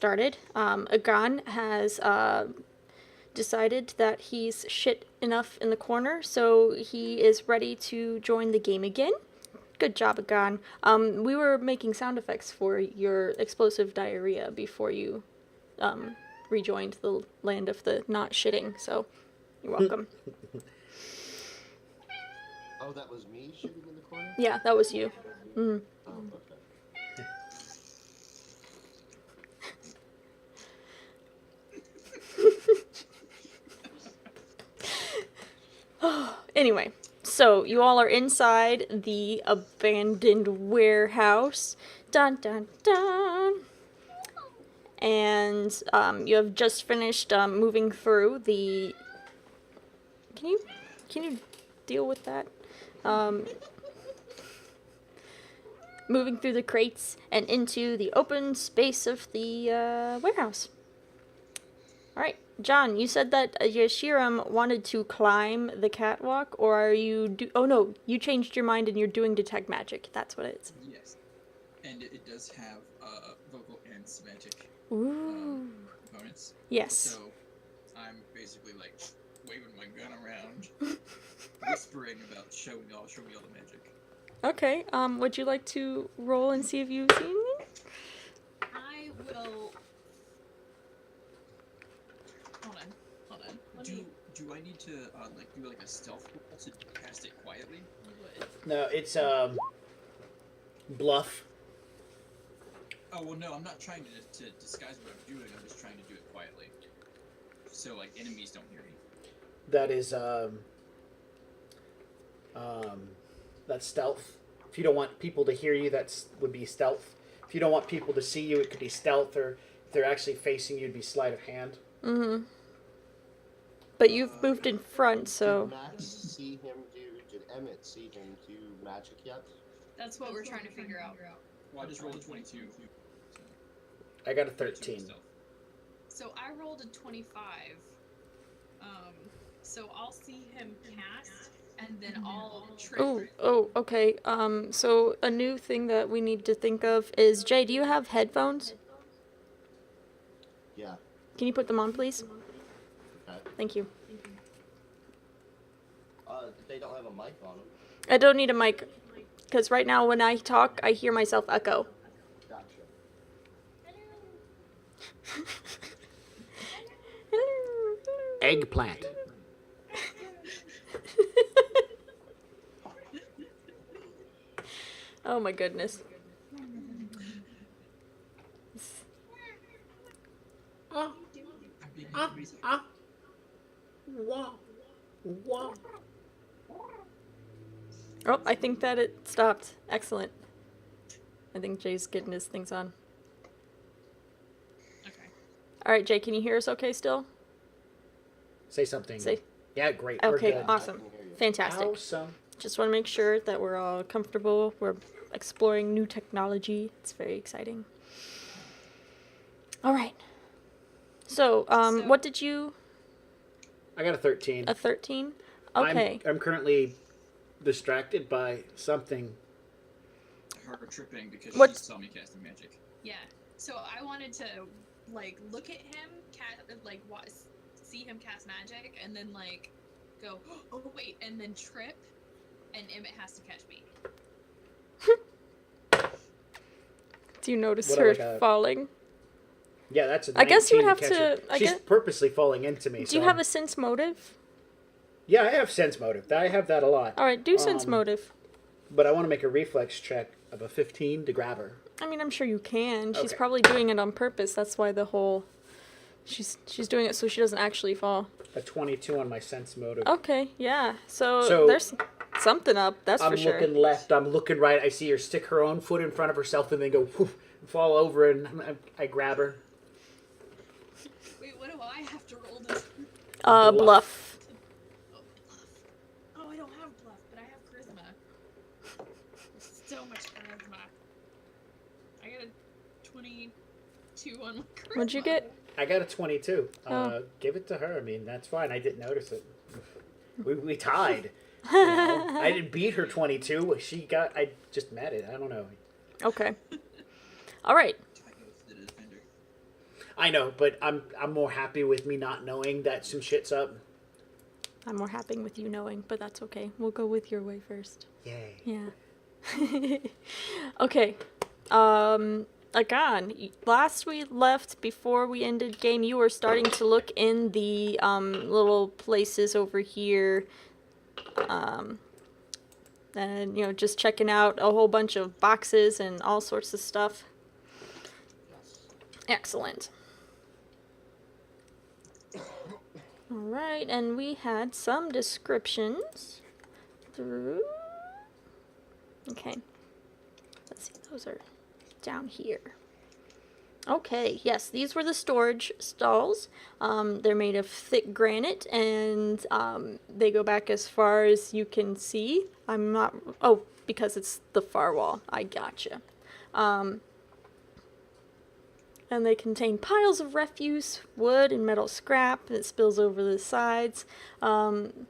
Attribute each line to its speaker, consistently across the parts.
Speaker 1: started. Agan has decided that he's shit enough in the corner, so he is ready to join the game again. Good job, Agan. We were making sound effects for your explosive diarrhea before you rejoined the land of the not shitting, so you're welcome.
Speaker 2: Oh, that was me shooting in the corner?
Speaker 1: Yeah, that was you. Mm.
Speaker 2: Oh, okay.
Speaker 1: Anyway, so you all are inside the abandoned warehouse. Dun dun dun. And you have just finished moving through the. Can you deal with that? Moving through the crates and into the open space of the warehouse. All right, John, you said that Yashiram wanted to climb the catwalk, or are you oh no, you changed your mind and you're doing detect magic. That's what it is.
Speaker 3: Yes, and it does have vocal and semantic components.
Speaker 1: Yes.
Speaker 3: So I'm basically like waving my gun around, whispering about show me all the magic.
Speaker 1: Okay. Would you like to roll and see if you see anything?
Speaker 4: I will. Hold on.
Speaker 3: Do I need to do like a stealth roll to cast it quietly?
Speaker 5: No, it's bluff.
Speaker 3: Oh well, no, I'm not trying to disguise what I'm doing. I'm just trying to do it quietly, so like enemies don't hear me.
Speaker 5: That is that's stealth. If you don't want people to hear you, would be stealth. If you don't want people to see you, it could be stealth, or if they're actually facing you, it'd be sleight of hand.
Speaker 1: Mm-hmm. But you've moved in front, so.
Speaker 2: Did Max see him did Emmett see him do magic yet?
Speaker 4: That's what we're trying to figure out.
Speaker 3: Well, I just rolled a 22.
Speaker 5: I got a 13.
Speaker 4: So I rolled a 25. So I'll see him cast, and then I'll trip.
Speaker 1: Oh, okay. So a new thing that we need to think of is, Jay, do you have headphones?
Speaker 2: Yeah.
Speaker 1: Can you put them on, please?
Speaker 2: Okay.
Speaker 1: Thank you.
Speaker 2: They don't have a mic on them.
Speaker 1: I don't need a mic, because right now when I talk, I hear myself echo.
Speaker 2: Gotcha.
Speaker 5: Eggplant.
Speaker 1: Oh my goodness. Oh, I think that it stopped. Excellent. I think Jay's getting his things on.
Speaker 4: Okay.
Speaker 1: Alright, Jay, can you hear us okay still?
Speaker 5: Say something.
Speaker 1: Say.
Speaker 5: Yeah, great. We're
Speaker 1: Okay,
Speaker 5: good.
Speaker 1: awesome. Fantastic.
Speaker 5: Awesome.
Speaker 1: Just want to make sure that we're all comfortable. We're exploring new technology. It's very exciting. Alright. So, what did you...
Speaker 5: I got a 13.
Speaker 1: A 13? Okay.
Speaker 5: I'm currently distracted by something.
Speaker 3: Her tripping because
Speaker 1: What?
Speaker 3: she saw me casting magic.
Speaker 4: Yeah. So I wanted to like look at him, see him cast magic, and then like go, oh wait, and then trip, and Emmett has to catch me.
Speaker 1: Do you notice
Speaker 5: What,
Speaker 1: her
Speaker 5: like a-
Speaker 1: falling?
Speaker 5: Yeah, that's a
Speaker 1: I guess you would
Speaker 5: 19
Speaker 1: have
Speaker 5: catch her.
Speaker 1: to- I
Speaker 5: She's
Speaker 1: guess-
Speaker 5: purposely falling into me.
Speaker 1: Do you have a sense motive?
Speaker 5: Yeah, I have sense motive. I have that a lot.
Speaker 1: Alright, do sense motive.
Speaker 5: But I want to make a reflex check of a 15 to grab her.
Speaker 1: I mean, I'm sure you can. She's
Speaker 5: Okay.
Speaker 1: probably doing it on purpose. That's why the whole... She's doing it so she doesn't actually fall.
Speaker 5: A 22 on my sense motive.
Speaker 1: Okay, yeah. So
Speaker 5: So-
Speaker 1: there's something up, that's
Speaker 5: I'm
Speaker 1: for sure.
Speaker 5: looking left, I'm looking right. I see her stick her own foot in front of herself and then go whoof, fall over, and I grab her.
Speaker 4: Wait, what do I have to roll this?
Speaker 1: Bluff.
Speaker 4: Oh, bluff. Oh, I don't have bluff, but I have charisma. So much charisma. I got a 22 on my charisma.
Speaker 1: What'd you get?
Speaker 5: I got a 22.
Speaker 1: Oh.
Speaker 5: Give it to her. I mean, that's fine. I didn't notice it. We tied. You know? I didn't beat her 22. I just met it. I don't know.
Speaker 1: Okay. Alright.
Speaker 5: I know, but I'm more happy with me not knowing that some shit's up.
Speaker 1: I'm more happy with you knowing, but that's okay. We'll go with your way first.
Speaker 5: Yay.
Speaker 1: Yeah. Okay. Again, last we left before we ended game, you were starting to look in the little places over here. And just checking out a whole bunch of boxes and all sorts of stuff.
Speaker 2: Yes.
Speaker 1: Excellent. Alright, and we had some descriptions through. Okay. Let's see, those are down here. Okay, yes, these were the storage stalls. They're made of thick granite, and they go back as far as you can see. I'm not. Oh, because it's the far wall. I gotcha. And they contain piles of refuse, wood, and metal scrap that spills over the sides. And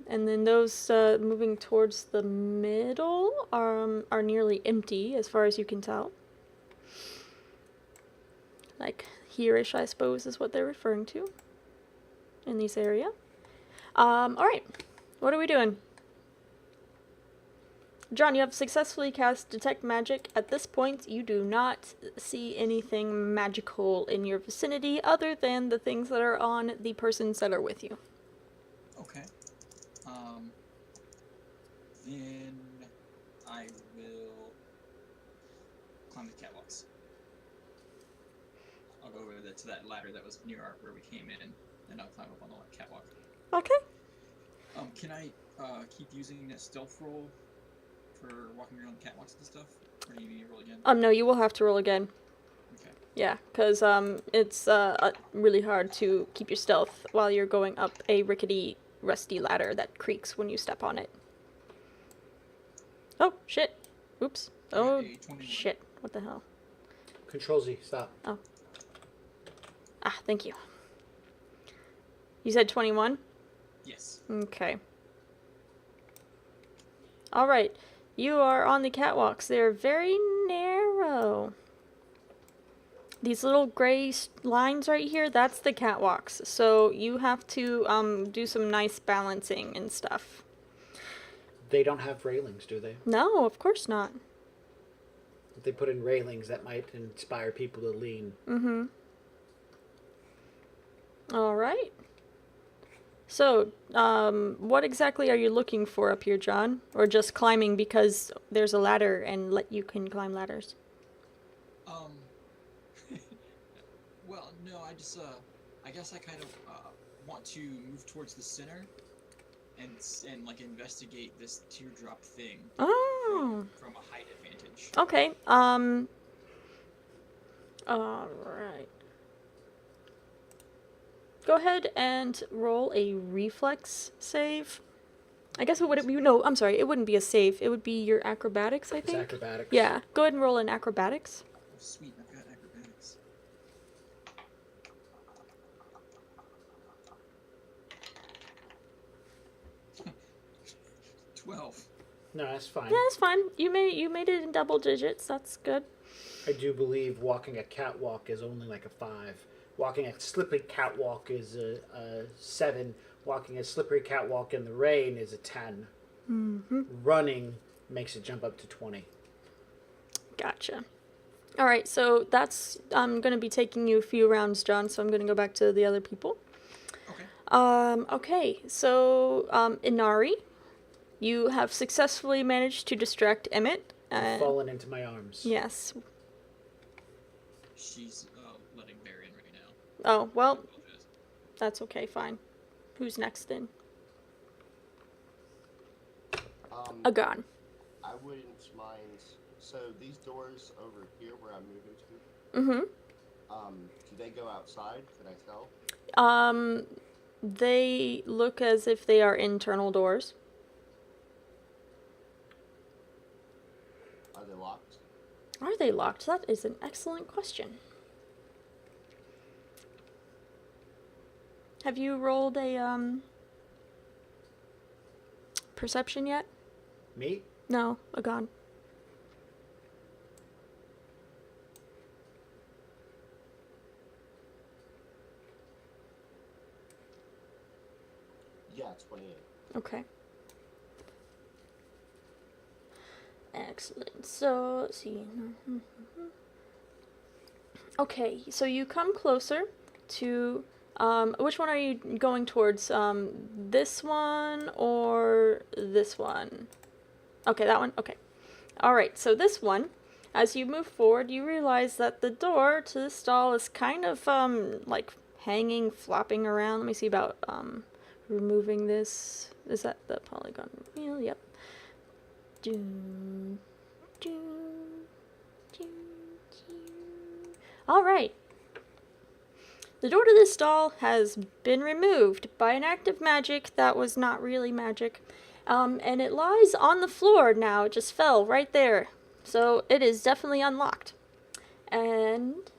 Speaker 1: then those moving towards the middle are nearly empty, as far as you can tell. Like here-ish, I suppose, is what they're referring to in this area. Alright. What are we doing? John, you have successfully cast Detect Magic. At this point, you do not see anything magical in your vicinity other than the things that are on the persons that are with you.
Speaker 3: Okay. Then I will climb the catwalks. I'll go over to that ladder that was near where we came in, and I'll climb up on the catwalk.
Speaker 1: Okay.
Speaker 3: Can I keep using that stealth roll for walking around the catwalks and stuff? Or do you need to roll again?
Speaker 1: No, you will have to roll again.
Speaker 3: Okay.
Speaker 1: Yeah, because it's really hard to keep your stealth while you're going up a rickety, rusty ladder that creaks when you step on it. Oh, shit. Oops. Oh,
Speaker 3: A 21.
Speaker 1: shit. What the hell?
Speaker 5: Control Z, stop.
Speaker 1: Oh. Ah, thank you. You said 21?
Speaker 3: Yes.
Speaker 1: Okay. Alright. You are on the catwalks. They're very narrow. These little gray lines right here, that's the catwalks. So you have to do some nice balancing and stuff.
Speaker 5: They don't have railings, do they?
Speaker 1: No, of course not.
Speaker 5: If they put in railings, that might inspire people to lean.
Speaker 1: Mm-hmm. Alright. So, what exactly are you looking for up here, John? Or just climbing because there's a ladder and you can climb ladders?
Speaker 3: Well, no, I just, I guess I kind of, want to move towards the center and like investigate this teardrop thing
Speaker 1: Oh.
Speaker 3: from a height advantage.
Speaker 1: Okay. Alright. Go ahead and roll a reflex save. I guess it would be, no, I'm sorry, it wouldn't be a save. It would be your acrobatics, I
Speaker 5: It's
Speaker 1: think.
Speaker 5: acrobatics.
Speaker 1: Yeah, go ahead and roll an acrobatics.
Speaker 3: Oh, sweet, I've got acrobatics. 12.
Speaker 5: No, that's fine.
Speaker 1: Yeah, that's fine. You made it in double digits. That's good.
Speaker 5: I do believe walking a catwalk is only like a 5. Walking a slippery catwalk is a 7. Walking a slippery catwalk in the rain is a 10.
Speaker 1: Mm-hmm.
Speaker 5: Running makes it jump up to 20.
Speaker 1: Gotcha. All right, so that's going to be taking you a few rounds, John. So I'm going to go back to the other people.
Speaker 3: Okay.
Speaker 1: Okay. So Inari, you have successfully managed to distract Emmett.
Speaker 5: I've fallen into my arms.
Speaker 1: Yes.
Speaker 3: She's letting Bear in right now.
Speaker 1: Oh, well,
Speaker 3: I apologize.
Speaker 1: that's okay, fine. Who's next then? Agon.
Speaker 2: I wouldn't mind. So these doors over here where I'm moving to,
Speaker 1: Mm-hmm.
Speaker 2: do they go outside? Can I tell?
Speaker 1: They look as if they are internal doors.
Speaker 2: Are they locked?
Speaker 1: Are they locked? That is an excellent question. Have you rolled a perception yet?
Speaker 5: Me?
Speaker 1: No, Agon.
Speaker 2: Yeah, 28.
Speaker 1: Okay. Excellent. So, let's see. Okay, so you come closer to. Which one are you going towards? This one or this one? Okay, that one? Okay. Alright, so this one, as you move forward, you realize that the door to the stall is kind of, like, hanging, flopping around. Let me see about, removing this. Is that the polygon reveal? Yep. Doo, doo, doo, doo. Alright. The door to this stall has been removed by an act of magic that was not really magic. And it lies on the floor now. It just fell right there. So it is definitely unlocked. And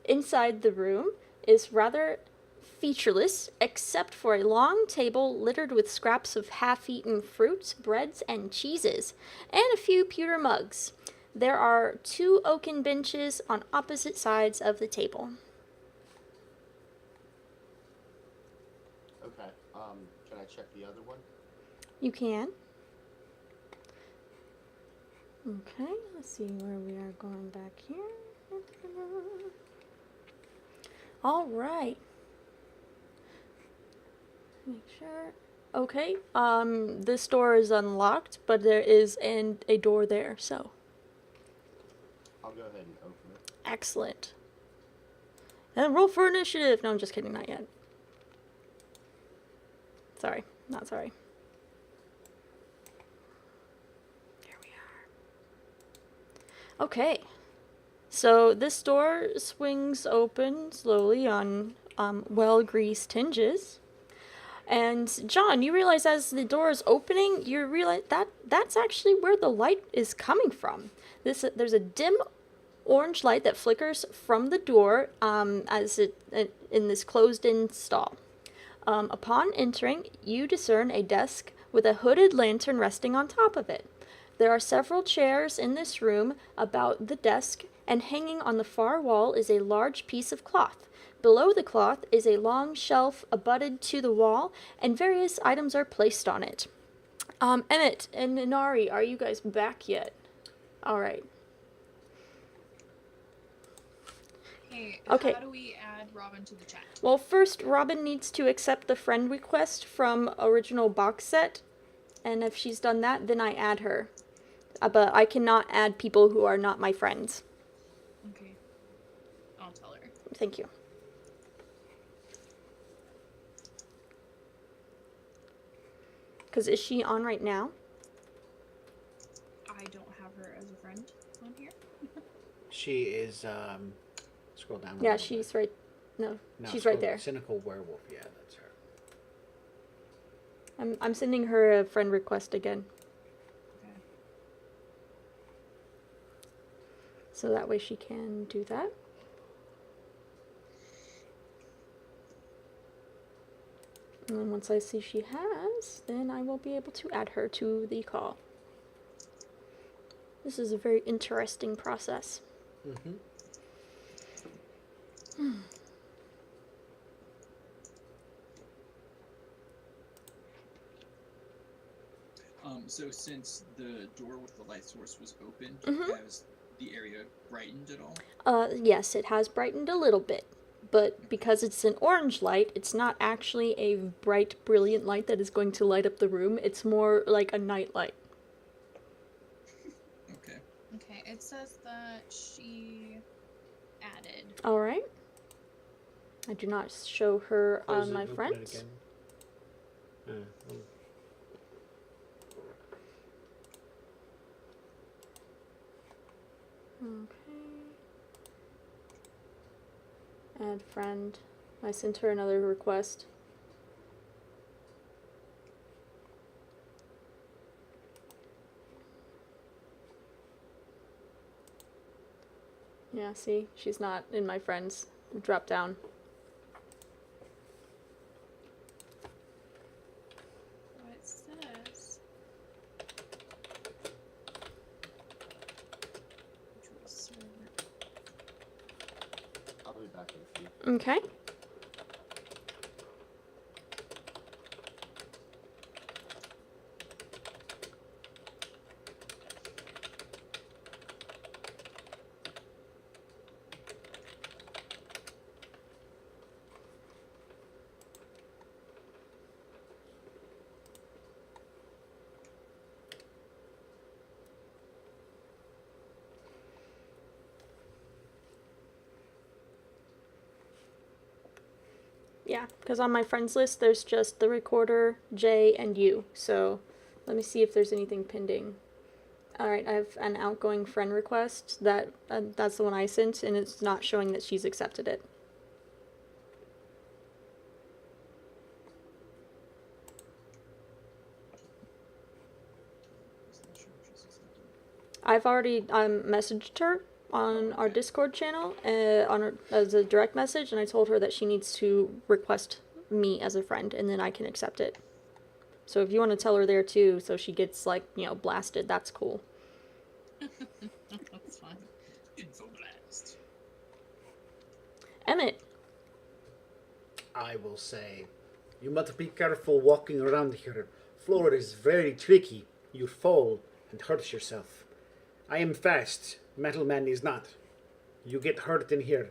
Speaker 1: inside the room is rather featureless, except for a long table littered with scraps of half-eaten fruits, breads, and cheeses, and a few pewter mugs. There are 2 oaken benches on opposite sides of the table.
Speaker 2: Okay. Can I check the other one?
Speaker 1: You can. Okay, let's see where we are going back here. All right. Make sure. Okay, this door is unlocked, but there is a door there, so.
Speaker 2: I'll go ahead and open it.
Speaker 1: Excellent. And roll for initiative. No, I'm just kidding, not yet. Sorry, not sorry. There we are. Okay. So this door swings open slowly on well-greased hinges. And John, you realize as the door is opening, you realize that that's actually where the light is coming from. There's a dim orange light that flickers from the door as it in this closed-in stall. Upon entering, you discern a desk with a hooded lantern resting on top of it. There are several chairs in this room about the desk, and hanging on the far wall is a large piece of cloth. Below the cloth is a long shelf abutted to the wall, and various items are placed on it. Emmett and Inari, are you guys back yet? All right.
Speaker 4: Hey,
Speaker 1: Okay.
Speaker 4: how do we add Robin to the chat?
Speaker 1: Well, first, Robin needs to accept the friend request from original box set, and if she's done that, then I add her. But I cannot add people who are not my friends.
Speaker 4: Okay. I'll tell her.
Speaker 1: Thank you. Because is she on right now?
Speaker 4: I don't have her as a friend on here.
Speaker 5: She is. Scroll down.
Speaker 1: Yeah, she's right. No, she's right there.
Speaker 5: Cynical werewolf. Yeah, that's her.
Speaker 1: I'm sending her a friend request again.
Speaker 4: Okay.
Speaker 1: So that way she can do that. And then once I see she has, then I will be able to add her to the call. This is a very interesting process.
Speaker 5: Mm-hmm.
Speaker 3: So since the door with the light source was opened,
Speaker 1: Mhm.
Speaker 3: has the area brightened at all?
Speaker 1: Yes, it has brightened a little bit. But because it's an orange light, it's not actually a bright, brilliant light that is going to light up the room. It's more like a night light.
Speaker 3: Okay.
Speaker 4: Okay, it says that she added.
Speaker 1: All right. I do not show her
Speaker 5: Close
Speaker 1: on
Speaker 5: it
Speaker 1: my
Speaker 5: and open it
Speaker 1: friends.
Speaker 5: again. Oh.
Speaker 1: Okay. Add friend. I sent her another request. Yeah, see? She's not in my friends. Drop down.
Speaker 4: So it says. Control server.
Speaker 2: I'll be back in a few.
Speaker 1: Okay. Yeah, because on my friends list, there's just the recorder, Jay, and you. So let me see if there's anything pending. All right, I have an outgoing friend request. That's the one I sent, and it's not showing that she's accepted it. I've already messaged her on our Discord channel as a direct message, and I told her that she needs to request me as a friend, and then I can accept it. So if you want to tell her there too, so she gets blasted, that's cool.
Speaker 3: That's fine. Info blast.
Speaker 1: Emmett,
Speaker 5: I will say, you must be careful walking around here. Floor is very tricky. You fall and hurt yourself. I am fast. Metal Man is not. You get hurt in here.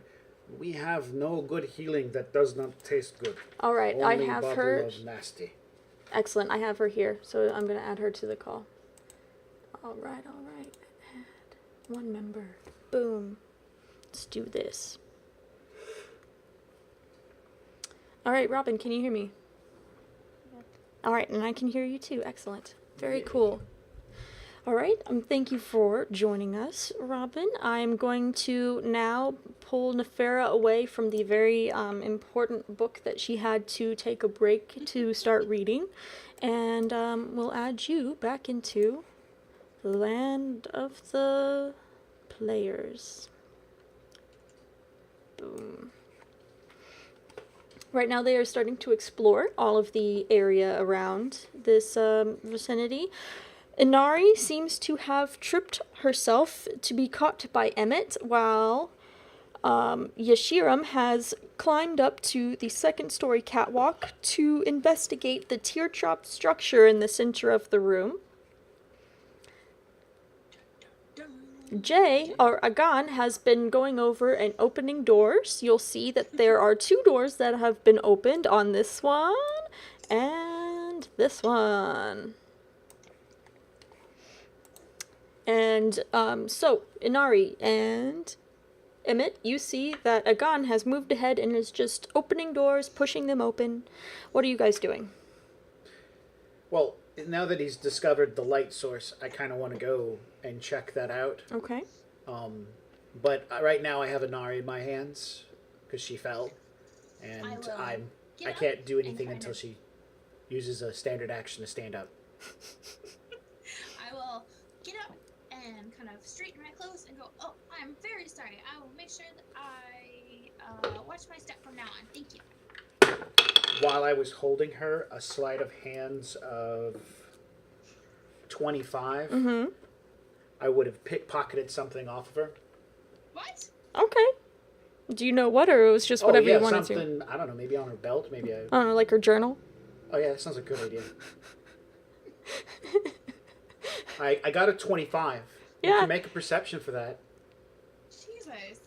Speaker 5: We have no good healing that does not taste good.
Speaker 1: all right, I
Speaker 5: Only
Speaker 1: have
Speaker 5: bubble
Speaker 1: her.
Speaker 5: of nasty.
Speaker 1: Excellent, I have her here, so I'm gonna add her to the call. All right. Add one member. Boom. Let's do this. All right, Robin, can you hear me? All right, and I can hear you too. Excellent. Very cool. All right, thank you for joining us, Robin. I'm going to now pull Nefera away from the very important book that she had to take a break to start reading, and we'll add you back into the land of the players. Boom. Right now they are starting to explore all of the area around this vicinity. Inari seems to have tripped herself to be caught by Emmett, while Yashiram has climbed up to the second-story catwalk to investigate the teardrop structure in the center of the room. Jay, or Agan, has been going over and opening doors. You'll see that there are 2 doors that have been opened on this one and this one. And so, Inari and Emmett, you see that Agan has moved ahead and is just opening doors, pushing them open. What are you guys doing?
Speaker 5: Well, now that he's discovered the light source, I kind of want to go and check that out.
Speaker 1: Okay.
Speaker 5: But right now I have Inari in my hands because she fell, and I can't do anything until she uses a standard action to stand up.
Speaker 4: I will get up and kind of straighten my clothes and go, oh, I'm very sorry. I will make sure that I watch my step from now on. Thank you.
Speaker 5: While I was holding her, a sleight of hands of 25,
Speaker 1: Mm-hmm.
Speaker 5: I would have pickpocketed something off of her.
Speaker 4: What?
Speaker 1: Okay. Do you know what, or it was just whatever you wanted to?
Speaker 5: Something, I don't know, maybe on her belt, maybe
Speaker 1: I don't know, like her journal?
Speaker 5: Oh yeah, that sounds like a good idea. I got a 25.
Speaker 1: Yeah.
Speaker 5: You can make a perception for that.
Speaker 4: Jesus.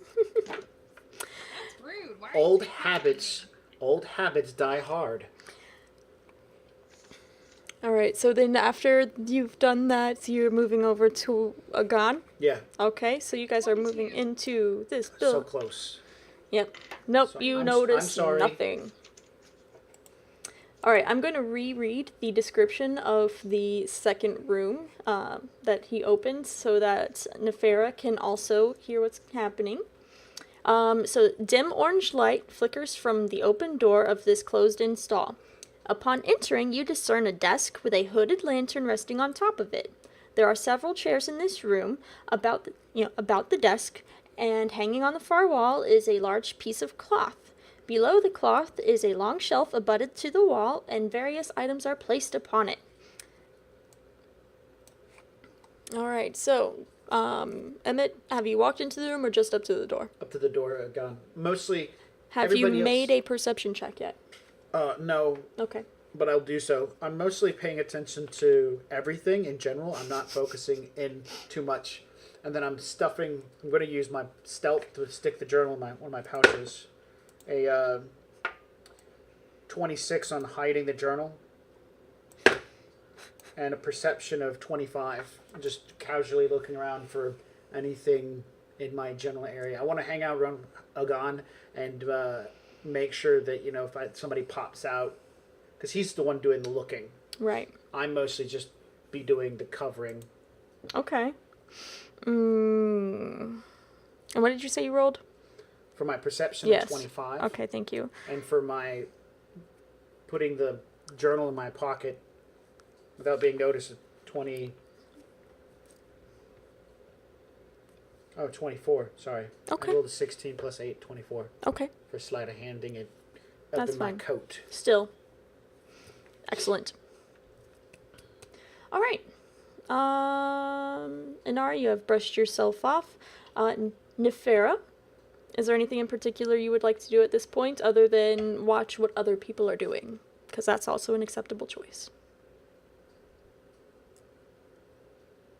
Speaker 4: That's rude. Why are you
Speaker 5: Old
Speaker 4: pickpocketing me?
Speaker 5: Old habits die hard.
Speaker 1: Alright, so then after you've done that, you're moving over to Agan?
Speaker 5: Yeah,
Speaker 1: Okay, so you guys are moving into this
Speaker 5: so
Speaker 1: building.
Speaker 5: close.
Speaker 1: Yep. Nope,
Speaker 5: So
Speaker 1: you
Speaker 5: I'm
Speaker 1: noticed
Speaker 5: sorry.
Speaker 1: nothing. Alright, I'm going to reread the description of the second room that he opened so that Nefera can also hear what's happening. So, dim orange light flickers from the open door of this closed-in stall. Upon entering, you discern a desk with a hooded lantern resting on top of it. There are several chairs in this room about the desk, and hanging on the far wall is a large piece of cloth. Below the cloth is a long shelf abutted to the wall, and various items are placed upon it. Alright, so, Emmett, have you walked into the room or just up to the door?
Speaker 5: Up to the door, gone. Mostly.
Speaker 1: Have you
Speaker 5: everybody
Speaker 1: made
Speaker 5: else-
Speaker 1: a perception check yet?
Speaker 5: No,
Speaker 1: Okay.
Speaker 5: but I'll do so. I'm mostly paying attention to everything in general. I'm not focusing in too much. And then I'm going to use my stealth to stick the journal in one of my pouches. A 26 on hiding the journal. And a perception of 25. Just casually looking around for anything in my general area. I want to hang out around Agan and make sure that if somebody pops out, because he's the one doing the looking.
Speaker 1: Right.
Speaker 5: I mostly just be doing the covering.
Speaker 1: Okay. And what did you say you rolled?
Speaker 5: For my perception,
Speaker 1: Yes.
Speaker 5: 25.
Speaker 1: Okay, thank you.
Speaker 5: And for my putting the journal in my pocket without being noticed, 20. Oh, 24. Sorry.
Speaker 1: Okay.
Speaker 5: I rolled a 16 plus 8, 24.
Speaker 1: Okay.
Speaker 5: For sleight of handing it up
Speaker 1: That's
Speaker 5: in
Speaker 1: fine.
Speaker 5: my coat.
Speaker 1: Still. Excellent. All right. Inara, you have brushed yourself off. Nefera, is there anything in particular you would like to do at this point other than watch what other people are doing? Because that's also an acceptable choice.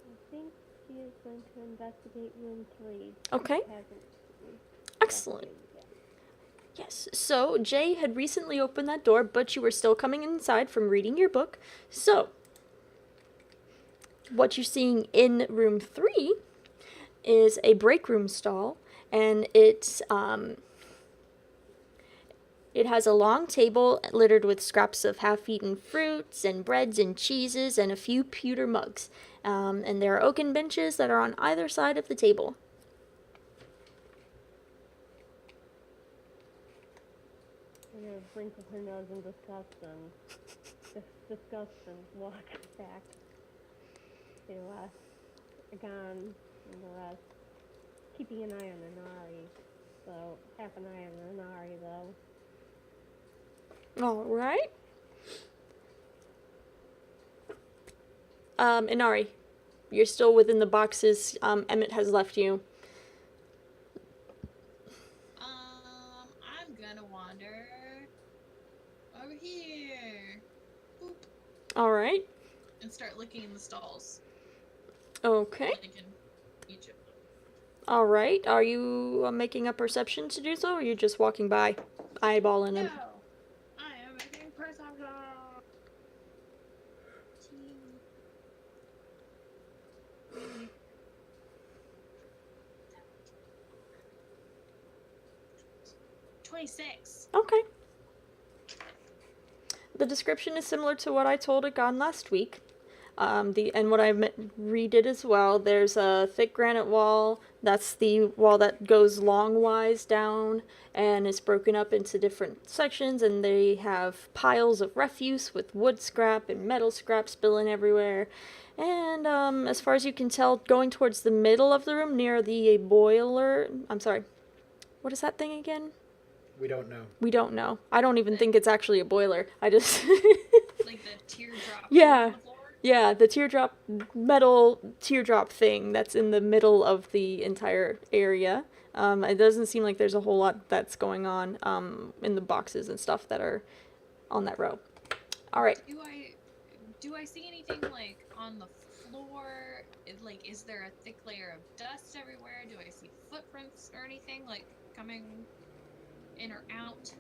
Speaker 6: I think she is going to investigate room 3.
Speaker 1: Okay.
Speaker 6: Hasn't
Speaker 1: Excellent.
Speaker 6: investigated yet.
Speaker 1: Yes. So, Jay had recently opened that door, but you were still coming inside from reading your book. So, what you're seeing in room 3 is a break room stall, and it has a long table littered with scraps of half-eaten fruits and breads and cheeses and a few pewter mugs. And there are oaken benches that are on either side of the table.
Speaker 6: I'm going to wrinkle her nose in disgust and walk back to Agan and the rest. Keeping an eye on Inari. So, half an eye on Inari, though.
Speaker 1: All right. Inari, you're still within the boxes. Emmett has left you.
Speaker 4: I'm gonna wander over here. Boop.
Speaker 1: All right.
Speaker 4: And start looking in the stalls.
Speaker 1: Okay.
Speaker 4: Like in each of them.
Speaker 1: All right. Are you making a perception to do so, or are you just walking by, eyeballing
Speaker 4: No!
Speaker 1: them?
Speaker 4: I am making perception! 26.
Speaker 1: Okay. The description is similar to what I told Agon last week. And what I redid as well. There's a thick granite wall. That's the wall that goes longwise down and is broken up into different sections. And they have piles of refuse with wood scrap and metal scrap spilling everywhere. And as far as you can tell, going towards the middle of the room near the boiler. I'm sorry. What is that thing again?
Speaker 5: We don't know.
Speaker 1: We don't know. I don't even think it's actually a boiler. I just...
Speaker 4: Like the teardrop
Speaker 1: Yeah.
Speaker 4: on the floor?
Speaker 1: Yeah, the metal teardrop thing that's in the middle of the entire area. It doesn't seem like there's a whole lot that's going on in the boxes and stuff that are on that row. All right.
Speaker 4: Do I see anything like on the floor? Like, is there a thick layer of dust everywhere? Do I see footprints or anything like coming in or out?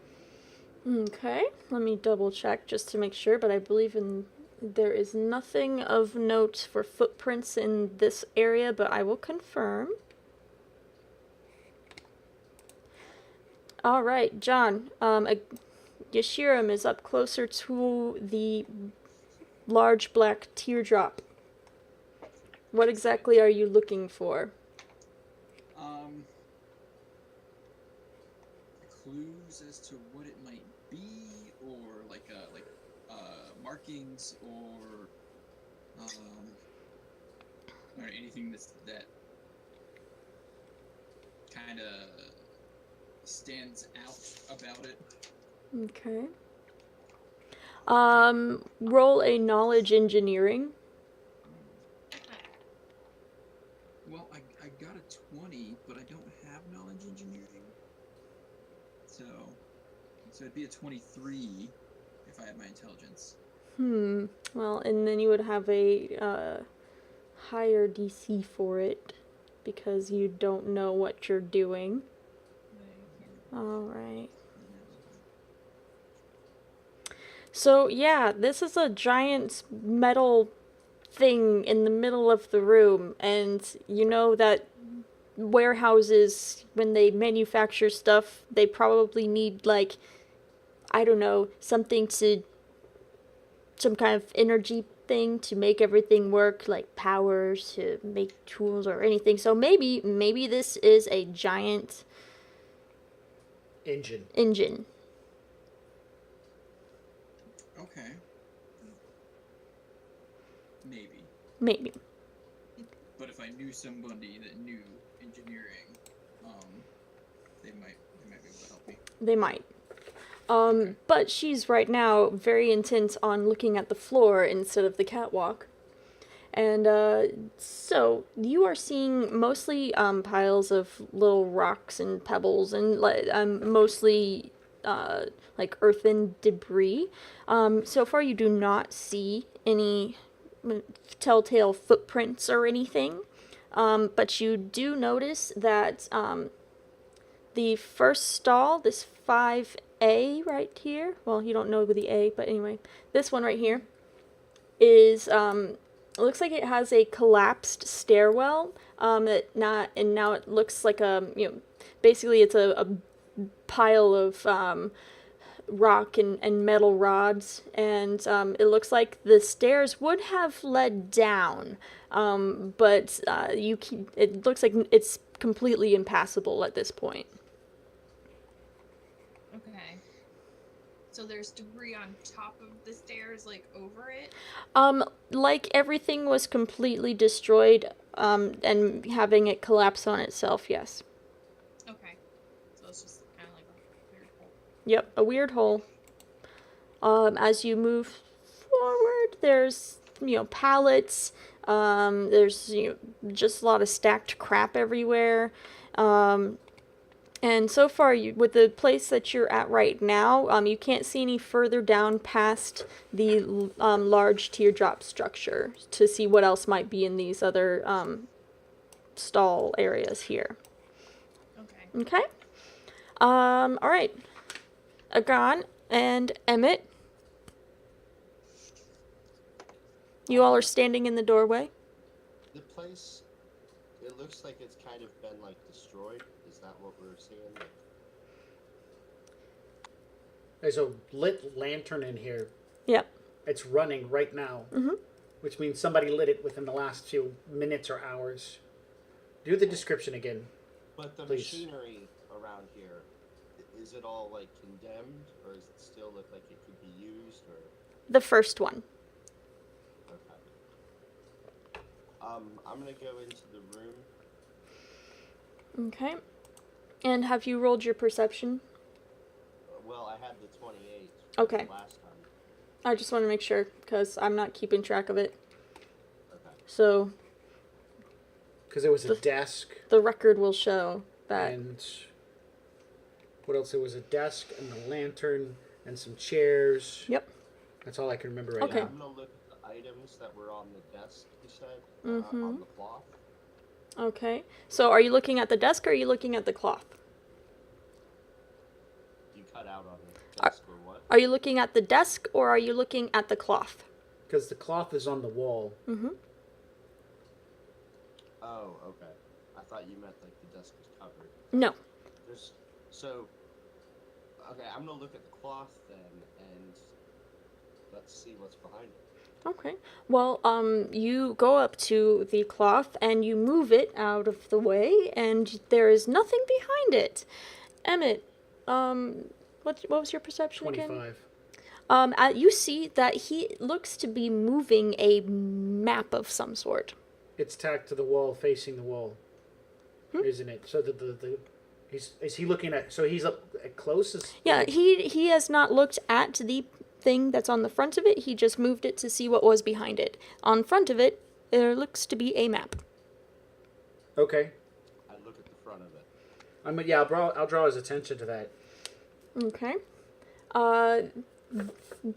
Speaker 1: Okay, let me double check just to make sure, but I believe there is nothing of note for footprints in this area, but I will confirm. All right, John. Yashiram is up closer to the large black teardrop. What exactly are you looking for?
Speaker 3: Clues as to what it might be, or markings, or anything that kind of stands out about it.
Speaker 1: Okay. Roll a knowledge engineering.
Speaker 3: Well, I got a 20, but I don't have knowledge engineering. So it'd be a 23 if I had my intelligence.
Speaker 1: Well, and then you would have a higher DC for it because you don't know what you're doing. All right. So, yeah, this is a giant metal thing in the middle of the room, and you know that warehouses, when they manufacture stuff, they probably need, like, I don't know, some kind of energy thing to make everything work, like power to make tools or anything. So maybe this is a giant
Speaker 5: Engine.
Speaker 3: Okay. Maybe.
Speaker 1: Maybe.
Speaker 3: But if I knew somebody that knew engineering, they might be able to help me.
Speaker 1: They might. But she's right now very intent on looking at the floor instead of the catwalk. And so you are seeing mostly piles of little rocks and pebbles and mostly like earthen debris. So far, you do not see any telltale footprints or anything. But you do notice that the first stall, this 5A right here, well, you don't know the A, but anyway, this one right here is, it looks like it has a collapsed stairwell, and now it looks like basically it's a pile of, rock and metal rods, and it looks like the stairs would have led down, but it looks like it's completely impassable at this point.
Speaker 4: Okay. So there's debris on top of the stairs, like over it?
Speaker 1: Like everything was completely destroyed, and having it collapse on itself, yes.
Speaker 4: Okay. So it's just kind of like a weird hole.
Speaker 1: Yep, a weird hole. As you move forward, there's, pallets, there's, just a lot of stacked crap everywhere. And so far, with the place that you're at right now, you can't see any further down past the large teardrop structure to see what else might be in these other stall areas here.
Speaker 4: Okay.
Speaker 1: Okay? All right. Agon and Emmett, you all are standing in the doorway.
Speaker 2: The place, it looks like it's kind of been like destroyed. Is that what we're seeing?
Speaker 5: There's a lit lantern in here.
Speaker 1: Yep.
Speaker 5: It's running right now, which means somebody lit it within the last few minutes or hours. Do the description again.
Speaker 2: But the
Speaker 5: Please.
Speaker 2: machinery around here, is it all like condemned, or does it still look like it could be used, or?
Speaker 1: The first one.
Speaker 2: Okay. I'm gonna go into the room.
Speaker 1: Okay. And have you rolled your perception?
Speaker 2: Well, I had the 28.
Speaker 1: Okay.
Speaker 2: Last time.
Speaker 1: I just want to make sure, because I'm not keeping track of it.
Speaker 2: Okay.
Speaker 1: So
Speaker 5: Because there was a desk.
Speaker 1: the record will show that.
Speaker 5: And what else? There was a desk and a lantern and some chairs.
Speaker 1: Yep.
Speaker 5: That's all I can remember right
Speaker 1: Okay.
Speaker 5: now.
Speaker 2: I'm gonna look at the items that were on the desk. You said
Speaker 1: Mhm.
Speaker 2: on the cloth.
Speaker 1: Okay. So are you looking at the desk or are you looking at the cloth?
Speaker 2: You cut out on the desk or what?
Speaker 1: Are you looking at the desk or are you looking at the cloth?
Speaker 5: Because the cloth is on the wall.
Speaker 1: Mm-hmm.
Speaker 2: Oh, okay. I thought you meant like the desk was covered.
Speaker 1: No.
Speaker 2: Okay, I'm gonna look at the cloth then, and let's see what's behind it.
Speaker 1: Okay. Well, you go up to the cloth and you move it out of the way, and there is nothing behind it. Emmett, what was your perception again?
Speaker 5: 25.
Speaker 1: You see that he looks to be moving a map of some sort.
Speaker 5: It's tacked to the wall, facing the wall, isn't it? So is he looking at? So he's up close.
Speaker 1: Yeah, he has not looked at the thing that's on the front of it. He just moved it to see what was behind it. On front of it, there looks to be a map.
Speaker 5: Okay.
Speaker 2: I look at the front of it.
Speaker 5: I'll draw his attention to that.
Speaker 1: Okay.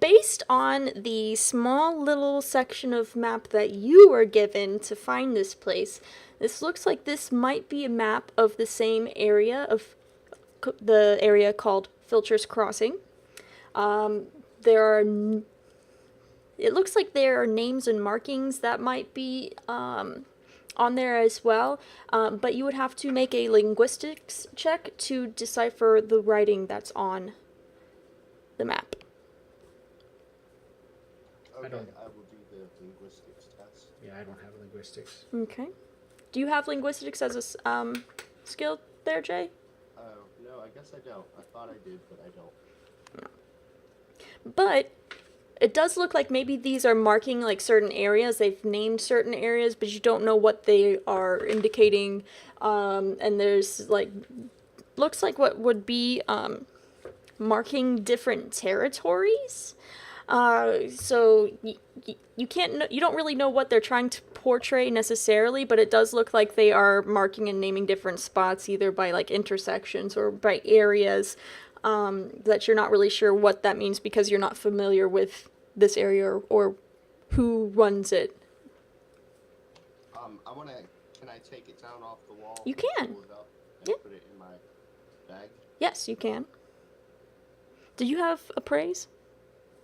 Speaker 1: Based on the small little section of map that you were given to find this place, this looks like this might be a map of the same area of the area called Filcher's Crossing. It looks like there are names and markings that might be on there as well, but you would have to make a linguistics check to decipher the writing that's on the map.
Speaker 2: Okay,
Speaker 5: don't-
Speaker 2: I will do the linguistics test.
Speaker 5: Yeah, I don't have linguistics.
Speaker 1: Okay. Do you have linguistics as a skill there, Jay?
Speaker 2: Oh, no, I guess I don't. I thought I did, but I don't.
Speaker 1: But it does look like maybe these are marking like certain areas. They've named certain areas, but you don't know what they are indicating. And there's like, looks like what would be marking different territories. So you can't, you don't really know what they're trying to portray necessarily, but it does look like they are marking and naming different spots, either by like intersections or by areas, that you're not really sure what that means because you're not familiar with this area or who runs it.
Speaker 2: Can I take it down off the wall?
Speaker 1: You
Speaker 2: and
Speaker 1: can.
Speaker 2: pull it up and
Speaker 1: Yeah.
Speaker 2: put it in my bag?
Speaker 1: Yes, you can. Do you have appraise?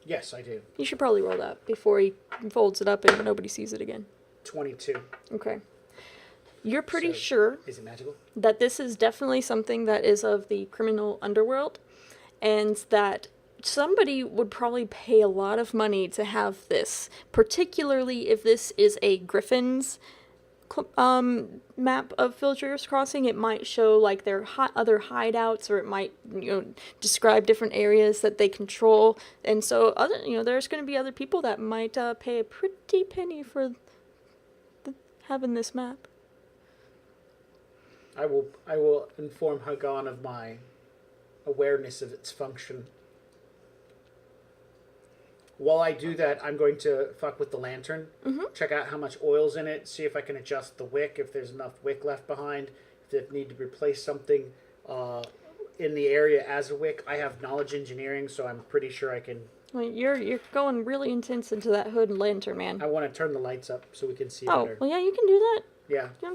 Speaker 5: Yes, I do.
Speaker 1: You should probably roll that before he folds it up and nobody sees it again.
Speaker 5: 22.
Speaker 1: Okay. You're pretty
Speaker 5: So-
Speaker 1: sure
Speaker 5: Is it magical?
Speaker 1: that this is definitely something that is of the criminal underworld, and that somebody would probably pay a lot of money to have this, particularly if this is a Griffin's map of Filcher's Crossing. It might show like their other hideouts, or it might, describe different areas that they control. And so there's going to be other people that might pay a pretty penny for having this map.
Speaker 5: I will inform Hagan of my awareness of its function. While I do that, I'm going to fuck with the lantern, check out how much oil's in it, see if I can adjust the wick, if there's enough wick left behind, if they need to replace something in the area as a wick. I have knowledge engineering, so I'm pretty sure I can.
Speaker 1: Well, you're going really intense into that hood and lantern, man.
Speaker 5: I want to turn the lights up so we can see
Speaker 1: Oh,
Speaker 5: better.
Speaker 1: well, yeah, you can do that.
Speaker 5: Yeah.
Speaker 1: Yeah.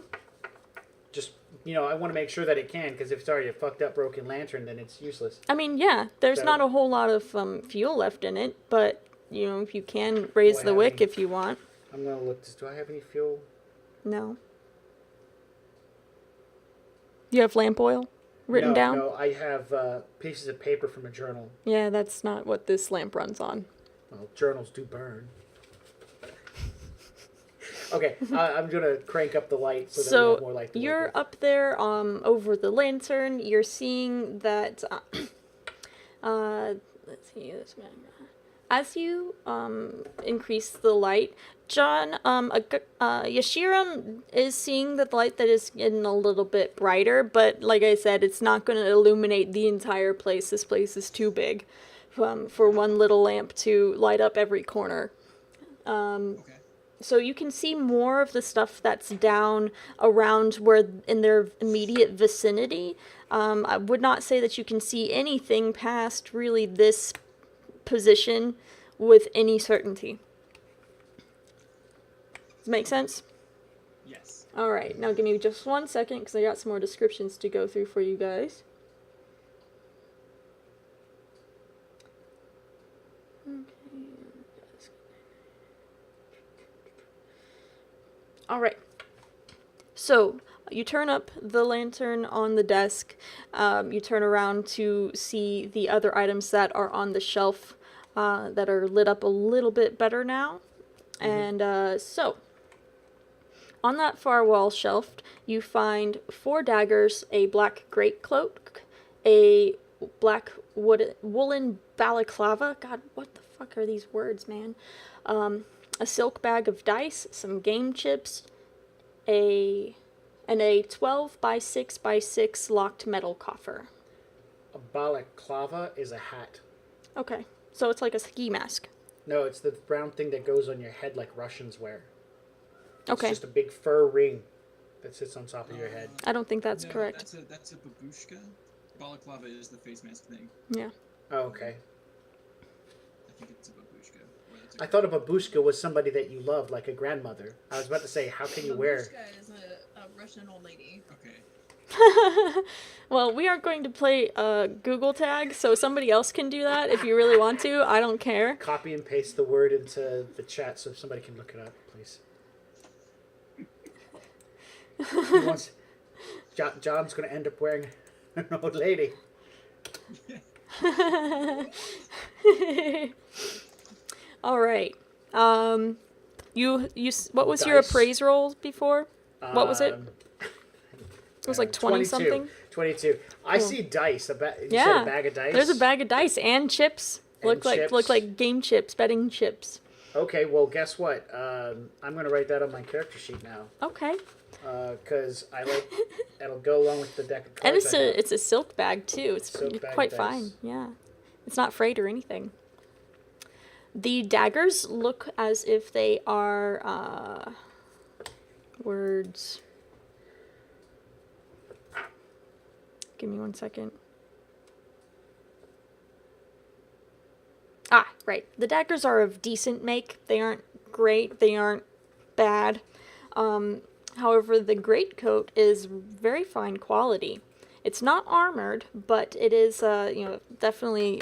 Speaker 5: Just, I want to make sure that it can, because if it's already a fucked up broken lantern, then it's useless.
Speaker 1: I mean, yeah, there's
Speaker 5: So-
Speaker 1: not a whole lot of fuel left in it, but, if you can raise
Speaker 5: Do I
Speaker 1: the
Speaker 5: have
Speaker 1: wick
Speaker 5: any-
Speaker 1: if you want.
Speaker 5: I'm going to look. Do I have any fuel?
Speaker 1: No. You have lamp oil written
Speaker 5: no,
Speaker 1: down?
Speaker 5: No, I have pieces of paper from a journal.
Speaker 1: Yeah, that's not what this lamp runs on.
Speaker 5: Well, journals do burn. Okay, I'm going to crank up the light so that we have more
Speaker 1: So
Speaker 5: light to work
Speaker 1: you're
Speaker 5: with.
Speaker 1: up there over the lantern. You're seeing that. Let's see this man. As you increase the light, John, Yashiram is seeing the light that is getting a little bit brighter, but like I said, it's not going to illuminate the entire place. This place is too big for one little lamp to light up every corner.
Speaker 3: Okay.
Speaker 1: So you can see more of the stuff that's down around where in their immediate vicinity. I would not say that you can see anything past really this position with any certainty. Does it make sense?
Speaker 3: Yes.
Speaker 1: All right, now give me just 1 second because I got some more descriptions to go through for you guys. All right. So you turn up the lantern on the desk. You turn around to see the other items that are on the shelf that are lit up a little bit better now. And so on that far wall shelf, you find 4 daggers, a black greatcoat, a black woolen balaclava. God, what the fuck are these words, man? A silk bag of dice, some game chips, and a 12 by 6 by 6 locked metal coffer.
Speaker 5: A balaclava is a hat.
Speaker 1: Okay, so it's like a ski mask.
Speaker 5: No, it's the brown thing that goes on your head like Russians wear.
Speaker 1: Okay,
Speaker 5: It's just a big fur ring that sits on top of your head.
Speaker 1: I don't think that's
Speaker 3: No,
Speaker 1: correct.
Speaker 3: That's a babushka. Balaclava is the face mask thing.
Speaker 1: Yeah.
Speaker 5: Oh, okay.
Speaker 3: I think it's a babushka. Or that's
Speaker 5: I thought a babushka was somebody that you loved, like a grandmother. I was about to say, how can you wear...
Speaker 4: Babushka is a Russian old lady.
Speaker 3: Okay.
Speaker 1: Well, we aren't going to play Google tag, so somebody else can do that if you really want to. I don't care.
Speaker 5: Copy and paste the word into the chat so somebody can look it up, please. He wants. John's going to end up wearing an old lady.
Speaker 1: All right. What was your
Speaker 5: Dice.
Speaker 1: appraise roll before? What was it?
Speaker 5: Um,
Speaker 1: It was like 20 something.
Speaker 5: 22. I
Speaker 1: Cool.
Speaker 5: see dice. You said
Speaker 1: Yeah.
Speaker 5: a bag of dice?
Speaker 1: There's a bag of dice and chips.
Speaker 5: And
Speaker 1: Look
Speaker 5: chips.
Speaker 1: like game chips, betting chips.
Speaker 5: Okay, well, guess what? I'm going to write that on my character sheet now.
Speaker 1: Okay.
Speaker 5: Because it'll go along with the deck of
Speaker 1: And
Speaker 5: cards.
Speaker 1: it's a silk bag too. It's
Speaker 5: Silk bag
Speaker 1: quite
Speaker 5: dice.
Speaker 1: fine. Yeah. It's not frayed or anything. The daggers look as if they are words. Give me 1 second. Ah, right. The daggers are of decent make. They aren't great. They aren't bad. However, the greatcoat is very fine quality. It's not armored, but it is, definitely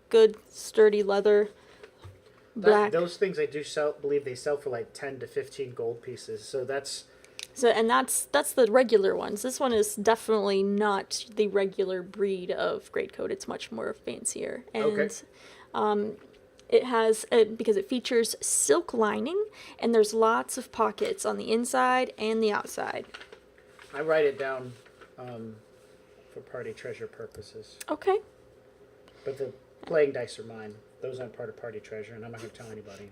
Speaker 1: good, sturdy leather. Black.
Speaker 5: Those things I do believe they sell for like 10 to 15 gold pieces. So that's
Speaker 1: That's the regular ones. This one is definitely not the regular breed of greatcoat. It's much more fancier. And
Speaker 5: Okay.
Speaker 1: it has because it features silk lining and there's lots of pockets on the inside and the outside.
Speaker 5: I write it down for party treasure purposes.
Speaker 1: Okay.
Speaker 5: But the playing dice are mine. Those aren't part of party treasure, and I'm not going to tell anybody.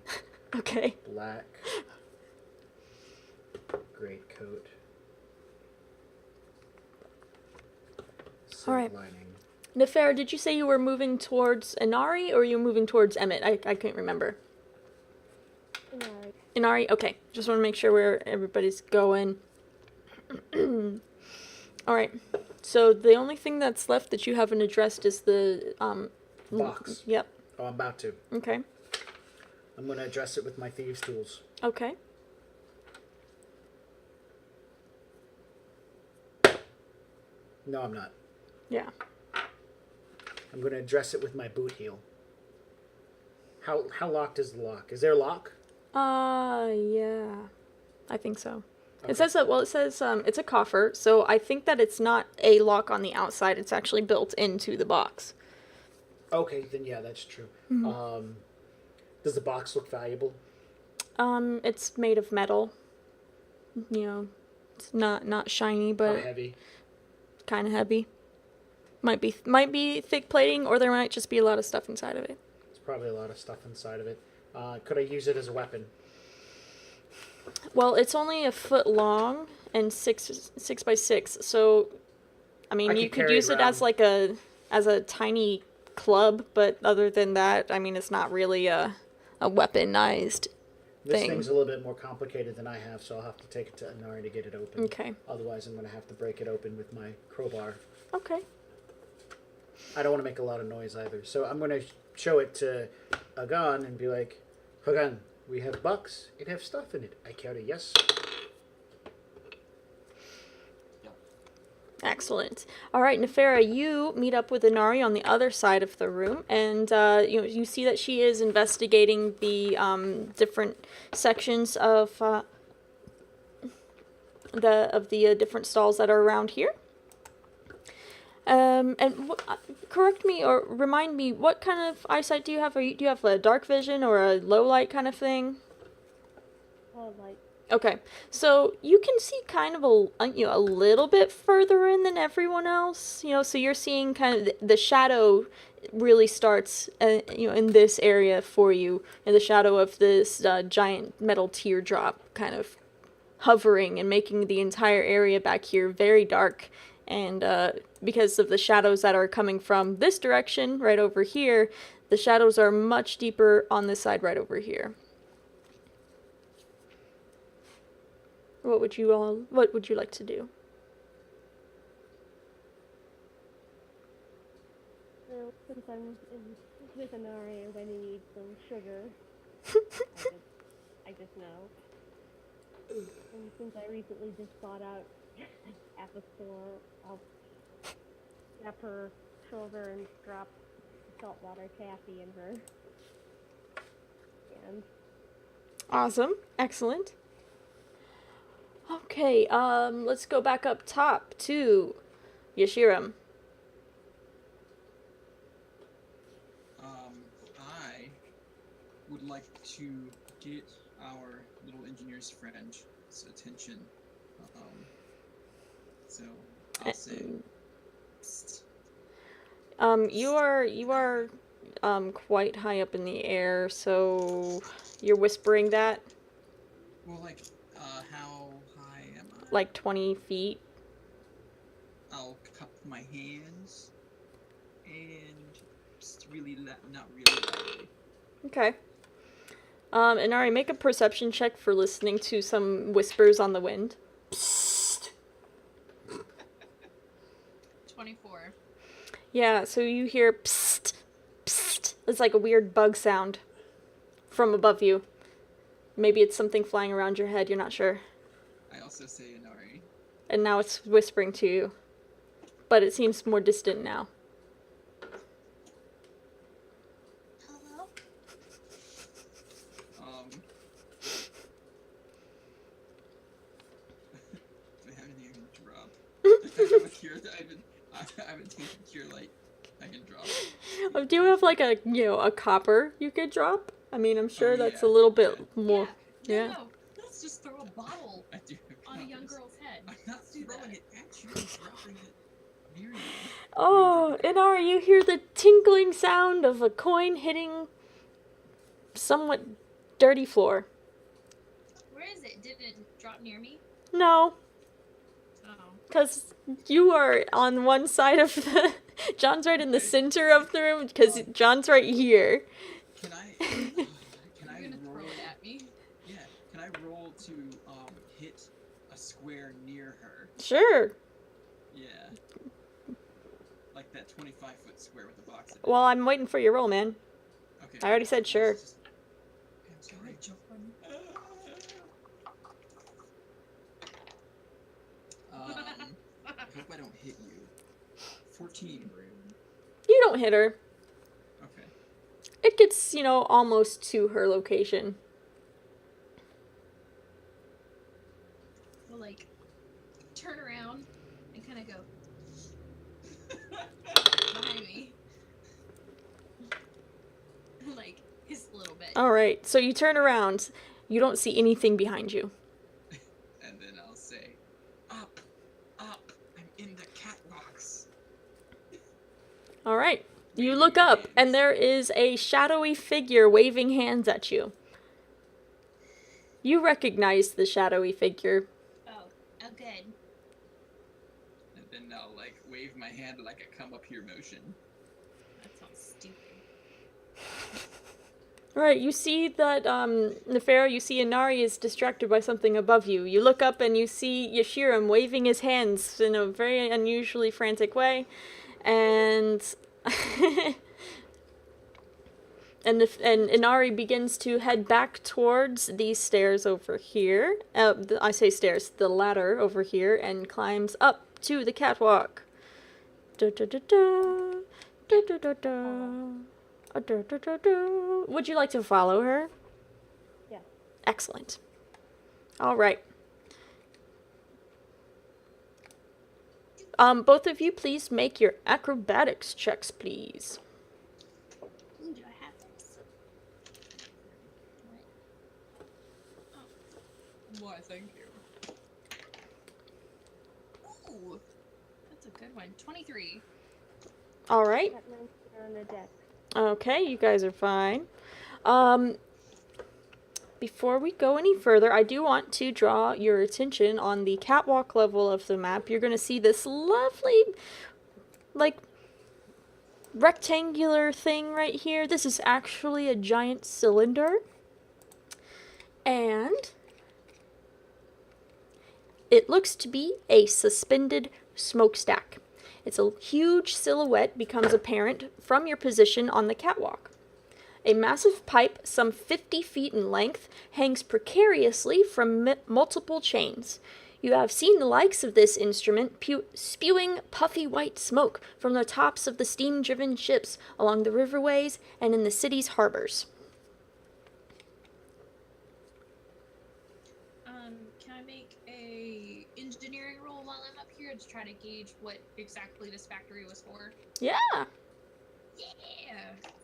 Speaker 1: Okay.
Speaker 5: Black. Great coat. Silk
Speaker 1: All right.
Speaker 5: lining.
Speaker 1: Nefera, did you say you were moving towards Inari or you were moving towards Emmett? I couldn't remember.
Speaker 6: Inari.
Speaker 1: Inari? Okay. Just want to make sure where everybody's going. Alright. So the only thing that's left that you haven't addressed is the
Speaker 5: Box.
Speaker 1: Yep.
Speaker 5: Oh, I'm about to.
Speaker 1: Okay.
Speaker 5: I'm going to address it with my thieves' tools.
Speaker 1: Okay.
Speaker 5: No, I'm not.
Speaker 1: Yeah.
Speaker 5: I'm going to address it with my boot heel. How locked is the lock? Is there a lock?
Speaker 1: Yeah. I think so.
Speaker 5: Okay.
Speaker 1: It says that, well, it says it's a coffer, so I think that it's not a lock on the outside. It's actually built into the box.
Speaker 5: Okay, then yeah, that's true.
Speaker 1: Mm-hmm.
Speaker 5: Does the box look valuable?
Speaker 1: It's made of metal. You know, it's not shiny,
Speaker 5: How
Speaker 1: but
Speaker 5: heavy?
Speaker 1: kind of heavy. Might be thick plating, or there might just be a lot of stuff inside of it.
Speaker 5: There's probably a lot of stuff inside of it. Could I use it as a weapon?
Speaker 1: Well, it's only a foot long and six by 6, so I mean
Speaker 5: I
Speaker 1: you
Speaker 5: could
Speaker 1: could
Speaker 5: carry
Speaker 1: use
Speaker 5: it
Speaker 1: it as like as a tiny club, but other than that, I mean it's not really a weaponized
Speaker 5: This
Speaker 1: thing.
Speaker 5: thing's a little bit more complicated than I have, so I'll have to take it to Inari to get it open.
Speaker 1: Okay.
Speaker 5: Otherwise, I'm going to have to break it open with my crowbar.
Speaker 1: Okay.
Speaker 5: I don't want to make a lot of noise either. So I'm going to show it to Hagan and be like, Hagan, we have box. It have stuff in it. I carry, yes.
Speaker 1: Excellent. All right, Nefera, you meet up with Inari on the other side of the room, and you see that she is investigating the different sections of the different stalls that are around here. Correct me or remind me, what kind of eyesight do you have? Do you have a dark vision or a low light kind of thing?
Speaker 6: Oh, like,
Speaker 1: Okay, so you can see kind of a little bit further in than everyone else. So you're seeing kind of the shadow really starts, in this area for you, in the shadow of this giant metal teardrop, kind of hovering and making the entire area back here very dark. And because of the shadows that are coming from this direction, right over here, the shadows are much deeper on this side right over here. What would you like to do?
Speaker 6: well, since I'm with Inari, I'm going to need some sugar. I just know. And since I recently just bought out at the store, I'll tap her shoulder and drop saltwater taffy in her hand.
Speaker 1: Awesome. Excellent. Okay, let's go back up top to Yashiram.
Speaker 3: I would like to get our little engineer's friend's attention. So I'll say, psst.
Speaker 1: You are quite high up in the air, so you're whispering that
Speaker 3: Well, like, how high am I?
Speaker 1: like 20 feet.
Speaker 3: I'll cup my hands and just really not really loudly.
Speaker 1: Okay. Inari, make a perception check for listening to some whispers on the wind.
Speaker 5: Psst.
Speaker 4: 24.
Speaker 1: Yeah, so you hear psst, psst. It's like a weird bug sound from above you. Maybe it's something flying around your head, you're not sure.
Speaker 3: I also say Inari.
Speaker 1: And now it's whispering to you. But it seems more distant now.
Speaker 4: Hello?
Speaker 3: Do I have anything I can drop? I have a cure that I haven't taken cure light I can drop.
Speaker 1: Do you have like a copper you could drop? I mean, I'm sure
Speaker 3: Oh,
Speaker 1: that's
Speaker 3: yeah.
Speaker 1: a little bit more.
Speaker 4: Yeah.
Speaker 1: Yeah.
Speaker 4: No, let's just throw a bottle
Speaker 3: I do have
Speaker 4: on a young
Speaker 3: compass.
Speaker 4: girl's head.
Speaker 3: I'm not
Speaker 4: Let's do
Speaker 3: throwing
Speaker 4: that.
Speaker 3: it at you, I'm dropping it near you.
Speaker 1: Oh, Inari, you hear the tinkling sound of a coin hitting somewhat dirty floor.
Speaker 4: Where is it? Did it drop near me?
Speaker 1: No,
Speaker 4: Oh.
Speaker 1: because you are on one side of the... John's right in the center of the room, because John's right here.
Speaker 3: Can I
Speaker 4: You're gonna
Speaker 3: roll?
Speaker 4: throw it at me?
Speaker 3: Yeah, can I roll to hit a square near her?
Speaker 1: Sure.
Speaker 3: Yeah. Like that 25-foot square with the box in it.
Speaker 1: Well, I'm waiting for your roll, man.
Speaker 3: Okay.
Speaker 1: I already said sure.
Speaker 3: I'm sorry. I hope I don't hit you. 14.
Speaker 1: You don't hit her.
Speaker 3: Okay.
Speaker 1: It gets, almost to her location.
Speaker 4: We'll like turn around and kind of go behind me. Like hiss a little bit.
Speaker 1: Alright, so you turn around. You don't see anything behind you.
Speaker 3: And then I'll say, up, I'm in the catwalks.
Speaker 1: Alright. You look up, and there is a shadowy figure waving hands at you. You recognize the shadowy figure.
Speaker 4: Oh, good.
Speaker 3: And then I'll like wave my hand like a come up here motion.
Speaker 4: That sounds stupid.
Speaker 1: Alright, you see that, Nefera, you see Inari is distracted by something above you. You look up and you see Yashiram waving his hands in a very unusually frantic way. And... and Inari begins to head back towards these stairs over here. I say stairs, the ladder over here, and climbs up to the catwalk. Da-da-da-da, da-da-da-da, da-da-da-da. Would you like to follow her?
Speaker 6: Yeah.
Speaker 1: Excellent. All right. Both of you, please make your acrobatics checks, please.
Speaker 4: Ooh, do I have this? What? Why, thank you. Ooh, that's a good one. 23.
Speaker 1: All right.
Speaker 6: Got 19 on the deck.
Speaker 1: Okay, you guys are fine. Before we go any further, I do want to draw your attention on the catwalk level of the map. You're going to see this lovely, rectangular thing right here. This is actually a giant cylinder. And it looks to be a suspended smokestack. It's a huge silhouette becomes apparent from your position on the catwalk. A massive pipe, some 50 feet in length, hangs precariously from multiple chains. You have seen the likes of this instrument spewing puffy white smoke from the tops of the steam-driven ships along the riverways and in the city's harbors.
Speaker 4: Can I make a inside to try to gauge what exactly this factory was for?
Speaker 1: Yeah.
Speaker 4: Yeah.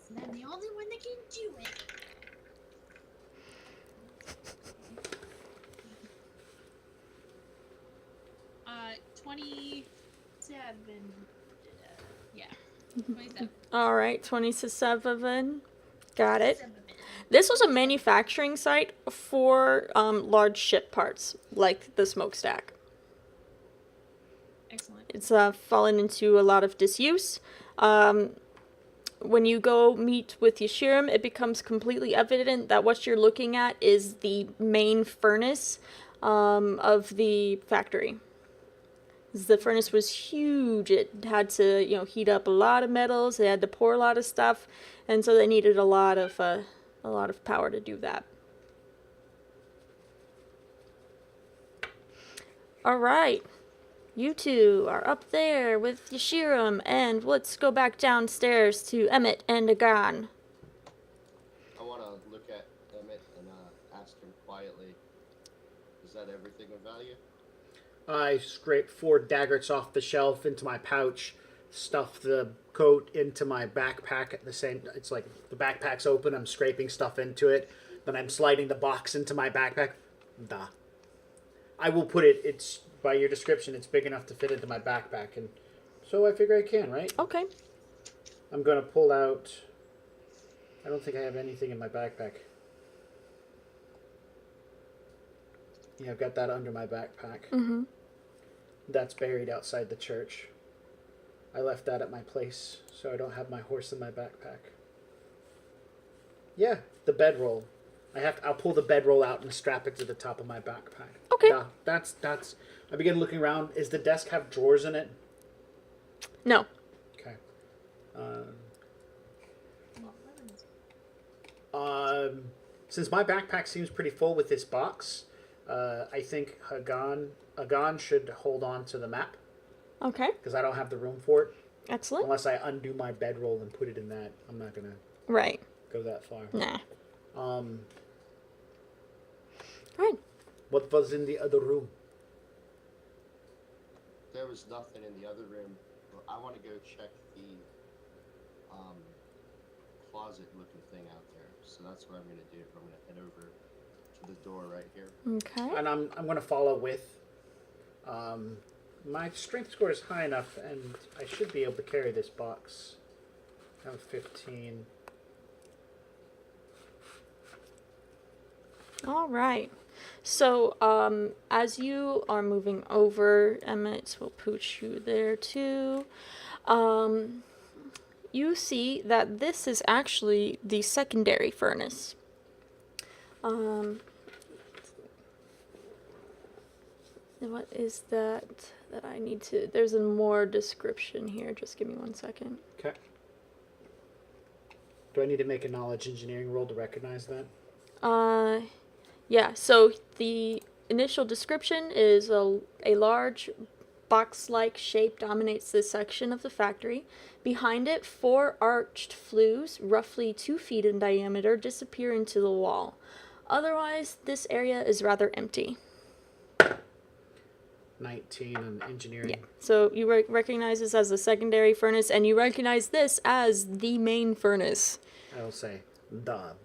Speaker 4: So I'm the only one that can do it. Uh, 27. Yeah. 27.
Speaker 1: All right, 27. Got it.
Speaker 4: 27.
Speaker 1: This was a manufacturing site for large ship parts, like the smokestack.
Speaker 4: Excellent.
Speaker 1: It's fallen into a lot of disuse. When you go meet with Yashirim, it becomes completely evident that what you're looking at is the main furnace of the factory. The furnace was huge. It had to, heat up a lot of metals. They had to pour a lot of stuff, and so they needed a lot of power to do that. All right, you two are up there with Yashirim, and let's go back downstairs to Emmett and Agan.
Speaker 2: I want to look at Emmett and ask him quietly, is that everything of value?
Speaker 5: I scrape 4 daggers off the shelf into my pouch, stuff the coat into my backpack at the same. It's like the backpack's open. I'm scraping stuff into it. Then I'm sliding the box into my backpack. Duh. I will put it. It's by your description. It's big enough to fit into my backpack, and so I figure I can. Right.
Speaker 1: Okay.
Speaker 5: I'm gonna pull out. I don't think I have anything in my backpack. Yeah, I've got that under my backpack.
Speaker 1: Mm-hmm.
Speaker 5: That's buried outside the church. I left that at my place, so I don't have my horse in my backpack. Yeah, the bedroll. I'll pull the bedroll out and strap it to the top of my backpack.
Speaker 1: Okay.
Speaker 5: Yeah, that's. I begin looking around. Is the desk have drawers in it?
Speaker 1: No.
Speaker 5: Okay. Since my backpack seems pretty full with this box, I think Agan should hold on to the map.
Speaker 1: Okay.
Speaker 5: Because I don't have the room for it.
Speaker 1: Excellent.
Speaker 5: Unless I undo my bedroll and put it in that. I'm not going to
Speaker 1: Right.
Speaker 5: go that far.
Speaker 1: Nah. Right.
Speaker 5: What was in the other room?
Speaker 2: There was nothing in the other room. But I want to go check the closet-looking thing out there. So that's what I'm going to do. I'm going to head over to the door right here.
Speaker 1: Okay.
Speaker 5: And I'm going to follow with. My strength score is high enough, and I should be able to carry this box. I have 15.
Speaker 1: All right. So, as you are moving over, Emmett will pooch you there too. You see that this is actually the secondary furnace. What is that I need to... There's a more description here. Just give me 1 second.
Speaker 5: Okay. Do I need to make a knowledge engineering roll to recognize that?
Speaker 1: Yeah, so the initial description is a large box-like shape dominates this section of the factory. Behind it, 4 arched flues, roughly 2 feet in diameter, disappear into the wall. Otherwise, this area is rather empty.
Speaker 5: 19 on engineering.
Speaker 1: Yeah, so you recognize this as the secondary furnace, and you recognize this as the main furnace.
Speaker 5: I will say,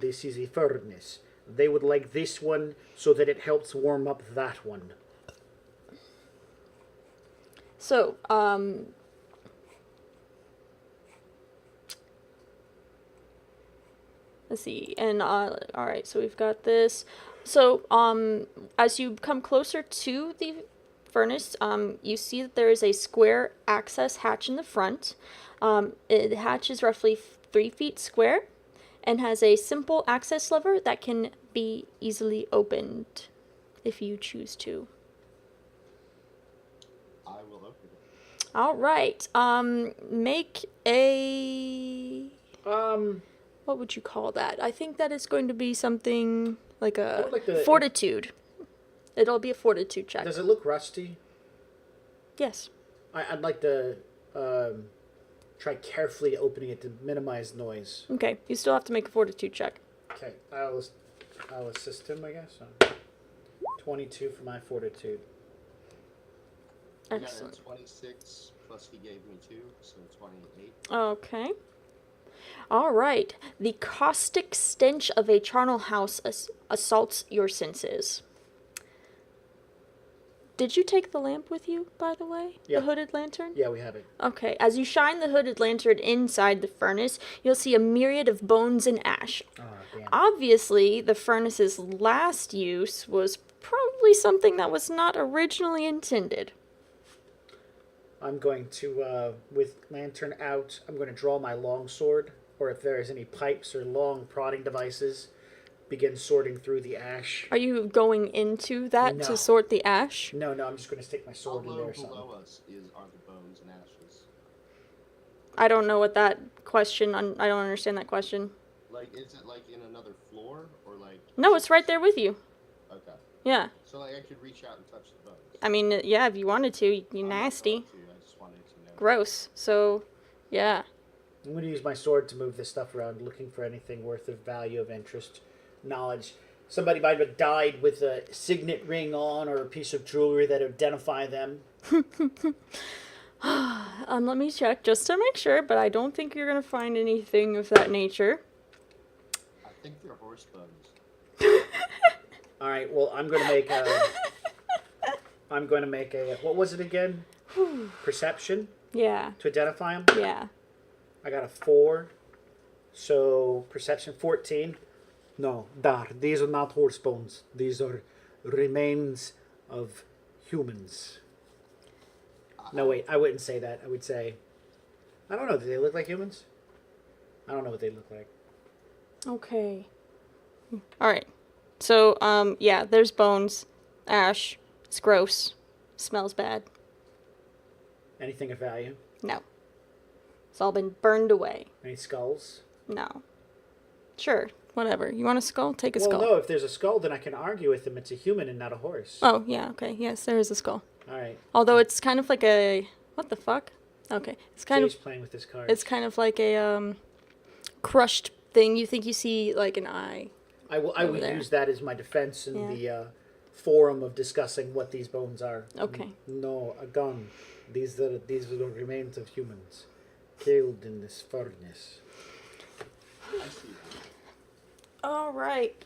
Speaker 5: this is a furnace. They would like this one so that it helps warm up that one.
Speaker 1: So, let's see, and, alright, so we've got this. So, as you come closer to the furnace, you see that there is a square access hatch in the front. The hatch is roughly 3 feet square and has a simple access lever that can be easily opened if you choose to.
Speaker 2: I will open it.
Speaker 1: All right. Make a... what would you call that? I think that is going to be something like a fortitude. It'll be a fortitude check.
Speaker 5: Does it look rusty?
Speaker 1: Yes.
Speaker 5: I'd like to try carefully opening it to minimize noise.
Speaker 1: Okay. You still have to make a fortitude check.
Speaker 5: Okay, I'll assist him, I guess. 22 for my fortitude.
Speaker 2: I got
Speaker 1: Excellent.
Speaker 2: a 26 plus he gave me 2, so 28.
Speaker 1: Okay. All right. The caustic stench of a charnel house assaults your senses. Did you take the lamp with you, by the way?
Speaker 5: Yeah.
Speaker 1: The hooded lantern?
Speaker 5: Yeah, we have it.
Speaker 1: Okay. As you shine the hooded lantern inside the furnace, you'll see a myriad of bones and ash.
Speaker 5: Oh, damn.
Speaker 1: Obviously, the furnace's last use was probably something that was not originally intended.
Speaker 5: I'm going to, with lantern out, I'm going to draw my long sword, or if there is any pipes or long prodding devices, begin sorting through the ash.
Speaker 1: Are you going into that
Speaker 5: No.
Speaker 1: to sort the ash?
Speaker 5: No, I'm just going to stick my
Speaker 2: How
Speaker 5: sword in
Speaker 2: low
Speaker 5: there or something.
Speaker 2: below us are the bones and ashes?
Speaker 1: I don't know what that question. I don't understand that question.
Speaker 2: Like, is it like in another floor, or like?
Speaker 1: No, it's right there with you.
Speaker 2: Okay.
Speaker 1: Yeah.
Speaker 2: So like I could reach out and touch the bones.
Speaker 1: I mean, yeah, if you wanted to, you
Speaker 2: I'm not
Speaker 1: nasty.
Speaker 2: going to, I just wanted to know.
Speaker 1: Gross. So, yeah.
Speaker 5: I'm going to use my sword to move this stuff around, looking for anything worth of value, of interest, knowledge. Somebody might have died with a signet ring on or a piece of jewelry that identify them.
Speaker 1: Let me check just to make sure, but I don't think you're gonna find anything of that nature.
Speaker 2: I think they're horse bones.
Speaker 5: All right, well, I'm going to make a, what was it again? Perception
Speaker 1: Yeah.
Speaker 5: to identify them.
Speaker 1: Yeah.
Speaker 5: I got a 4. So, perception 14. No, these are not horse bones. These are remains of humans. No, wait, I wouldn't say that. I would say, I don't know, do they look like humans? I don't know what they look like.
Speaker 1: Okay. All right. So, yeah, there's bones, ash. It's gross. Smells bad.
Speaker 5: Anything of value?
Speaker 1: No. It's all been burned away.
Speaker 5: Any skulls?
Speaker 1: No. Sure. Whatever. You want a skull? Take a
Speaker 5: Well,
Speaker 1: skull.
Speaker 5: no, if there's a skull, then I can argue with them. It's a human and not a horse.
Speaker 1: Oh, yeah, okay. Yes, there is a skull.
Speaker 5: All right.
Speaker 1: Although it's kind of like a... What the fuck? Okay. It's kind
Speaker 5: Jay's
Speaker 1: of...
Speaker 5: playing with this card.
Speaker 1: It's kind of like a, crushed thing. You think you see, like, an eye.
Speaker 5: I
Speaker 1: over
Speaker 5: would
Speaker 1: there.
Speaker 5: use that as my defense in
Speaker 1: Yeah.
Speaker 5: the forum of discussing what these bones are.
Speaker 1: Okay.
Speaker 5: No, a gun. These are the remains of humans killed in this furnace.
Speaker 2: I see that.
Speaker 1: All right.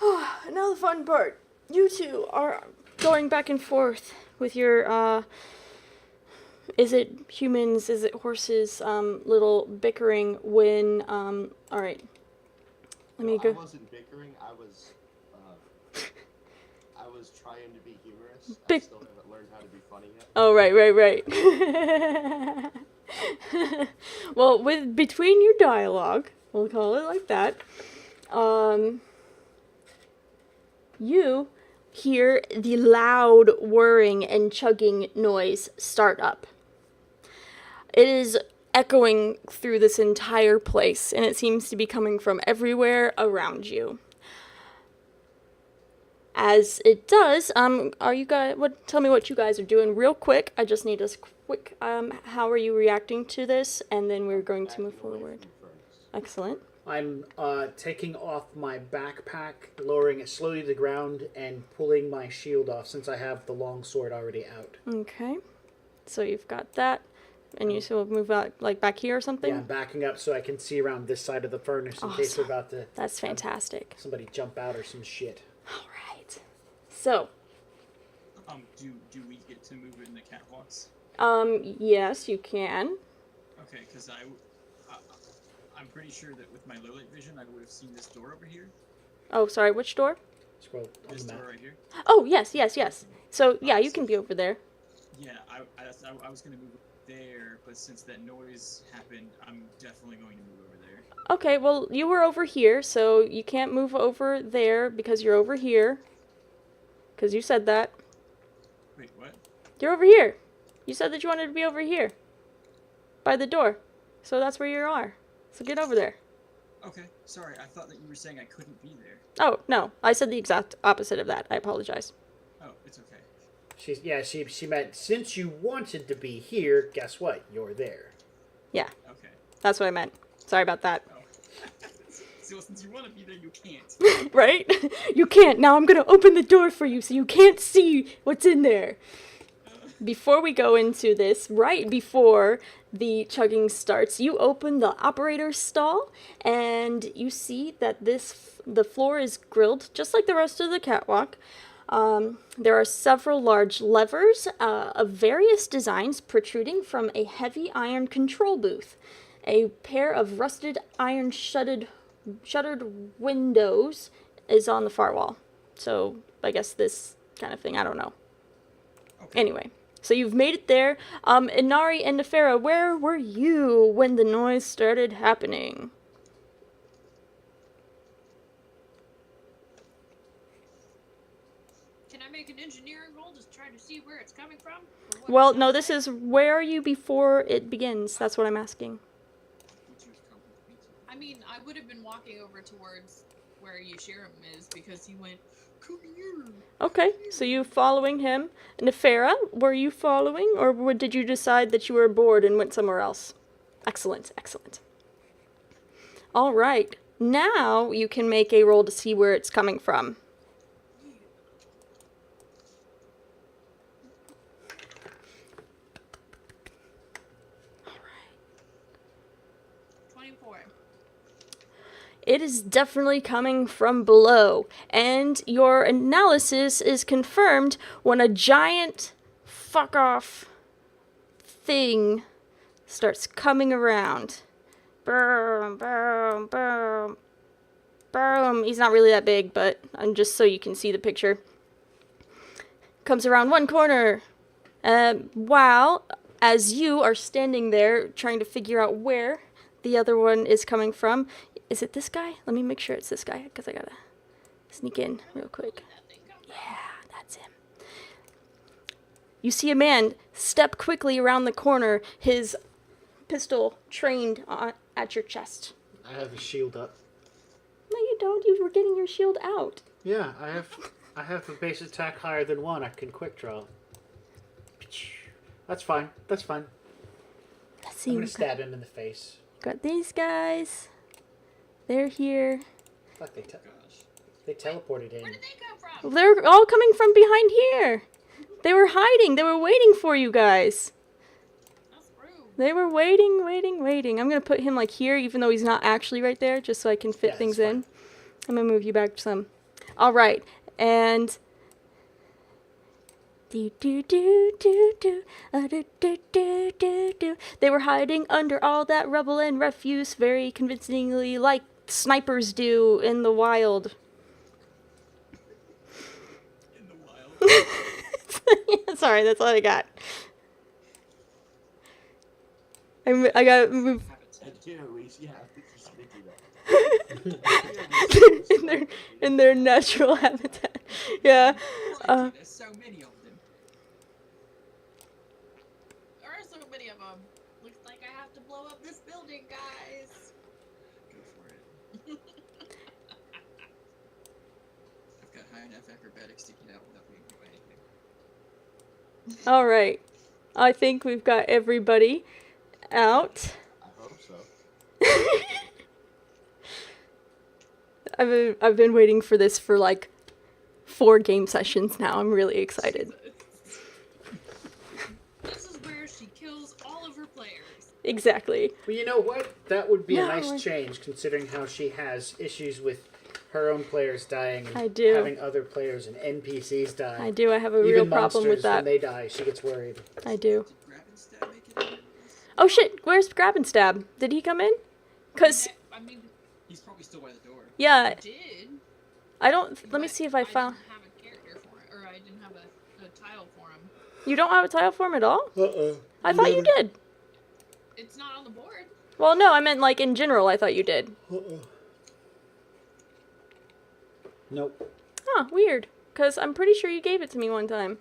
Speaker 1: Now the fun part. You two are going back and forth with your, is it humans, is it horses, little bickering when, all right. Let me
Speaker 2: No,
Speaker 1: go.
Speaker 2: I wasn't bickering. I was trying to be humorous. I
Speaker 1: Bick-
Speaker 2: still haven't learned how to be funny yet.
Speaker 1: Oh, right. Well, between your dialogue, we'll call it like that, you hear the loud whirring and chugging noise start up. It is echoing through this entire place, and it seems to be coming from everywhere around you. As it does, are you guys? Tell me what you guys are doing real quick. I just need a quick. How are you reacting to this? And then we're going to move
Speaker 2: Backing away
Speaker 1: forward.
Speaker 2: from the furnace.
Speaker 1: Excellent.
Speaker 5: I'm taking off my backpack, lowering it slowly to the ground, and pulling my shield off since I have the long sword already out.
Speaker 1: Okay. So you've got that, and you still move out like back here or something.
Speaker 5: Yeah, I'm backing up so I can see around this side of the furnace in case
Speaker 1: Awesome.
Speaker 5: we're about to
Speaker 1: That's fantastic.
Speaker 5: somebody jump out or some shit.
Speaker 1: All right. So,
Speaker 3: Do we get to move it in the catwalks?
Speaker 1: yes, you can.
Speaker 3: Okay, because I'm pretty sure that with my low light vision, I would have seen this door over here.
Speaker 1: Oh, sorry. Which door?
Speaker 5: Scroll on
Speaker 3: This
Speaker 5: the map.
Speaker 3: door right here.
Speaker 1: Oh, yes. So yeah, you can be over there.
Speaker 3: Yeah, I was gonna move there, but since that noise happened, I'm definitely going to move over there.
Speaker 1: Okay, well, you were over here, so you can't move over there because you're over here. Because you said that.
Speaker 3: Wait, what?
Speaker 1: You're over here. You said that you wanted to be over here. By the door. So that's where you are. So get over there.
Speaker 3: Okay, sorry. I thought that you were saying I couldn't be there.
Speaker 1: Oh, no. I said the exact opposite of that. I apologize.
Speaker 3: Oh, it's okay.
Speaker 5: She meant since you wanted to be here, guess what? You're there.
Speaker 1: Yeah,
Speaker 3: Okay.
Speaker 1: that's what I meant. Sorry about that.
Speaker 3: Oh. So since you want to be there, you can't.
Speaker 1: Right? You can't. Now I'm going to open the door for you so you can't see what's in there. before we go into this, right before the chugging starts, you open the operator's stall and you see that the floor is grilled just like the rest of the catwalk. There are several large levers of various designs protruding from a heavy iron control booth. A pair of rusted iron shuttered windows is on the far wall. So I guess this kind of thing, I don't know.
Speaker 3: Okay.
Speaker 1: Anyway, so you've made it there. Inari and Nefera, where were you when the noise started happening?
Speaker 4: Can I make an engineering roll to try to see where it's coming from? Or what
Speaker 1: Well,
Speaker 4: it
Speaker 1: no,
Speaker 4: sounds
Speaker 1: this
Speaker 4: like?
Speaker 1: is where are you before it begins? That's what I'm asking.
Speaker 3: Which was complicated.
Speaker 4: I mean, I would have been walking over towards where Yashirim is because he went, "Come here."
Speaker 1: Okay, so you following him. Nefera, were you following, or did you decide that you were bored and went somewhere else? Excellent, excellent. All right, now you can make a roll to see where it's coming from.
Speaker 4: 24.
Speaker 1: It is definitely coming from below, and your analysis is confirmed when a giant fuck off thing starts coming around. Boom, boom, boom, boom. He's not really that big, but just so you can see the picture. Comes around one corner. While, as you are standing there trying to figure out where the other one is coming from, is it this guy? Let me make sure it's this guy, because I gotta sneak in real quick. Yeah, that's him. You see a man step quickly around the corner, his pistol trained at your chest.
Speaker 5: I have a shield up.
Speaker 1: No, you don't. You were getting your shield out.
Speaker 5: Yeah, I have a base attack higher than 1. I can quick draw. That's fine. That's fine.
Speaker 1: Let's see.
Speaker 5: I'm gonna stab him in the face.
Speaker 1: Got these guys. They're here.
Speaker 5: Fuck,
Speaker 3: Gosh.
Speaker 5: they teleported in.
Speaker 4: Where did they come from?
Speaker 1: They're all coming from behind here. They were hiding. They were waiting for you guys.
Speaker 4: That's rude.
Speaker 1: They were waiting. I'm going to put him like here, even though he's not actually right there, just so I can fit
Speaker 5: Yeah,
Speaker 1: things
Speaker 5: that's
Speaker 1: in.
Speaker 5: fine.
Speaker 1: I'm going to move you back some. All right. And... Do, do, do, do, do, do, do, do, do, do. They were hiding under all that rubble and refuse very convincingly, like snipers do in the wild.
Speaker 3: In the wild.
Speaker 1: Sorry, that's all I got. I gotta move
Speaker 2: And here we, yeah, just thinking that.
Speaker 1: in their natural habitat. Yeah.
Speaker 3: Like, there's so many of them.
Speaker 4: There are so many of them. Looks like I have to blow up this building, guys.
Speaker 3: Go for it. I've got high enough acrobatics to get out without me doing anything.
Speaker 1: All right. I think we've got everybody out.
Speaker 2: I hope so.
Speaker 1: I've been waiting for this for like 4 game sessions now. I'm really excited.
Speaker 4: This is where she kills all of her players.
Speaker 1: Exactly.
Speaker 5: Well, you know what? That would be a
Speaker 1: No,
Speaker 5: nice
Speaker 1: I-
Speaker 5: change, considering how she has issues with her own players dying and
Speaker 1: I do.
Speaker 5: having other players and NPCs die.
Speaker 1: I do. I have a
Speaker 5: Even
Speaker 1: real problem with
Speaker 5: monsters,
Speaker 1: that.
Speaker 5: when they die, she gets worried.
Speaker 1: I do.
Speaker 3: Did grab and stab make it in?
Speaker 1: Oh shit! Where's Grab and Stab? Did he come in? Cause
Speaker 4: I mean,
Speaker 3: He's probably still by the door.
Speaker 1: yeah,
Speaker 4: I did.
Speaker 1: I don't. Let me
Speaker 4: but
Speaker 1: see if I found.
Speaker 4: didn't have a character for it, or I didn't have a title for him.
Speaker 1: You don't have a tile for him at all?
Speaker 5: Uh-oh.
Speaker 1: I thought you did.
Speaker 4: It's not on the board.
Speaker 1: Well, no, I meant like in general. I thought you did.
Speaker 5: Uh-oh. Nope.
Speaker 1: Huh? Weird. Cause I'm pretty sure you gave it to me one time.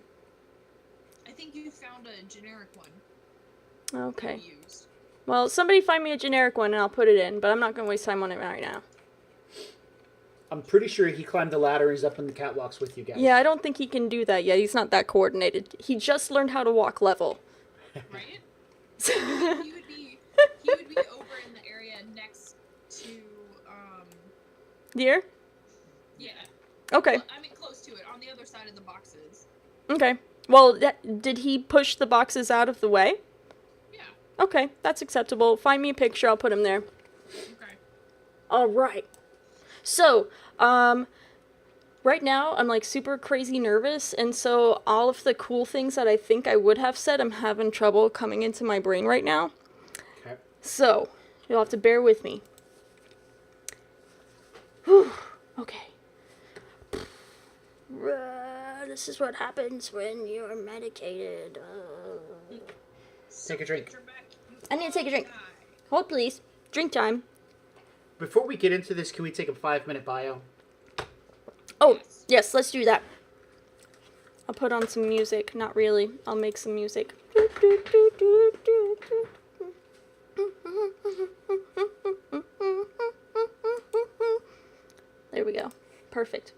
Speaker 4: I think you found a generic one
Speaker 1: Okay.
Speaker 4: that you used.
Speaker 1: Well, somebody find me a generic one and I'll put it in. But I'm not gonna waste time on it right now.
Speaker 5: I'm pretty sure he climbed the ladder and he's up in the catwalks with you guys.
Speaker 1: Yeah, I don't think he can do that yet. He's not that coordinated. He just learned how to walk level.
Speaker 4: Right?
Speaker 1: So
Speaker 4: he would be over in the area next to
Speaker 1: Deer?
Speaker 4: yeah.
Speaker 1: Okay.
Speaker 4: Well, I mean close to it, on the other side of the boxes.
Speaker 1: Okay. Well, did he push the boxes out of the way?
Speaker 4: Yeah.
Speaker 1: Okay, that's acceptable. Find me a picture, I'll put him there.
Speaker 4: Okay.
Speaker 1: Alright. So, right now, I'm like super crazy nervous, and so all of the cool things that I think I would have said, I'm having trouble coming into my brain right now.
Speaker 5: Okay.
Speaker 1: So, you'll have to bear with me. Whew. Okay. This is what happens when you're medicated.
Speaker 5: Take a drink.
Speaker 1: I need to take a drink.
Speaker 4: Guy.
Speaker 1: Hold, please. Drink time.
Speaker 5: Before we get into this, can we take a 5-minute bio?
Speaker 1: Oh, yes, let's do that. I'll put on some music. Not really. I'll make some music. There we go. Perfect.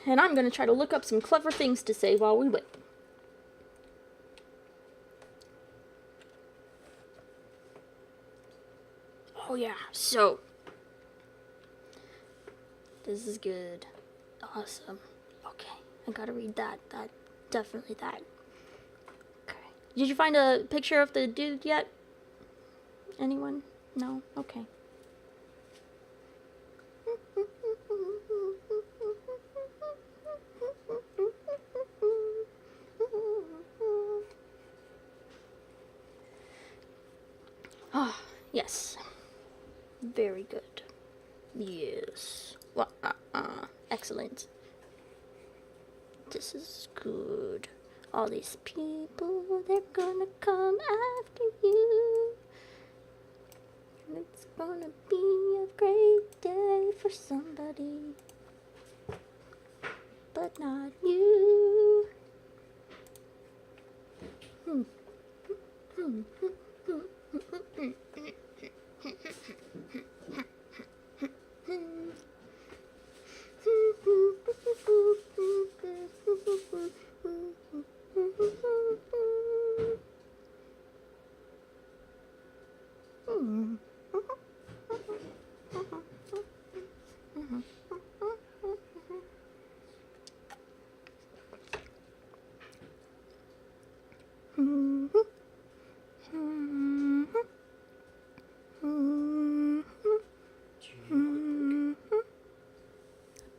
Speaker 1: And I'm going to try to look up some clever things to say while we wait. Oh yeah, so this is good. Awesome. Okay, I gotta read that. Definitely that. Okay. Did you find a picture of the dude yet? Anyone? No? Okay. Ah, yes. Very good. Yes. Excellent. This is good. All these people, they're gonna come after you. It's gonna be a great day for somebody, but not you.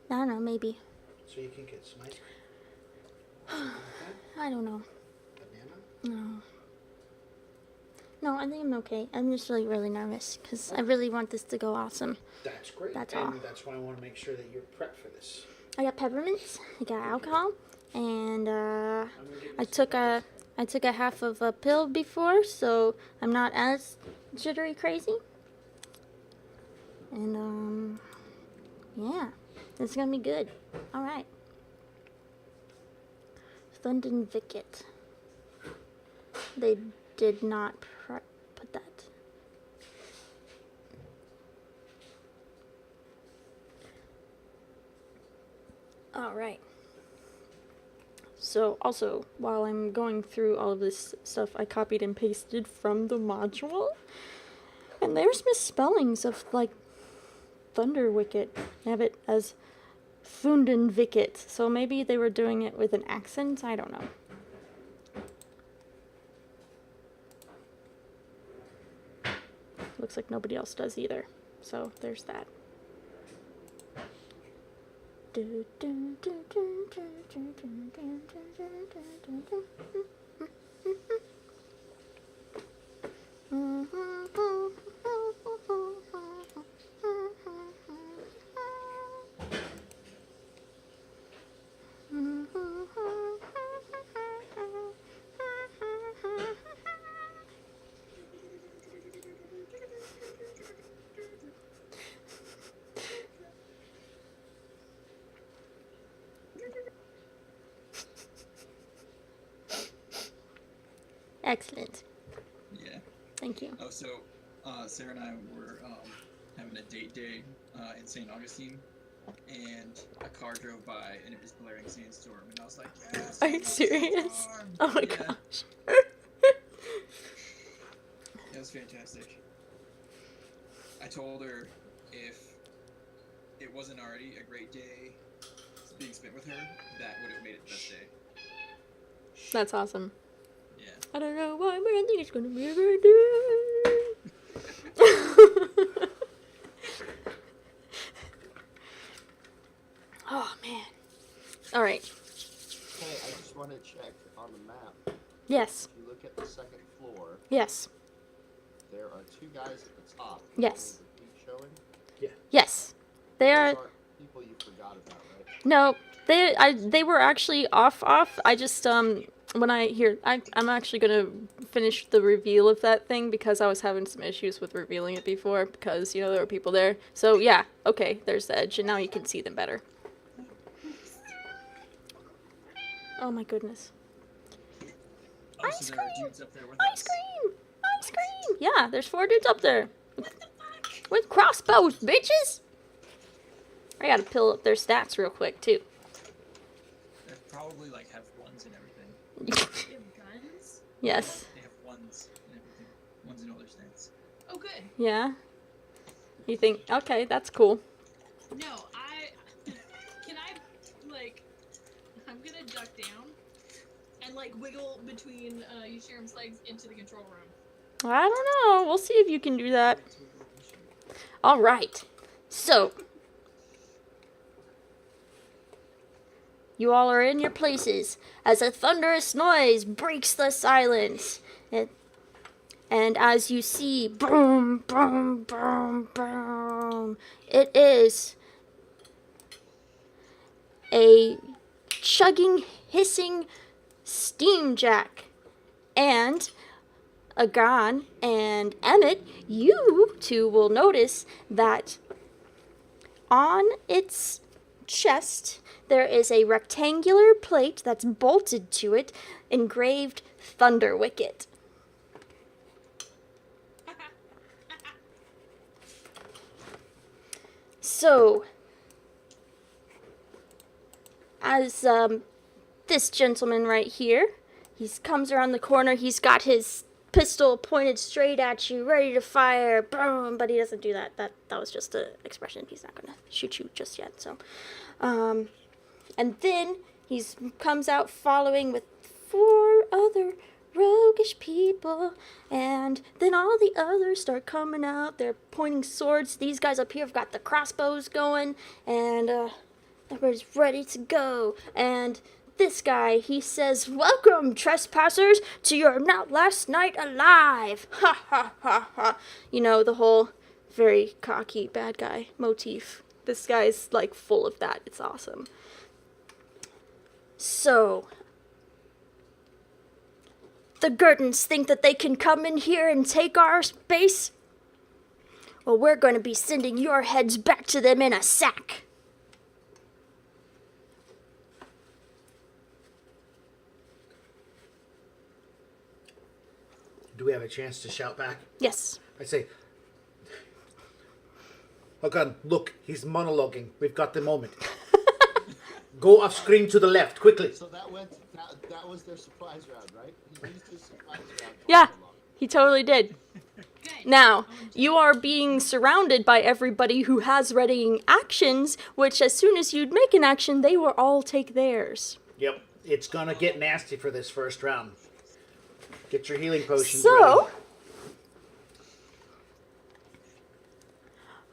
Speaker 1: I don't know, maybe.
Speaker 5: So you can get some ice cream. Something like
Speaker 1: I don't know.
Speaker 5: that? Banana?
Speaker 1: No. No, I think I'm okay. I'm just really nervous because I really want this to go awesome.
Speaker 5: That's great.
Speaker 1: That's
Speaker 5: and
Speaker 1: all.
Speaker 5: that's why I want to make sure that you're prepped for this.
Speaker 1: I got peppermints, I got alcohol, and
Speaker 5: I'm gonna give you
Speaker 1: I
Speaker 5: some
Speaker 1: took
Speaker 5: ice.
Speaker 1: a half of a pill before, so I'm not as jittery crazy. And yeah, it's gonna be good. All right. Thunden Vicket. They did not put that. All right. So also, while I'm going through all of this stuff, I copied and pasted from the module. And there's misspellings of, like, Thunder Wicket. They have it as Thunden Vicket. So maybe they were doing it with an accent? I don't know. Looks like nobody else does either. So there's that. Excellent.
Speaker 3: Yeah.
Speaker 1: Thank you.
Speaker 3: Oh, so Sarah and I were having a date day in St. Augustine, and a car drove by, and it was blaring Sandstorm, and I was like, yes!
Speaker 1: Are you serious?
Speaker 3: Sandstorm!"
Speaker 1: Oh my
Speaker 3: Yeah,
Speaker 1: gosh.
Speaker 3: it was fantastic. I told her if it wasn't already a great day, being spent with her, that would have made it the best day.
Speaker 1: That's awesome.
Speaker 3: Yeah.
Speaker 1: I don't know why, but I think it's gonna be a good day. Oh man. All right.
Speaker 2: Hey, I just want to check on the map.
Speaker 1: Yes.
Speaker 2: If you look at the second floor,
Speaker 1: Yes.
Speaker 2: there are two guys at the top.
Speaker 1: Yes.
Speaker 2: With the feet showing.
Speaker 1: Yes. They are.
Speaker 2: Those aren't people you forgot about, right?
Speaker 1: No. They were actually off. I just when I'm actually gonna finish the reveal of that thing because I was having some issues with revealing it before because there were people there. So yeah, okay, there's the edge, and now you can see them better. Oh my goodness.
Speaker 3: Oh,
Speaker 1: Ice
Speaker 3: so there are
Speaker 1: cream!
Speaker 3: dudes up there with
Speaker 1: Ice
Speaker 3: us.
Speaker 1: cream! Ice cream! Yeah, there's 4 dudes up there. With crossbows, bitches! I gotta fill up their stats real quick, too.
Speaker 3: They probably have ones and everything.
Speaker 4: They have guns?
Speaker 1: Yes.
Speaker 3: They have ones and everything. Ones and all their stats.
Speaker 4: Oh, good.
Speaker 1: Yeah? You think, okay, that's cool.
Speaker 4: No, can I, I'm gonna duck down and, wiggle between, Yushiram's legs into the control room.
Speaker 1: I don't know. We'll see if you can do that. Alright. So. You all are in your places as a thunderous noise breaks the silence. And as you see, boom, boom, boom, boom, it is a chugging, hissing steam jack. And Agan and Emmett, you two will notice that on its chest there is a rectangular plate that's bolted to it, engraved Thunder Wicket. So, as this gentleman right here, he comes around the corner, he's got his pistol pointed straight at you, ready to fire, boom, but he doesn't do that. That was just an expression. He's not gonna shoot you just yet, so. And then he comes out following with 4 other roguish people, and then all the others start coming out. They're pointing swords. These guys up here have got the crossbows going, and everybody's ready to go. And this guy, he says, "Welcome, trespassers, to your last night alive." Ha ha ha ha. The whole very cocky bad guy motif. This guy's full of that. It's awesome. So, the Gurdons think that they can come in here and take our space? Well, we're going to be sending your heads back to them in a sack.
Speaker 5: Do we have a chance to shout back?
Speaker 1: Yes.
Speaker 5: I say, Hagan, look, he's monologuing. We've got the moment. Go off screen to the left, quickly.
Speaker 2: So that was their surprise round, right? He used his surprise round.
Speaker 1: Yeah, he totally did.
Speaker 4: Good.
Speaker 1: Now, you are being surrounded by everybody who has readying actions, which as soon as you'd make an action, they will all take theirs.
Speaker 5: Yep, it's gonna get nasty for this first round. Get your healing potions
Speaker 1: So,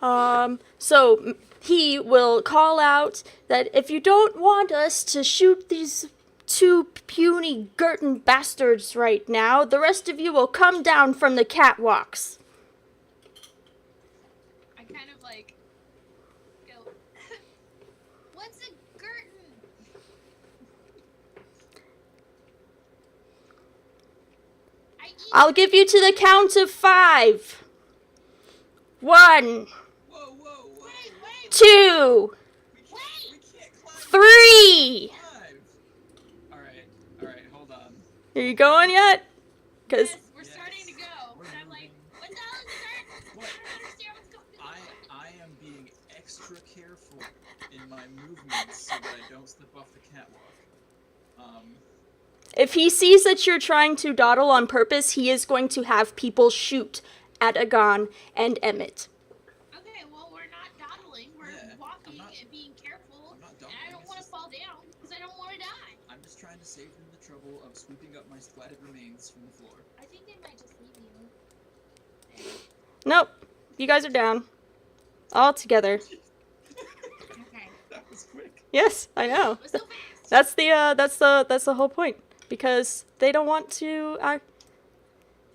Speaker 5: ready.
Speaker 1: so he will call out that if you don't want us to shoot these 2 puny Girton bastards right now, the rest of you will come down from the catwalks.
Speaker 4: I kind of go, what's a Girton?
Speaker 1: I'll give you to the count of 5. 1,
Speaker 3: Whoa, whoa, whoa.
Speaker 4: Wait,
Speaker 1: 2,
Speaker 3: We can't climb
Speaker 1: 3.
Speaker 3: 5. Alright, hold on.
Speaker 1: Are you going yet? Because
Speaker 4: yes, we're starting to go.
Speaker 3: We're
Speaker 4: And I'm like,
Speaker 3: moving.
Speaker 4: what the hell is a Girton?
Speaker 3: What?
Speaker 4: I don't understand what's going on.
Speaker 3: I am being extra careful in my movements so that I don't slip off the catwalk.
Speaker 1: if he sees that you're trying to dawdle on purpose, he is going to have people shoot at Agan and Emmett.
Speaker 4: Okay, well, we're not dawdling. We're
Speaker 3: Yeah,
Speaker 4: walking
Speaker 3: I'm not-
Speaker 4: and being careful.
Speaker 3: I'm not
Speaker 4: And I
Speaker 3: dawdling,
Speaker 4: don't
Speaker 3: it's
Speaker 4: want to
Speaker 3: just-
Speaker 4: fall
Speaker 1: Nope. You guys are down. All together.
Speaker 4: Okay.
Speaker 3: That was quick.
Speaker 1: Yes, I know.
Speaker 4: It was so fast.
Speaker 1: That's the whole point. Because they don't want to I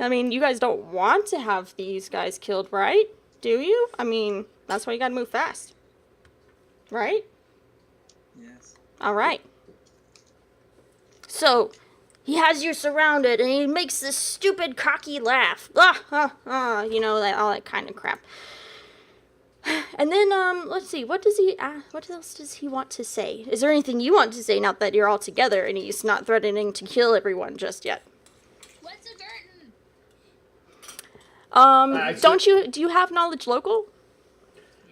Speaker 1: mean, you guys don't want to have these guys killed, right? Do you? I mean, that's why you gotta move fast. Right?
Speaker 3: Yes.
Speaker 1: Alright. So, he has you surrounded, and he makes this stupid, cocky laugh. You know, all that kind of crap. And then, let's see, what else does he want to say? Is there anything you want to say now that you're all together and he's not threatening to kill everyone just yet?
Speaker 4: What's a curtain?
Speaker 1: Do you have knowledge local?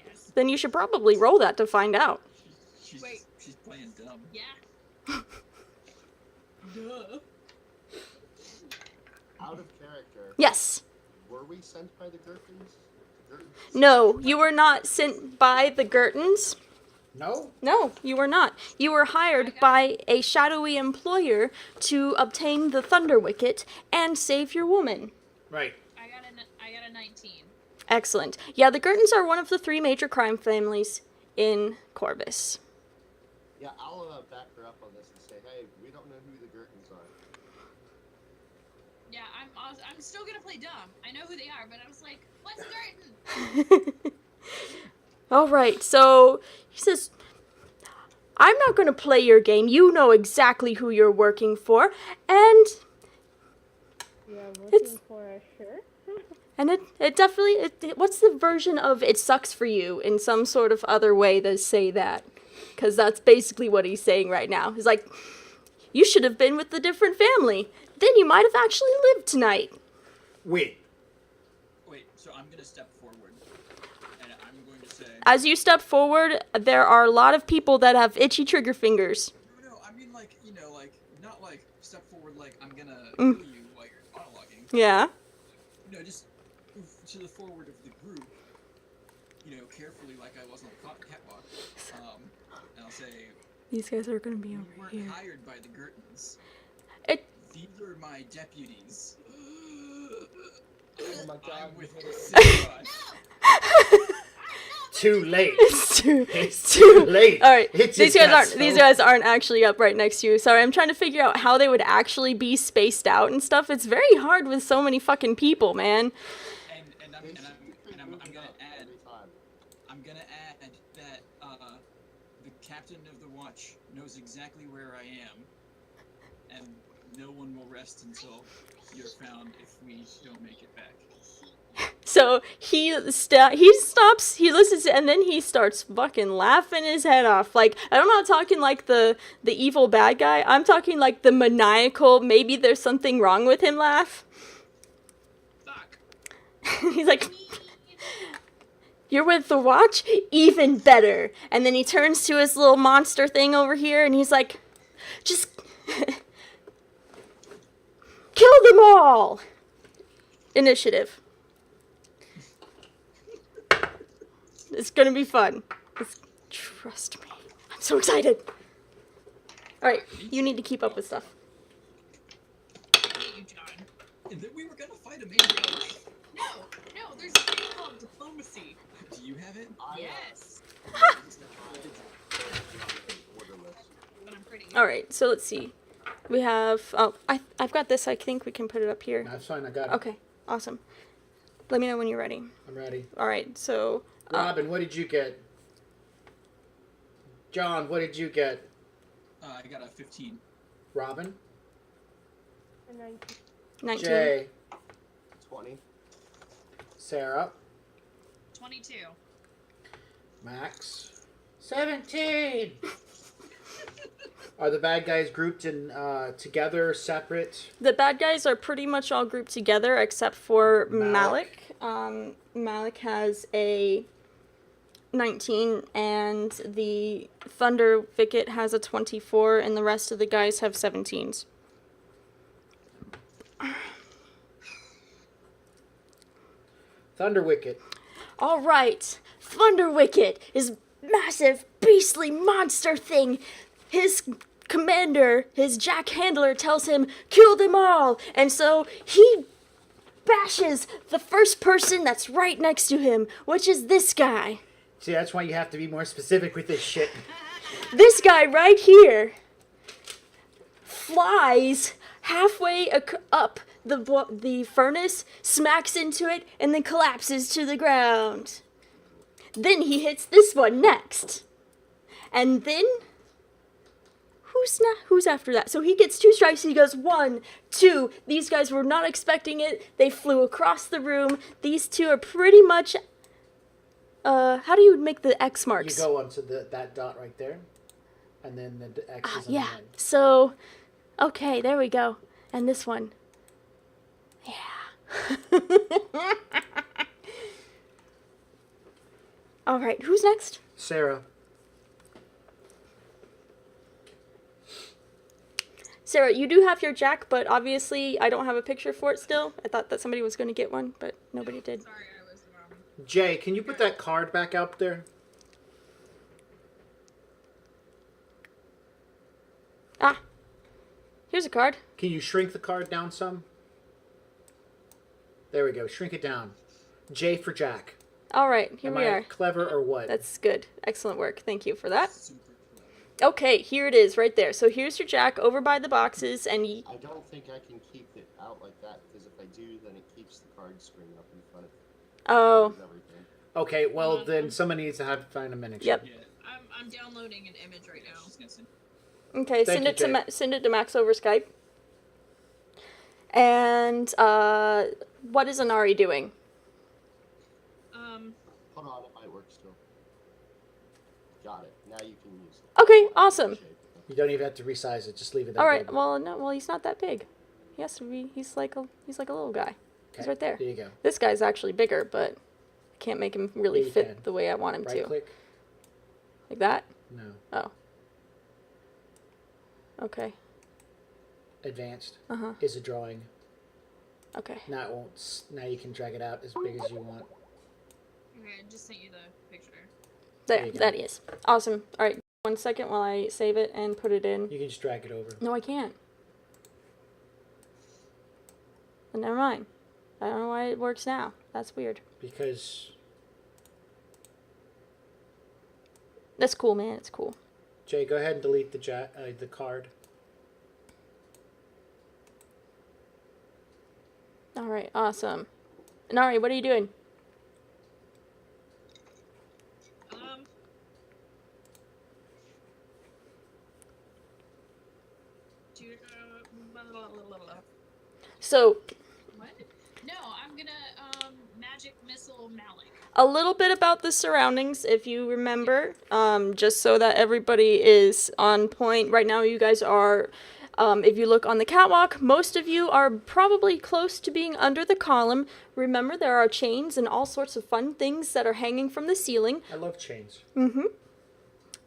Speaker 4: Yes.
Speaker 1: Then you should probably roll that to find out.
Speaker 4: Wait.
Speaker 3: She's playing dumb.
Speaker 4: Yeah. Duh.
Speaker 2: Out of character,
Speaker 1: Yes.
Speaker 2: were we sent by the Gherkins?
Speaker 1: No, you were not sent by the Gurtons.
Speaker 5: No?
Speaker 1: No, you were not. You were hired by a shadowy employer to obtain the Thunder Wicket and save your woman.
Speaker 5: Right.
Speaker 4: I got a 19.
Speaker 1: Excellent. Yeah, the Gurtons are one of the 3 major crime families in Corvus.
Speaker 2: Yeah, I'll back her up on this and say, hey, we don't know who the Gherkins are.
Speaker 4: Yeah, I'm still gonna play dumb. I know who they are, but I was like, what's a curtain?
Speaker 1: All right, so he says, I'm not going to play your game. You know exactly who you're working for, and
Speaker 6: You're looking
Speaker 1: It's-
Speaker 6: for a shirt?
Speaker 1: it definitely, what's the version of it sucks for you in some sort of other way that say that? Because that's basically what he's saying right now. He's like, you should have been with a different family. Then you might have actually lived tonight.
Speaker 5: Wait.
Speaker 3: Wait, so I'm gonna step forward, and I'm going to say.
Speaker 1: As you step forward, there are a lot of people that have itchy trigger fingers.
Speaker 3: No, I mean like not like step forward like I'm gonna
Speaker 1: Mm.
Speaker 3: kill you while you're monologuing.
Speaker 1: Yeah.
Speaker 3: No, just move to the forward of the group. Carefully like I was on the catwalk. And I'll say,
Speaker 1: These guys are going to be
Speaker 3: you
Speaker 1: over
Speaker 3: weren't
Speaker 1: here.
Speaker 3: hired by the Gurtons.
Speaker 1: It-
Speaker 3: These are my deputies.
Speaker 2: Oh my god.
Speaker 3: I'm with Sigma.
Speaker 5: Too late.
Speaker 1: It's too,
Speaker 5: It's too late.
Speaker 1: All right,
Speaker 5: It
Speaker 1: these
Speaker 5: just got
Speaker 1: these
Speaker 5: so-
Speaker 1: guys aren't actually up right next to you. Sorry, I'm trying to figure out how they would actually be spaced out and stuff. It's very hard with so many fucking people, man.
Speaker 3: And I'm gonna add
Speaker 2: Every time.
Speaker 3: I'm gonna add that the captain of the watch knows exactly where I am, and no one will rest until you're found if we don't make it back.
Speaker 1: So he stops, he listens, and then he starts fucking laughing his head off. Like, I'm not talking like the evil bad guy. I'm talking like the maniacal, maybe there's something wrong with him laugh.
Speaker 4: Fuck.
Speaker 1: He's like, you're with the watch? Even better. And then he turns to his little monster thing over here and he's like, just kill them all. Initiative. It's gonna be fun. Trust me. I'm so excited. Alright, you need to keep up with stuff.
Speaker 4: I hate you, John.
Speaker 3: And then we were gonna fight a maniac.
Speaker 4: No, there's a thing called diplomacy.
Speaker 3: Do you have it?
Speaker 4: Yes.
Speaker 2: Orderless.
Speaker 4: But I'm pretty.
Speaker 1: Alright, so let's see. We have, I've got this. I think we can put it up here.
Speaker 5: That's fine, I got it.
Speaker 1: Okay, awesome. Let me know when you're ready.
Speaker 5: I'm ready.
Speaker 1: Alright, so
Speaker 5: Robin, what did you get? John, what did you get?
Speaker 3: I got a 15.
Speaker 5: Robin?
Speaker 6: A 19.
Speaker 1: 19.
Speaker 5: Jay?
Speaker 2: 20.
Speaker 5: Sarah?
Speaker 4: 22.
Speaker 5: Max? 17! Are the bad guys grouped in together, separate?
Speaker 1: The bad guys are pretty much all grouped together except for
Speaker 5: Malik.
Speaker 1: Malik. Malik has a 19 and the Thunder Wicket has a 24 and the rest of the guys have 17s.
Speaker 5: Thunder Wicket.
Speaker 1: All right, Thunder Wicket is massive, beastly monster thing. His commander, his Jack Handler, tells him, kill them all. And so he bashes the first person that's right next to him, which is this guy.
Speaker 5: See, that's why you have to be more specific with this shit.
Speaker 1: This guy right here flies halfway up the furnace, smacks into it, and then collapses to the ground. Then he hits this one next. And then who's after that? So he gets 2 strikes. He goes 1, 2. These guys were not expecting it. They flew across the room. These 2 are pretty much. How do you make the X marks?
Speaker 5: You go onto that dot right there, and then the X is on
Speaker 1: Yeah.
Speaker 5: the end.
Speaker 1: So, okay, there we go. And this one. Yeah. All right, who's next?
Speaker 5: Sarah.
Speaker 1: Sarah, you do have your jack, but obviously I don't have a picture for it still. I thought that somebody was going to get one, but nobody did.
Speaker 4: Sorry, I was wrong.
Speaker 5: Jay, can you put that card back up there?
Speaker 1: Ah, here's a card.
Speaker 5: Can you shrink the card down some? There we go. Shrink it down. J for Jack.
Speaker 1: All right, here
Speaker 5: Am
Speaker 1: we
Speaker 5: I
Speaker 1: are.
Speaker 5: clever or what?
Speaker 1: That's good. Excellent work. Thank you for that.
Speaker 3: Super clever.
Speaker 1: Okay, here it is right there. So here's your jack over by the boxes, and
Speaker 2: I don't think I can keep it out like that because if I do, then it keeps the card screen up in front of
Speaker 1: oh,
Speaker 2: everything.
Speaker 5: Okay, well then someone needs to find a miniature.
Speaker 1: Yep.
Speaker 3: Yeah.
Speaker 4: I'm downloading an image right
Speaker 3: I
Speaker 4: now.
Speaker 3: was just gonna say.
Speaker 1: okay.
Speaker 5: Thank you, Jay.
Speaker 1: Send it to Max over Skype. And what is Anari doing?
Speaker 2: Hold on, it might work still. Got it. Now you can use it.
Speaker 1: Okay, awesome.
Speaker 5: You don't even have to resize it. Just leave it that
Speaker 1: All right.
Speaker 5: big.
Speaker 1: Well, no. Well, he's not that big. He has to be. He's like a little guy. He's
Speaker 5: Okay,
Speaker 1: right there.
Speaker 5: There you go.
Speaker 1: This guy's actually bigger, but I can't make him really
Speaker 5: Yeah, you
Speaker 1: fit
Speaker 5: can.
Speaker 1: the way I want him
Speaker 5: Right
Speaker 1: to.
Speaker 5: click.
Speaker 1: Like that.
Speaker 5: No.
Speaker 1: Oh. Okay.
Speaker 5: Advanced
Speaker 1: Uh-huh.
Speaker 5: is a drawing.
Speaker 1: Okay.
Speaker 5: Now it won't. Now you can drag it out as big as you want.
Speaker 4: Okay, I just sent you the picture.
Speaker 1: There.
Speaker 5: you go.
Speaker 1: That is awesome. All right. 1 second while I save it and put it in.
Speaker 5: You can just drag it over.
Speaker 1: No, I can't. Never mind. I don't know why it works now. That's weird.
Speaker 5: Because
Speaker 1: That's cool, man. It's cool.
Speaker 5: Jay, go ahead and delete the card.
Speaker 1: All right. Awesome. Nari, what are you doing? So,
Speaker 4: What? No, I'm gonna magic missile Malik.
Speaker 1: a little bit about the surroundings, if you remember, just so that everybody is on point. Right now, you guys are, if you look on the catwalk, most of you are probably close to being under the column. Remember, there are chains and all sorts of fun things that are hanging from the ceiling.
Speaker 5: I love chains.
Speaker 1: Mm-hmm.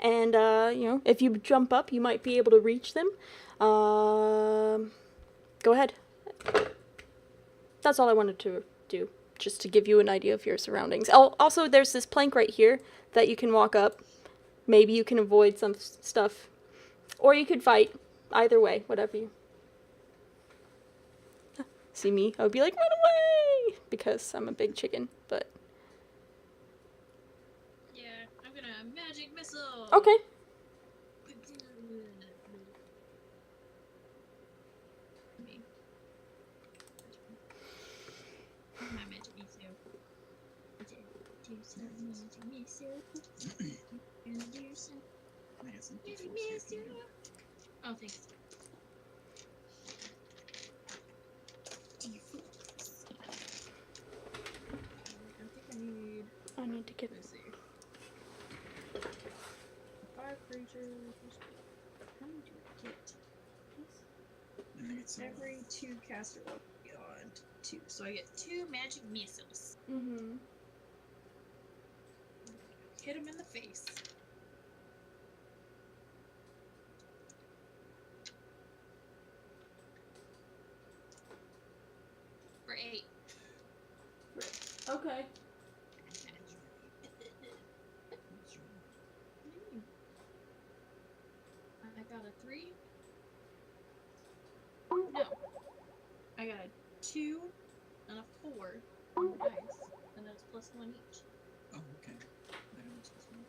Speaker 1: And, if you jump up, you might be able to reach them. Go ahead. That's all I wanted to do, just to give you an idea of your surroundings. Oh, also, there's this plank right here that you can walk up. Maybe you can avoid some stuff. Or you could fight. Either way, whatever you... See me? I would be like, run away! Because I'm a big chicken, but...
Speaker 4: Yeah, I'm gonna magic missile.
Speaker 1: Okay.
Speaker 4: My magic missile.
Speaker 3: I got some
Speaker 4: Magic
Speaker 3: defaults here.
Speaker 4: missile. Oh, thanks. I need.
Speaker 1: I need to get...
Speaker 4: Let's see. 5 creatures. How many do I get?
Speaker 3: And I got some
Speaker 4: Every 2 caster level beyond 2. So I get 2 magic missiles.
Speaker 1: Mm-hmm.
Speaker 4: Hit him in the face. For 8.
Speaker 1: Okay.
Speaker 4: I got a 3. No. I got a 2 and a on the dice, and it's +1 each.
Speaker 3: Oh, okay. I don't know what's this one.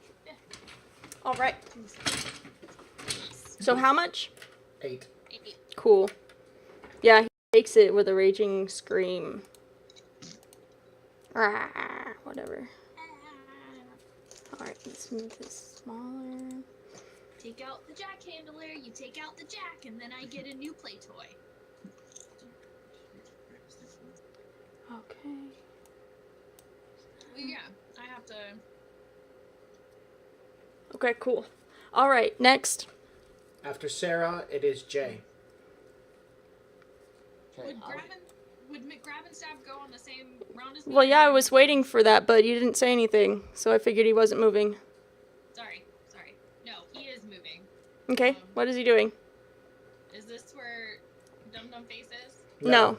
Speaker 1: All right.
Speaker 4: Yes.
Speaker 1: So how much?
Speaker 5: 8.
Speaker 4: 8.
Speaker 1: Cool. Yeah, he takes it with a raging scream. Rah, whatever. All right, let's move this smaller.
Speaker 4: Take out the jack handler, you take out the jack, and then I get a new play toy.
Speaker 1: Okay.
Speaker 4: Well, yeah, I have to.
Speaker 1: Okay, cool. All right, next.
Speaker 5: After Sarah, it is Jay.
Speaker 2: Okay,
Speaker 4: Would McGrab and Stab go on the same round as me?
Speaker 1: Well, yeah, I was waiting for that, but you didn't say anything, so I figured he wasn't moving.
Speaker 4: Sorry. No, he is moving.
Speaker 1: Okay, what is he doing?
Speaker 4: Is this where Dum Dum Face is?
Speaker 1: No.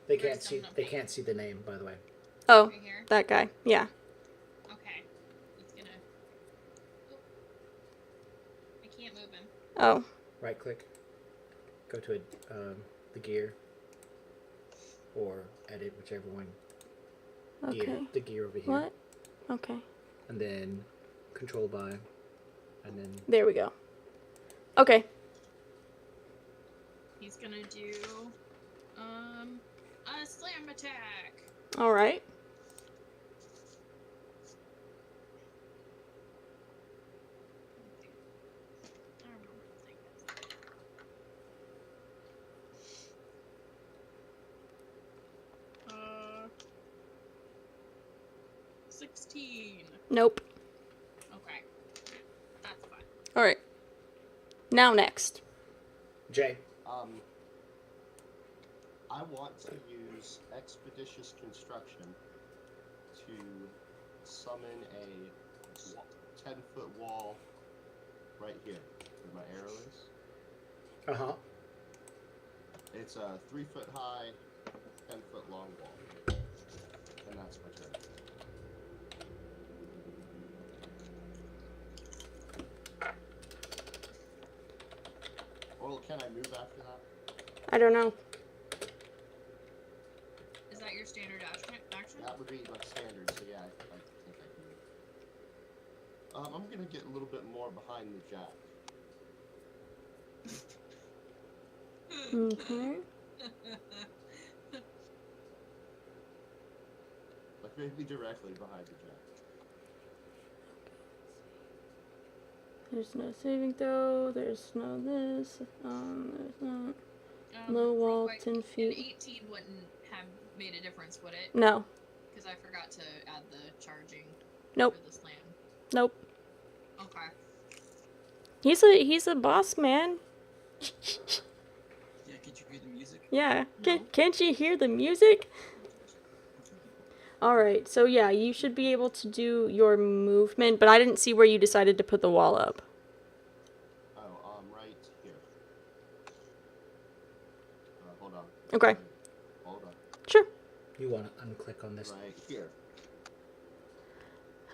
Speaker 5: They
Speaker 4: Where's
Speaker 5: can't see.
Speaker 4: Dum Dum
Speaker 5: They
Speaker 4: Face?
Speaker 5: can't see the name, by the way.
Speaker 1: Oh,
Speaker 4: Right here?
Speaker 1: that guy. Yeah.
Speaker 4: Okay. He's gonna. Oh. I can't move him.
Speaker 1: Oh.
Speaker 5: Right click. Go to the gear. Or edit, whichever one.
Speaker 1: Okay.
Speaker 5: Gear. The gear over here.
Speaker 1: What? Okay.
Speaker 5: And then control by. And then
Speaker 1: There we go. Okay.
Speaker 4: He's gonna do. A slam attack.
Speaker 1: All right.
Speaker 4: I don't know what thing is. 16.
Speaker 1: Nope.
Speaker 4: Okay. That's fine.
Speaker 1: All right. Now next.
Speaker 5: Jay.
Speaker 2: I want to use expeditious construction to summon a 10-foot wall right here where my arrow is.
Speaker 5: Uh-huh.
Speaker 2: It's a 3-foot high, 10-foot long wall. And that's my turn. Well, can I move after that?
Speaker 1: I don't know.
Speaker 4: Is that your standard action?
Speaker 2: That would be my standard, so yeah, I think I can move. I'm gonna get a little bit more behind the jack.
Speaker 1: Okay.
Speaker 2: Like maybe directly behind the jack.
Speaker 1: There's no saving throw. There's no this. There's no low
Speaker 4: real
Speaker 1: wall,
Speaker 4: quick,
Speaker 1: 10
Speaker 4: An
Speaker 1: feet.
Speaker 4: 18 wouldn't have made a difference, would it?
Speaker 1: No.
Speaker 4: Because I forgot to add the charging
Speaker 1: Nope.
Speaker 4: for the slam.
Speaker 1: Nope.
Speaker 4: Okay.
Speaker 1: He's a boss man.
Speaker 3: Yeah, can't you hear the music?
Speaker 1: Yeah.
Speaker 4: No.
Speaker 1: Can't you hear the music? All right. So yeah, you should be able to do your movement, but I didn't see where you decided to put the wall up.
Speaker 2: Oh, right here. Hold on.
Speaker 1: Okay.
Speaker 2: Hold on.
Speaker 1: Sure.
Speaker 5: You want to unclick on this.
Speaker 2: Right here.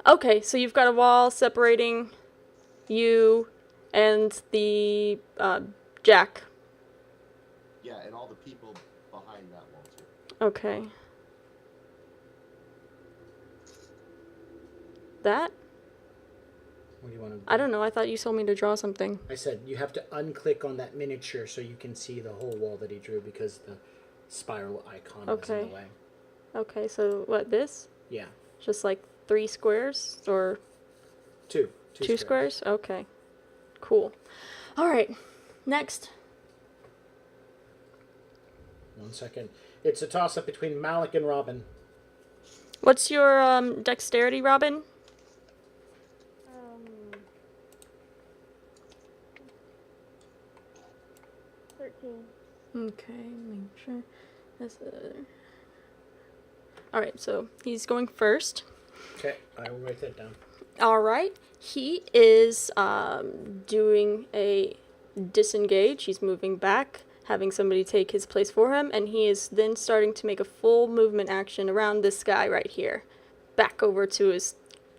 Speaker 1: Okay, so you've got a wall separating you and the jack.
Speaker 2: Yeah, and all the people behind that wall too.
Speaker 1: Okay. That?
Speaker 5: What do you want to do?
Speaker 1: I don't know. I thought you told me to draw something.
Speaker 5: I said you have to unclick on that miniature so you can see the whole wall that he drew because the spiral icon is in
Speaker 1: Okay.
Speaker 5: the way.
Speaker 1: Okay, so what, this?
Speaker 5: Yeah.
Speaker 1: Just like 3 squares or
Speaker 5: Two.
Speaker 1: two squares? Okay. Cool. All right. Next.
Speaker 5: 1 second. It's a toss-up between Malik and Robin.
Speaker 1: What's your dexterity, Robin?
Speaker 6: 13.
Speaker 1: Okay, make sure. That's the other. All right, so he's going first.
Speaker 5: Okay, I will write that down.
Speaker 1: All right. He is doing a disengage. He's moving back, having somebody take his place for him, and he is then starting to make a full movement action around this guy right here. Back over to his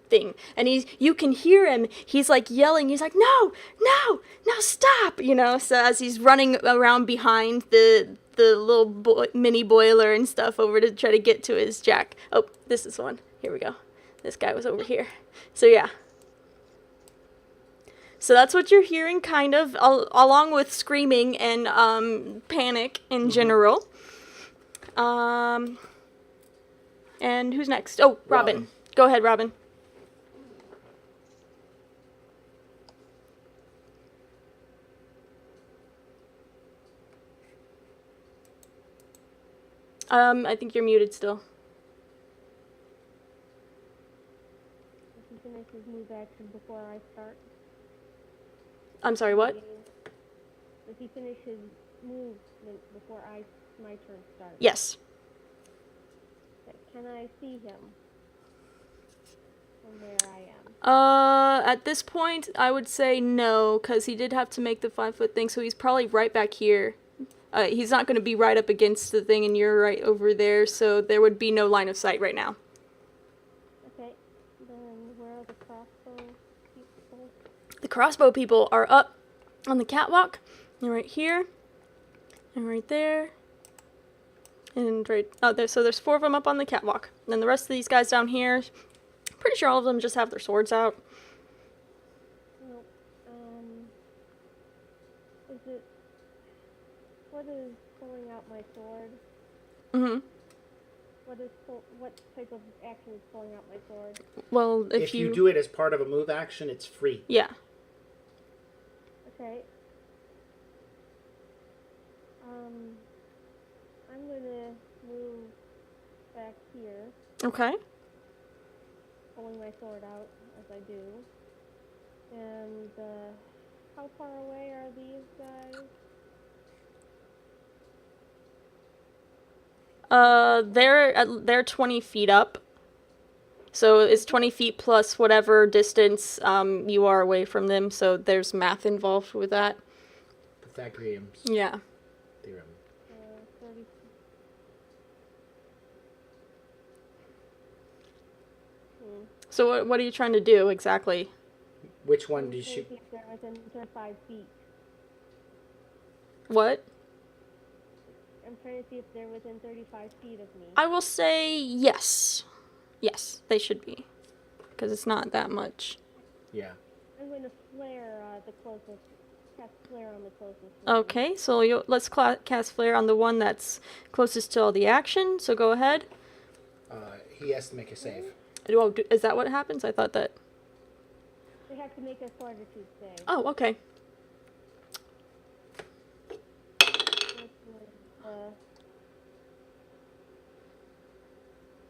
Speaker 1: thing. And you can hear him. He's like yelling. He's like, no, no, no, stop. You know, so as he's running around behind the little mini boiler and stuff over to try to get to his jack. Oh, this is one. Here we go. This guy was over here. So yeah. So that's what you're hearing, kind of, along with screaming and panic in general. And who's next? Oh, Robin. Go ahead, Robin. I think you're muted still.
Speaker 6: If he finishes move action before I start.
Speaker 1: I'm sorry, what?
Speaker 6: If he finishes movement before my turn starts.
Speaker 1: Yes.
Speaker 6: Okay, can I see him from where I am?
Speaker 1: At this point, I would say no, because he did have to make the 5-foot thing, so he's probably right back here. He's not going to be right up against the thing, and you're right over there, so there would be no line of sight right now.
Speaker 6: Okay, then where are the crossbow people?
Speaker 1: The crossbow people are up on the catwalk, and right here, and right there, and right out there. So there's 4 of them up on the catwalk. And then the rest of these guys down here, pretty sure all of them just have their swords out.
Speaker 6: Nope. Is it... What is pulling out my sword?
Speaker 1: Mm-hmm.
Speaker 6: What type of action is pulling out my sword?
Speaker 1: Well,
Speaker 5: If you do it as part of a move action, it's free.
Speaker 1: Yeah.
Speaker 6: Okay. I'm gonna move back here,
Speaker 1: Okay.
Speaker 6: pulling my sword out as I do. And, how far away are these guys?
Speaker 1: They're 20 feet up. So it's 20 feet plus whatever distance you are away from them. So there's math involved with that.
Speaker 5: Pythagorean's
Speaker 1: Yeah.
Speaker 5: theorem.
Speaker 6: 30.
Speaker 1: So what are you trying to do exactly?
Speaker 5: Which one
Speaker 6: I'm
Speaker 5: do you
Speaker 6: trying
Speaker 5: shoot?
Speaker 6: to see if they're within 35 feet.
Speaker 1: What?
Speaker 6: I'm trying to see if they're within 35 feet of me.
Speaker 1: I will say yes. Yes, they should be. Because it's not that much.
Speaker 5: Yeah.
Speaker 6: I'm going to flare the closest. Cast flare on the closest one.
Speaker 1: Okay, so let's cast flare on the one that's closest to all the action. So go ahead.
Speaker 5: He has to make a save.
Speaker 1: Oh, is that what happens? I thought that...
Speaker 6: They have to make a fortitude save.
Speaker 1: Oh, okay.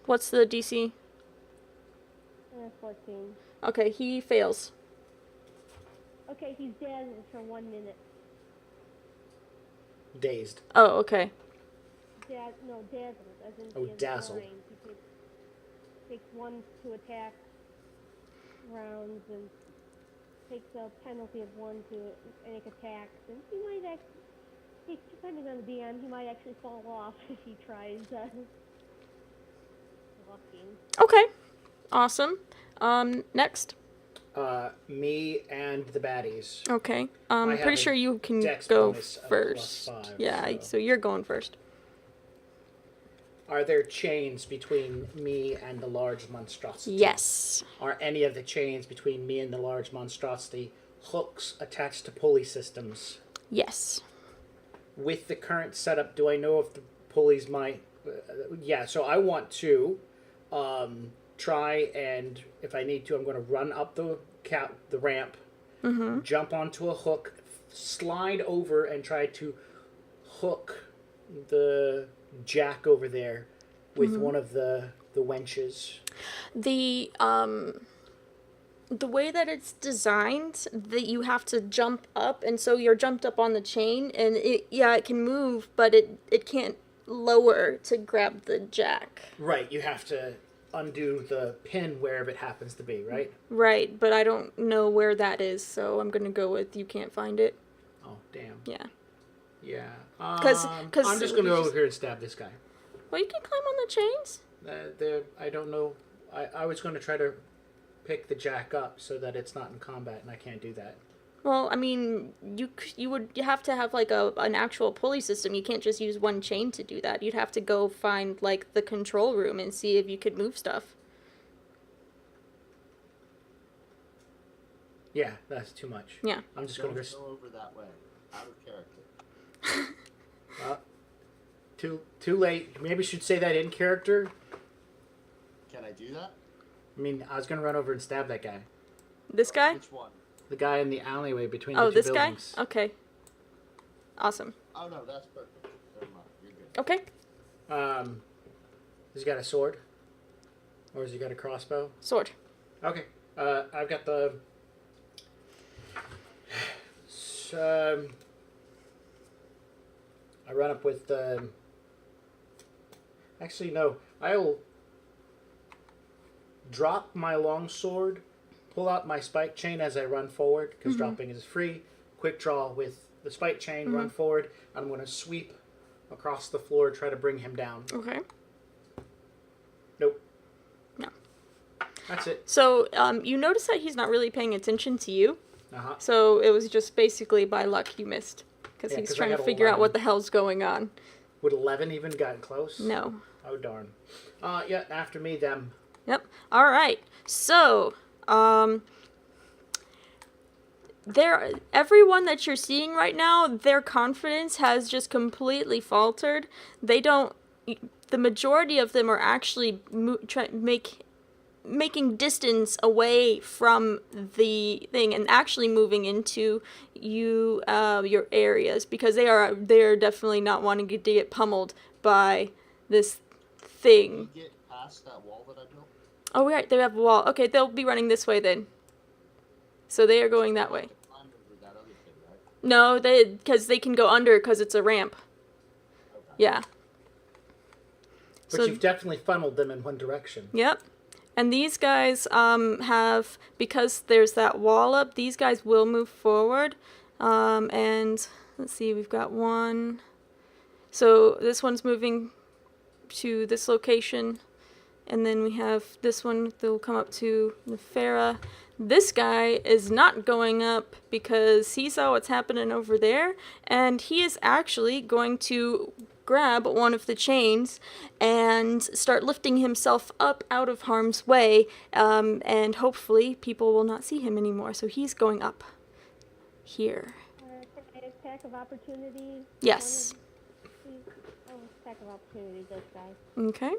Speaker 1: What's the DC?
Speaker 6: 14.
Speaker 1: Okay, he fails.
Speaker 6: Okay, he's dead for 1 minute.
Speaker 5: Dazed.
Speaker 1: Oh, okay.
Speaker 6: Dazzled, as in
Speaker 5: Oh,
Speaker 6: he is
Speaker 5: dazzled.
Speaker 6: blind. He takes 1 to attack rounds and takes a penalty of 1 to make attacks. And he might actually, depending on the DM, he might actually fall off if he tries walking.
Speaker 1: Okay. Awesome. Next.
Speaker 5: Me and the baddies.
Speaker 1: Okay.
Speaker 5: I
Speaker 1: I'm
Speaker 5: have
Speaker 1: pretty
Speaker 5: a
Speaker 1: sure you can
Speaker 5: dex
Speaker 1: go
Speaker 5: bonus of
Speaker 1: first.
Speaker 5: +5,
Speaker 1: Yeah,
Speaker 5: so-
Speaker 1: so you're going first.
Speaker 5: Are there chains between me and the large monstrosity?
Speaker 1: Yes.
Speaker 5: Are any of the chains between me and the large monstrosity hooks attached to pulley systems?
Speaker 1: Yes.
Speaker 5: With the current setup, do I know if the pulleys might... yeah, so I want to try and, if I need to, I'm going to run up the ramp, jump onto a hook, slide over and try to hook the jack over there with one of the wenches.
Speaker 1: The way that it's designed, that you have to jump up, and so you're jumped up on the chain, and it can move, but it can't lower to grab the jack.
Speaker 5: Right, you have to undo the pin wherever it happens to be, right?
Speaker 1: Right, but I don't know where that is, so I'm gonna go with you can't find it.
Speaker 5: Oh, damn.
Speaker 1: Yeah.
Speaker 5: Yeah.
Speaker 1: 'Cause
Speaker 5: I'm just going to go over here and stab this guy.
Speaker 1: Well, you can climb on the chains.
Speaker 5: I don't know. I was going to try to pick the jack up so that it's not in combat, and I can't do that.
Speaker 1: Well, I mean, you have to have like an actual pulley system. You can't just use one chain to do that. You'd have to go find like the control room and see if you could move stuff.
Speaker 5: Yeah, that's too much.
Speaker 1: Yeah.
Speaker 5: I'm just going
Speaker 2: Don't
Speaker 5: to
Speaker 2: go over that way. Out of character.
Speaker 5: too late. Maybe you should say that in character.
Speaker 2: Can I do that?
Speaker 5: I mean, I was going to run over and stab that guy.
Speaker 1: This guy?
Speaker 2: Which one?
Speaker 5: The guy in the alleyway between
Speaker 1: Oh,
Speaker 5: the two
Speaker 1: this
Speaker 5: buildings.
Speaker 1: guy? Okay. Awesome.
Speaker 2: Oh no, that's perfect. Never mind. You're good.
Speaker 1: Okay.
Speaker 5: Has he got a sword? Or has he got a crossbow?
Speaker 1: Sword.
Speaker 5: Okay. I've got the... I run up with the... Actually, no. I'll drop my longsword, pull out my spike chain as I run forward, because dropping is free. Quick draw with the spike chain, run forward. I'm going to sweep across the floor, try to bring him down.
Speaker 1: Okay.
Speaker 5: Nope.
Speaker 1: No.
Speaker 5: That's it.
Speaker 1: So, you notice that he's not really paying attention to you.
Speaker 5: Uh-huh.
Speaker 1: So it was just basically by luck you missed. Because
Speaker 5: Yeah,
Speaker 1: he's
Speaker 5: 'cause I
Speaker 1: trying to
Speaker 5: got
Speaker 1: figure out
Speaker 5: 11.
Speaker 1: what the hell's going on.
Speaker 5: Would 11 even gotten close?
Speaker 1: No.
Speaker 5: Oh, darn. Yeah, after me, them.
Speaker 1: Yep. Alright. So, everyone that you're seeing right now, their confidence has just completely faltered. The majority of them are actually making distance away from the thing and actually moving into your areas because they are definitely not wanting to get pummeled by this thing.
Speaker 2: Can you get past that wall that I built?
Speaker 1: Oh, right, they have a wall. Okay, they'll be running this way then. So they are going that way.
Speaker 2: Climb over that other thing, right?
Speaker 1: No, because they can go under because it's a ramp.
Speaker 2: Okay.
Speaker 1: Yeah.
Speaker 5: But you've definitely funneled them in one direction.
Speaker 1: Yep. And these guys have, because there's that wall up, these guys will move forward. And let's see, we've got one. So this one's moving to this location. And then we have this one that will come up to Nefera. This guy is not going up because he saw what's happening over there. And he is actually going to grab one of the chains and start lifting himself up out of harm's way, and hopefully people will not see him anymore. So he's going up here.
Speaker 6: Can I attack of opportunity?
Speaker 1: Yes.
Speaker 6: Attack of opportunity, this guy.
Speaker 1: Okay.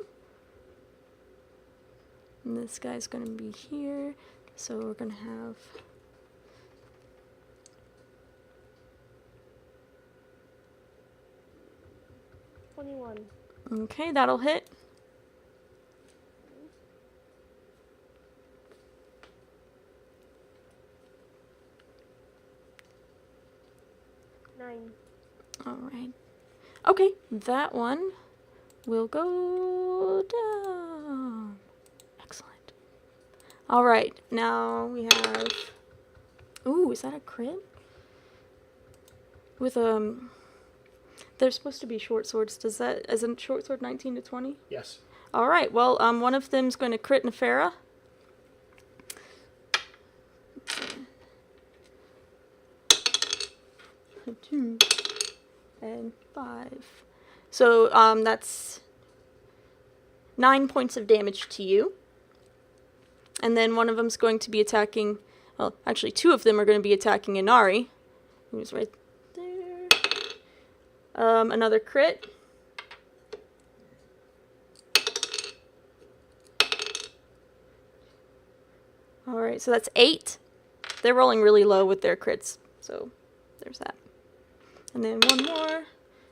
Speaker 1: And this guy's going to be here. So we're going to have... Okay, that'll hit.
Speaker 6: Nine.
Speaker 1: Alright. Okay, that one will go down. Excellent. Alright, now we have... Ooh, is that a crit? With, they're supposed to be short swords. Isn't short sword 19 to 20?
Speaker 5: Yes.
Speaker 1: Alright, well, one of them's going to crit Nefera. Two and 5. So, that's 9 points of damage to you. And then one of them's going to be attacking, well, actually 2 of them are going to be attacking Inari, who's right there. Another crit. Alright, so that's 8. They're rolling really low with their crits, so there's that. And then one more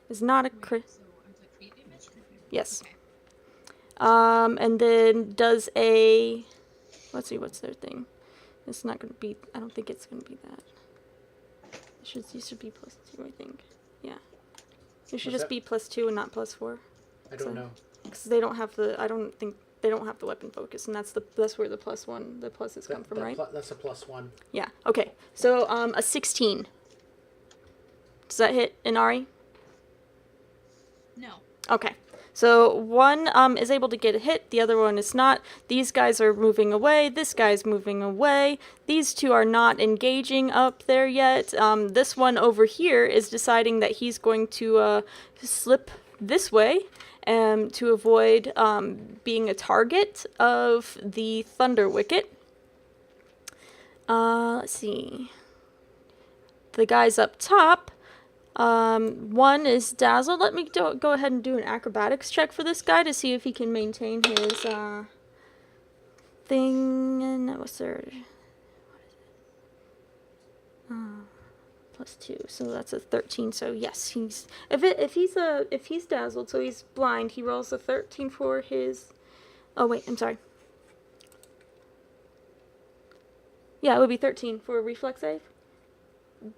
Speaker 1: is not a crit.
Speaker 4: So I'm like creep damage?
Speaker 1: Yes.
Speaker 4: Okay.
Speaker 1: And then does a... Let's see, what's their thing? It's not going to be... I don't think it's going to be that. It should be +2, I think. Yeah. It should
Speaker 5: What's
Speaker 1: just
Speaker 5: that?
Speaker 1: be +2 and not +4.
Speaker 5: I don't know.
Speaker 1: Because they don't have the... I don't think... They don't have the weapon focus, and that's where the +1, the pluses come from, right?
Speaker 5: That's a +1.
Speaker 1: Yeah, okay. So, a 16. Does that hit Inari?
Speaker 4: No.
Speaker 1: Okay. So one is able to get a hit, the other one is not. These guys are moving away, this guy's moving away. These two are not engaging up there yet. This one over here is deciding that he's going to slip this way to avoid being a target of the Thunder Wicket. Let's see. The guys up top, one is dazzled. Let me go ahead and do an acrobatics check for this guy to see if he can maintain his thing. And what's there? +2, so that's a 13. So yes, if he's dazzled, so he's blind. He rolls a 13 for his. Oh wait, I'm sorry. Yeah, it would be 13 for a reflex save.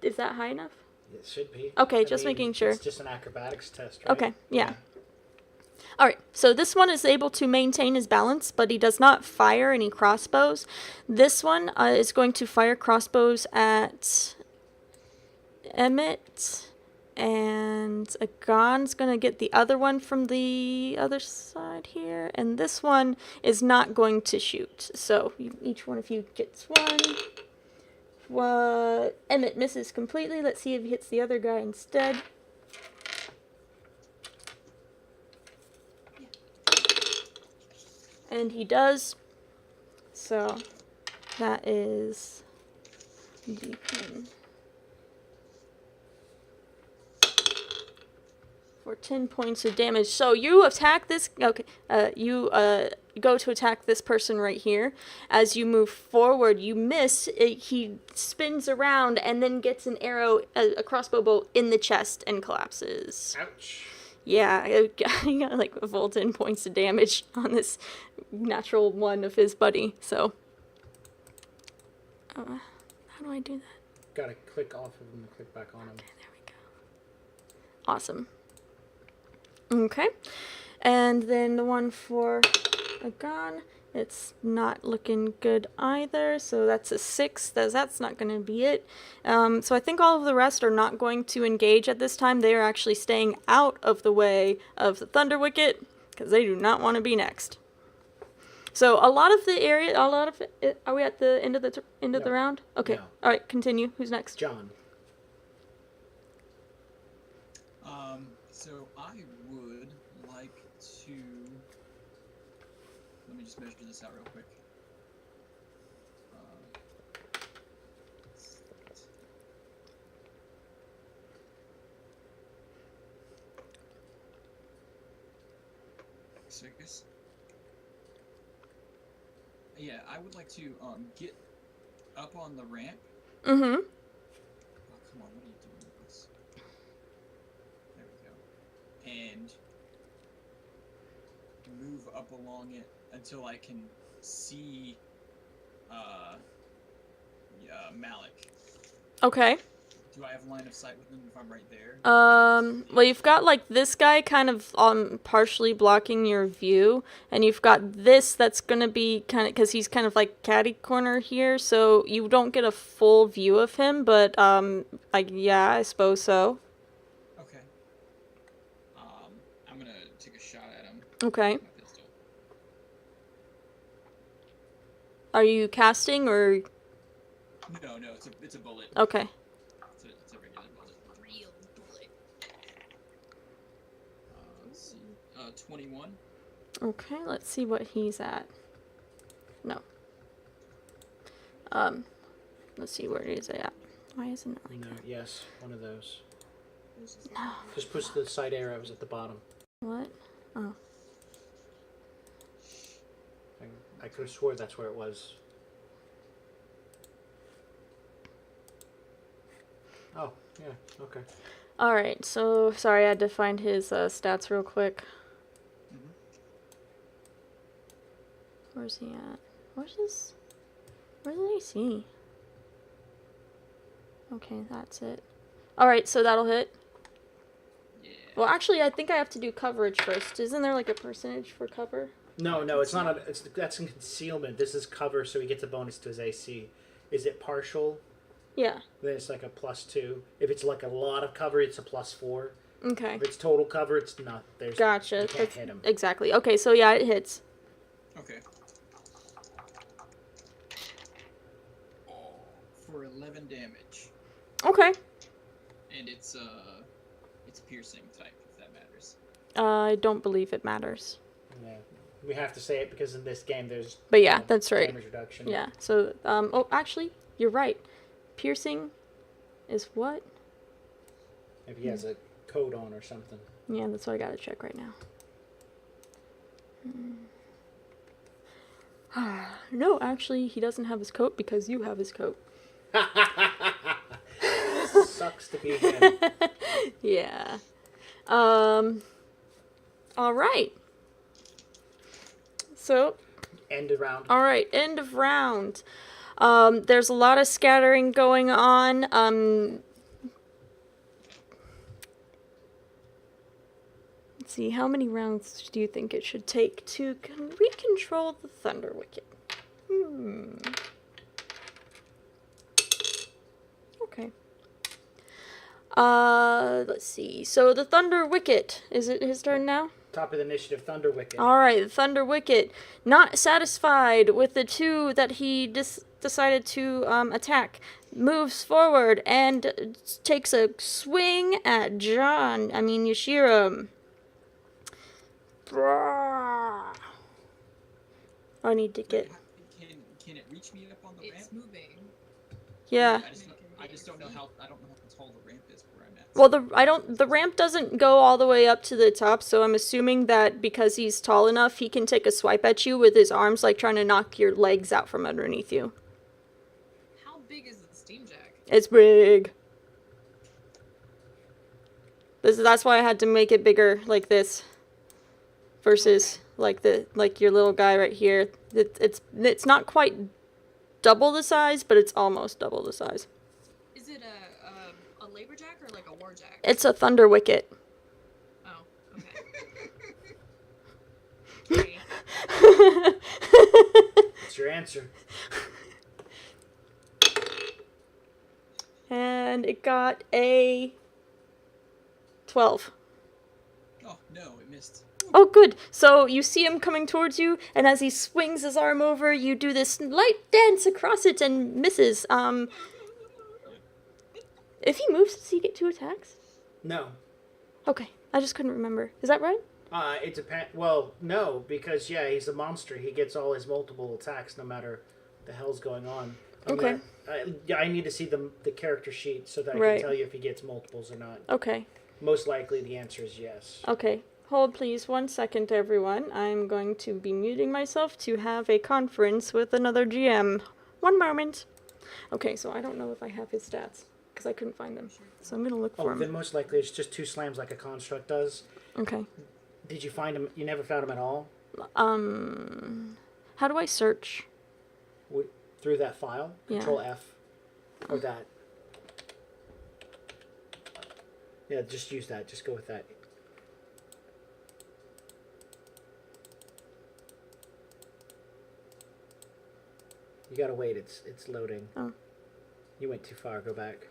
Speaker 1: Is that high enough?
Speaker 5: It should be.
Speaker 1: Okay, just making sure.
Speaker 5: It's just an acrobatics test, right?
Speaker 1: Okay, yeah. Alright, so this one is able to maintain his balance, but he does not fire any crossbows. This one is going to fire crossbows at Emmett, and Agon's going to get the other one from the other side here, and this one is not going to shoot. So each one of you gets one. Emmett misses completely. Let's see if he hits the other guy instead. And he does. So that is D10 for 10 points of damage. So you attack this. Okay. You go to attack this person right here. As you move forward, you miss. He spins around and then gets an arrow, a crossbow bolt in the chest and collapses.
Speaker 5: Ouch.
Speaker 1: Yeah, he got like a full 10 points of damage on this natural one of his buddy. So, how do I do that?
Speaker 5: Gotta click off of him and click back on him.
Speaker 1: Okay, there we go. Awesome. Okay, and then the one for Agon, it's not looking good either, so that's a 6. That's not going to be it. So I think all of the rest are not going to engage at this time. They are actually staying out of the way of the Thunder Wicket, because they do not want to be next. So a lot of the area, are we at the end of the round? Okay,
Speaker 5: No.
Speaker 1: all right, continue. Who's next?
Speaker 5: John.
Speaker 3: So I would like to. Let me just measure this out real quick. So I guess. Yeah, I would like to get up on the ramp.
Speaker 1: Mm-hmm.
Speaker 3: Oh, come on, what are you doing with this? There we go. And move up along it until I can see Malik.
Speaker 1: Okay.
Speaker 3: Do I have line of sight with him if I'm right there?
Speaker 1: Well, you've got like this guy kind of partially blocking your view, and you've got this that's gonna be kind of, because he's kind of like catty corner here, so you don't get a full view of him, but yeah, I suppose so.
Speaker 3: Okay. I'm gonna take a shot at him.
Speaker 1: Okay.
Speaker 3: With my pistol.
Speaker 1: Are you casting or?
Speaker 3: No, it's a bullet.
Speaker 1: Okay.
Speaker 3: It's a regular bullet.
Speaker 4: Real bullet.
Speaker 3: Let's see. 21.
Speaker 1: Okay, let's see what he's at. No. Let's see where it is at. Why isn't it like
Speaker 5: No, yes, one of those.
Speaker 1: no?
Speaker 5: Just push the side arrows at the bottom.
Speaker 1: What? Oh.
Speaker 5: I could have swore that's where it was. Oh, yeah, okay.
Speaker 1: All right. So sorry, I had to find his stats real quick.
Speaker 3: Mm-hmm.
Speaker 1: Where's he at? Where's his AC? Okay, that's it. All right, so that'll hit.
Speaker 3: Yeah.
Speaker 1: Well, actually, I think I have to do coverage first. Isn't there like a percentage for cover?
Speaker 5: No, it's not. That's in concealment. This is cover, so he gets a bonus to his AC. Is it partial?
Speaker 1: Yeah.
Speaker 5: Then it's like a +2. If it's like a lot of cover, it's a +4.
Speaker 1: Okay.
Speaker 5: If it's total cover, it's not. There's
Speaker 1: Gotcha.
Speaker 5: You can't hit him.
Speaker 1: Exactly. Okay, so yeah, it hits.
Speaker 3: Okay. For 11 damage.
Speaker 1: Okay.
Speaker 3: And it's piercing type, if that matters.
Speaker 1: I don't believe it matters.
Speaker 5: Yeah. We have to say it because in this game there's.
Speaker 1: But yeah, that's right.
Speaker 5: Damage reduction.
Speaker 1: Yeah. So oh, actually, you're right. Piercing is what?
Speaker 5: If he has a coat on or something.
Speaker 1: Yeah, that's what I gotta check right now. No, actually, he doesn't have his coat because you have his coat.
Speaker 5: Sucks to be him.
Speaker 1: Yeah. All right. So,
Speaker 5: End of round.
Speaker 1: all right, end of round. There's a lot of scattering going on. Let's see, how many rounds do you think it should take to recontrol the Thunder Wicket? Okay. Let's see. So the Thunder Wicket, is it his turn now?
Speaker 5: Top of the initiative, Thunder Wicket.
Speaker 1: Alright, the Thunder Wicket, not satisfied with the two that he decided to attack, moves forward and takes a swing at Yashiro. I need to get...
Speaker 3: Can it reach me up on the ramp?
Speaker 4: It's moving.
Speaker 1: Yeah.
Speaker 3: I just don't know how tall the ramp is where I'm at.
Speaker 1: Well, the ramp doesn't go all the way up to the top, so I'm assuming that because he's tall enough, he can take a swipe at you with his arms, like trying to knock your legs out from underneath you.
Speaker 4: How big is the steam jack?
Speaker 1: It's big. That's why I had to make it bigger like this. Versus like your little guy right here. It's not quite double the size, but it's almost double the size.
Speaker 4: Is it a labor jack or like a war jack?
Speaker 1: It's a Thunder Wicket.
Speaker 4: Oh, okay. Okay.
Speaker 5: That's your answer.
Speaker 1: And it got a 12.
Speaker 3: Oh, no, it missed.
Speaker 1: Oh, good. So you see him coming towards you, and as he swings his arm over, you do this light dance across it and misses. If he moves, does he get 2 attacks?
Speaker 5: No.
Speaker 1: Okay, I just couldn't remember. Is that right?
Speaker 5: It depends. Well, no, because he's a monster. He gets all his multiple attacks no matter the hell's going on.
Speaker 1: Okay.
Speaker 5: I need to see the character sheet so that I
Speaker 1: Right.
Speaker 5: can tell you if he gets multiples or not.
Speaker 1: Okay.
Speaker 5: Most likely the answer is yes.
Speaker 1: Okay. Hold please 1 second, everyone. I'm going to be muting myself to have a conference with another GM. 1 moment. Okay, so I don't know if I have his stats, because I couldn't find them. So I'm going to look for
Speaker 5: Then
Speaker 1: him.
Speaker 5: most likely it's just 2 slams like a construct does.
Speaker 1: Okay.
Speaker 5: Did you find him? You never found him at all?
Speaker 1: How do I search?
Speaker 5: Through that file?
Speaker 1: Yeah.
Speaker 5: Control F. Or that. Yeah, just use that. Just go with that. You gotta wait. It's loading.
Speaker 1: Oh.
Speaker 5: You went too far. Go back.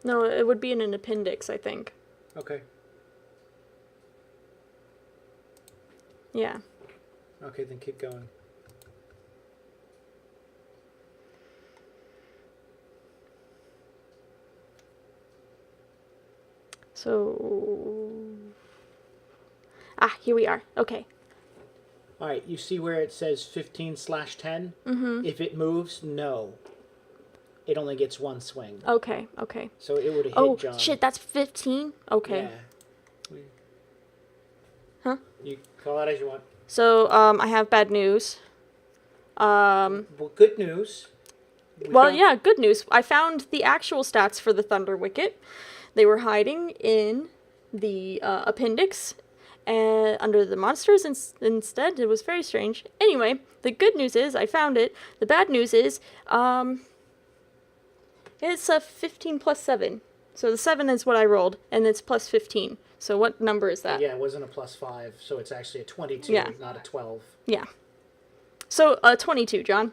Speaker 1: No, it would be in an appendix, I think.
Speaker 5: Okay.
Speaker 1: Yeah.
Speaker 5: Okay, then keep going.
Speaker 1: So... here we are. Okay.
Speaker 5: Alright, you see where it says 15/10?
Speaker 1: Mm-hmm.
Speaker 5: If it moves, no. It only gets 1 swing.
Speaker 1: Okay, okay.
Speaker 5: So it would have hit
Speaker 1: Oh,
Speaker 5: John.
Speaker 1: shit, that's 15? Okay.
Speaker 5: Yeah.
Speaker 1: Huh?
Speaker 5: You call it as you want.
Speaker 1: So, I have bad news.
Speaker 5: Well, good news.
Speaker 1: Good news. I found the actual stats for the Thunder Wicket. They were hiding in the appendix under the monsters instead. It was very strange. Anyway, the good news is I found it. The bad news is it's a 15 plus 7. So the 7 is what I rolled, and it's plus 15. So what number is that?
Speaker 5: Yeah, it wasn't a +5, so it's actually a 22,
Speaker 1: Yeah.
Speaker 5: not a 12.
Speaker 1: Yeah. So 22, John.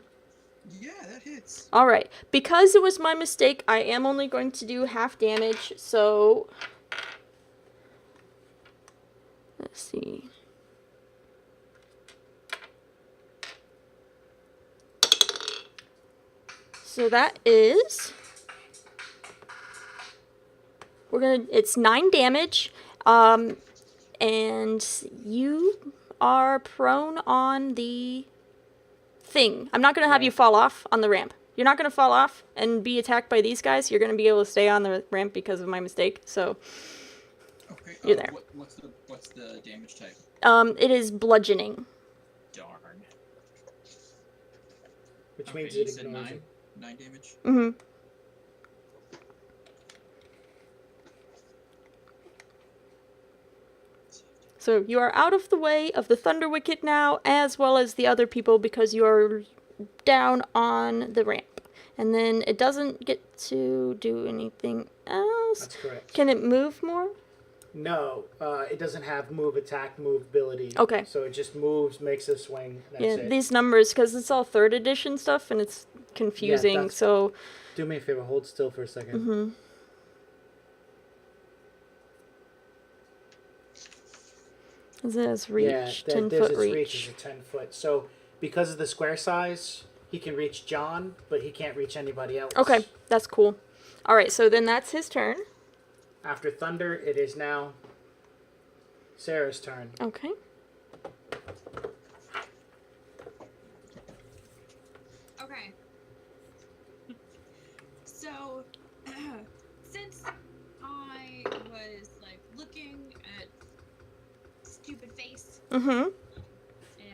Speaker 3: Yeah, that hits.
Speaker 1: Alright. Because it was my mistake, I am only going to do half damage, so... Let's see. So that is... It's 9 damage, and you are prone on the thing. I'm not gonna have you fall off on the ramp. You're not gonna fall off and be attacked by these guys. You're gonna be able to stay on the ramp because of my mistake. So
Speaker 3: Okay.
Speaker 1: You're there.
Speaker 3: What's the damage type?
Speaker 1: it is bludgeoning.
Speaker 3: Darn.
Speaker 5: Which
Speaker 3: Okay,
Speaker 5: means
Speaker 3: you
Speaker 5: it
Speaker 3: said
Speaker 5: ignores
Speaker 3: 9?
Speaker 5: you.
Speaker 3: 9 damage?
Speaker 1: Mm-hmm. So you are out of the way of the Thunder Wicket now, as well as the other people, because you are down on the ramp. And then it doesn't get to do anything else.
Speaker 5: That's correct.
Speaker 1: Can it move more?
Speaker 5: No, it doesn't have move, attack, move ability.
Speaker 1: Okay.
Speaker 5: So it just moves, makes a swing. That's
Speaker 1: Yeah,
Speaker 5: it.
Speaker 1: these numbers, because it's all 3rd edition stuff, and it's confusing,
Speaker 5: that's-
Speaker 1: so...
Speaker 5: Do me a favor, hold still for a second.
Speaker 1: Mm-hmm. It says reach, 10
Speaker 5: there's
Speaker 1: foot
Speaker 5: his reach
Speaker 1: reach.
Speaker 5: is a 10 foot. So because of the square size, he can reach John, but he can't reach anybody else.
Speaker 1: Okay, that's cool. Alright, so then that's his turn.
Speaker 5: After Thunder, it is now Sarah's turn.
Speaker 1: Okay.
Speaker 4: Okay. So, since I was like looking at stupid face
Speaker 1: Mm-hmm.
Speaker 4: and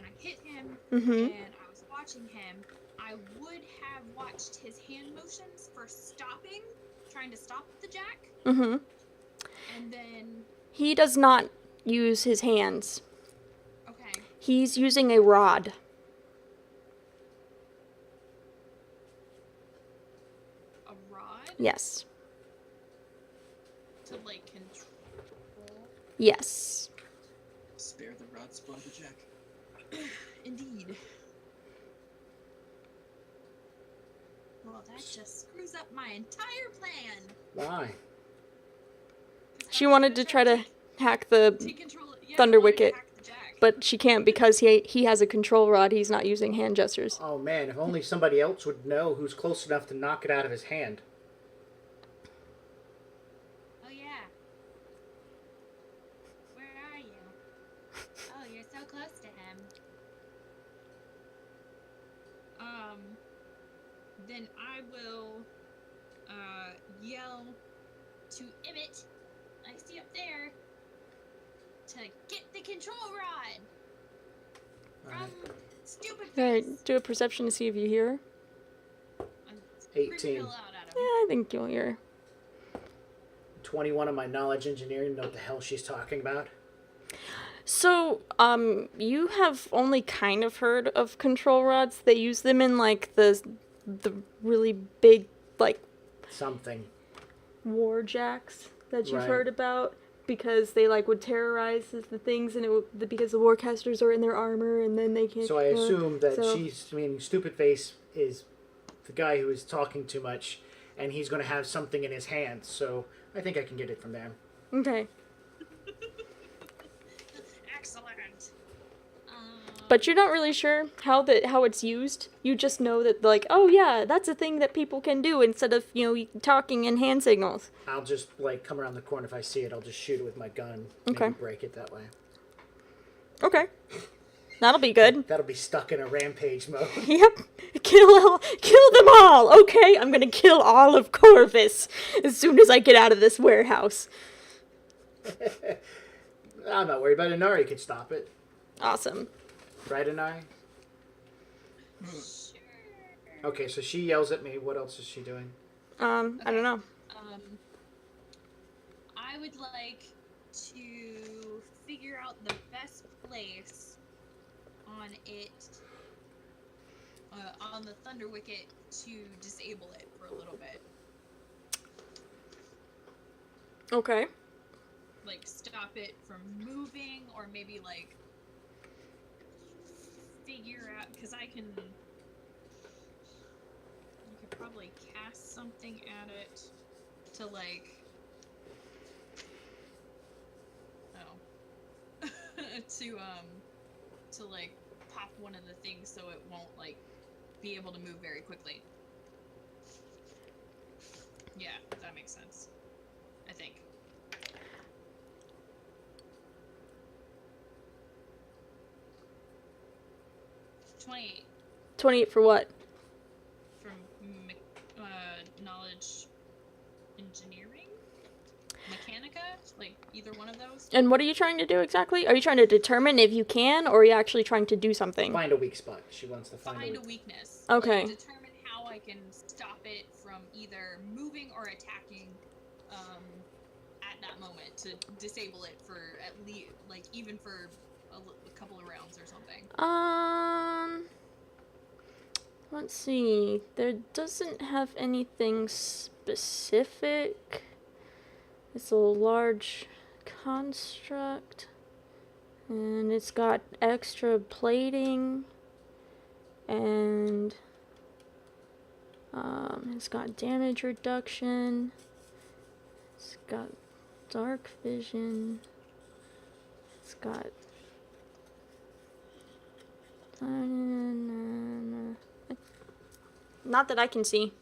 Speaker 4: I hit him
Speaker 1: Mm-hmm.
Speaker 4: and I was watching him, I would have watched his hand motions for stopping, trying to stop the jack,
Speaker 1: Mm-hmm.
Speaker 4: and then
Speaker 1: He does not use his hands.
Speaker 4: okay,
Speaker 1: He's using a rod.
Speaker 4: a rod
Speaker 1: Yes.
Speaker 4: to like control.
Speaker 1: Yes.
Speaker 3: Spare the rod, spoil the jack.
Speaker 4: Indeed. Well, that just screws up my entire plan.
Speaker 5: Why?
Speaker 1: She wanted to try to hack the...
Speaker 4: To control, yeah,
Speaker 1: Thunder
Speaker 4: I wanted to
Speaker 1: Wicket.
Speaker 4: hack the jack.
Speaker 1: But she can't because he has a control rod. He's not using hand gestures.
Speaker 5: Oh man, if only somebody else would know who's close enough to knock it out of his hand.
Speaker 4: Oh yeah. Where are you? Oh, you're so close to him. Then I will yell to Emmett, I see up there, to get the control rod from
Speaker 5: Alright.
Speaker 4: stupid
Speaker 1: Alright,
Speaker 4: face.
Speaker 1: do a perception to see if you hear her.
Speaker 4: I'm screaming
Speaker 5: 18.
Speaker 4: the hell out at
Speaker 1: Yeah,
Speaker 4: him.
Speaker 1: I think you'll hear her.
Speaker 5: 21 of my knowledge engineering know what the hell she's talking about.
Speaker 1: So, you have only kind of heard of control rods. They use them in, like, the really big, like,
Speaker 5: Something.
Speaker 1: war jacks that you've
Speaker 5: Right.
Speaker 1: heard about. Because they, like, would terrorize the things, and it would, because the warcasters are in their armor, and then they can't...
Speaker 5: So I assume that
Speaker 1: so-
Speaker 5: she's, I mean, Stupid Face is the guy who is talking too much, and he's going to have something in his hand, so I think I can get it from there.
Speaker 1: Okay.
Speaker 4: Excellent.
Speaker 1: But you're not really sure how it's used. You just know that, like, oh yeah, that's a thing that people can do instead of, talking in hand signals.
Speaker 5: I'll just, like, come around the corner. If I see it, I'll just shoot it with my gun.
Speaker 1: Okay.
Speaker 5: Maybe break it that way.
Speaker 1: Okay. That'll be good.
Speaker 5: That'll be stuck in a rampage mode.
Speaker 1: Yep. Kill them all. Okay, I'm gonna kill all of Corvus as soon as I get out of this warehouse.
Speaker 5: I'm not worried about it. Inari could stop it.
Speaker 1: Awesome.
Speaker 5: Right, Inari?
Speaker 4: Sure.
Speaker 5: Okay, so she yells at me. What else is she doing?
Speaker 1: I don't know.
Speaker 4: I would like to figure out the best place on it, on the Thunder Wicket, to disable it for a little bit.
Speaker 1: Okay.
Speaker 4: Like, stop it from moving, or maybe, like, figure out, because I can probably cast something at it to like. Oh. to like pop one of the things so it won't like be able to move very quickly. Yeah, that makes sense. I think. $28
Speaker 1: 28 for what?
Speaker 4: from knowledge engineering? Mechanica? Like either one of those?
Speaker 1: And what are you trying to do exactly? Are you trying to determine if you can, or are you actually trying to do something?
Speaker 5: Find a weak spot. She wants to
Speaker 4: Find a weakness.
Speaker 1: Okay.
Speaker 4: Like, determine how I can stop it from either moving or attacking at that moment to disable it for at least, like, even for a couple of rounds or something.
Speaker 1: Let's see. There doesn't have anything specific. It's a large construct. And it's got extra plating. And it's got damage reduction. It's got dark vision. It's got not that I can see.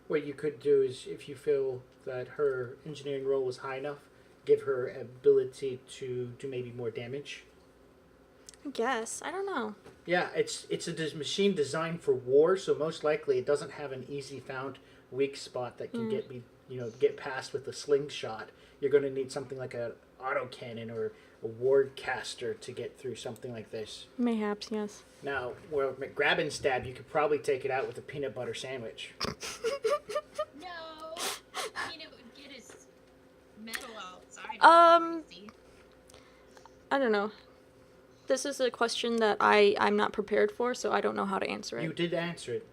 Speaker 5: What you could do is, if you feel that her engineering roll was high enough, give her ability to do maybe more damage.
Speaker 1: I guess. I don't know.
Speaker 5: Yeah, it's a machine designed for war, so most likely it doesn't have an easy found weak spot that can get past with a slingshot. You're going to need something like an autocannon or a ward caster to get through something like this.
Speaker 1: Mayhaps, yes.
Speaker 5: Now, where grab and stab, you could probably take it out with a peanut butter sandwich.
Speaker 4: No! I mean, it would get his metal outside.
Speaker 1: I don't know. This is a question that I'm not prepared for, so I don't know how to answer it.
Speaker 5: You did answer it.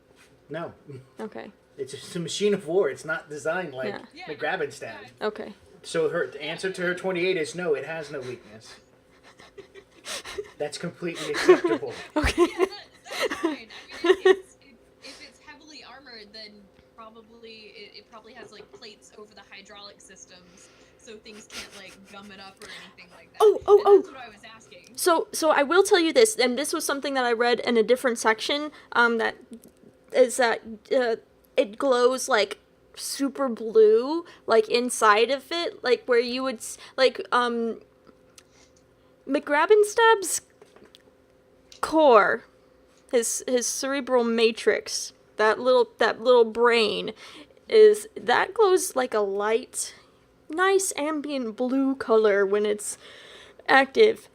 Speaker 5: No.
Speaker 1: Okay.
Speaker 5: It's just a machine of war. It's not designed like
Speaker 1: Yeah.
Speaker 5: the grab and stab.
Speaker 1: Okay.
Speaker 5: So her answer to her 28 is no, it has no weakness. That's completely acceptable.
Speaker 1: Okay.
Speaker 4: Yeah, that's fine. I mean, if it's heavily armored, then probably it probably has like plates over the hydraulic systems, so things can't like gum it up or anything like that. And that's what I was asking.
Speaker 1: So I will tell you this, and this was something that I read in a different section. That is that it glows like super blue, like inside of it, like where you would like McGrabbenstab's core, his cerebral matrix, that little brain, is that glows like a light, nice ambient blue color when it's active.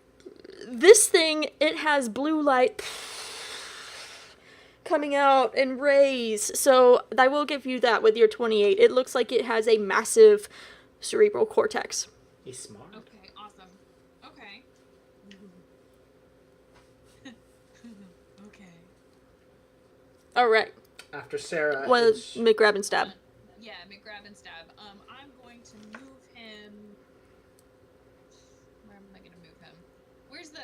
Speaker 1: This thing, it has blue light coming out in rays. So I will give you that with your 28. It looks like it has a massive cerebral cortex.
Speaker 5: He's smart.
Speaker 4: Okay, awesome. Okay. Okay.
Speaker 1: All right.
Speaker 5: After Sarah
Speaker 1: Well,
Speaker 5: is...
Speaker 1: McGrabbenstab.
Speaker 4: Yeah, McGrabbenstab. I'm going to move him. Where am I going to move him? Where's the?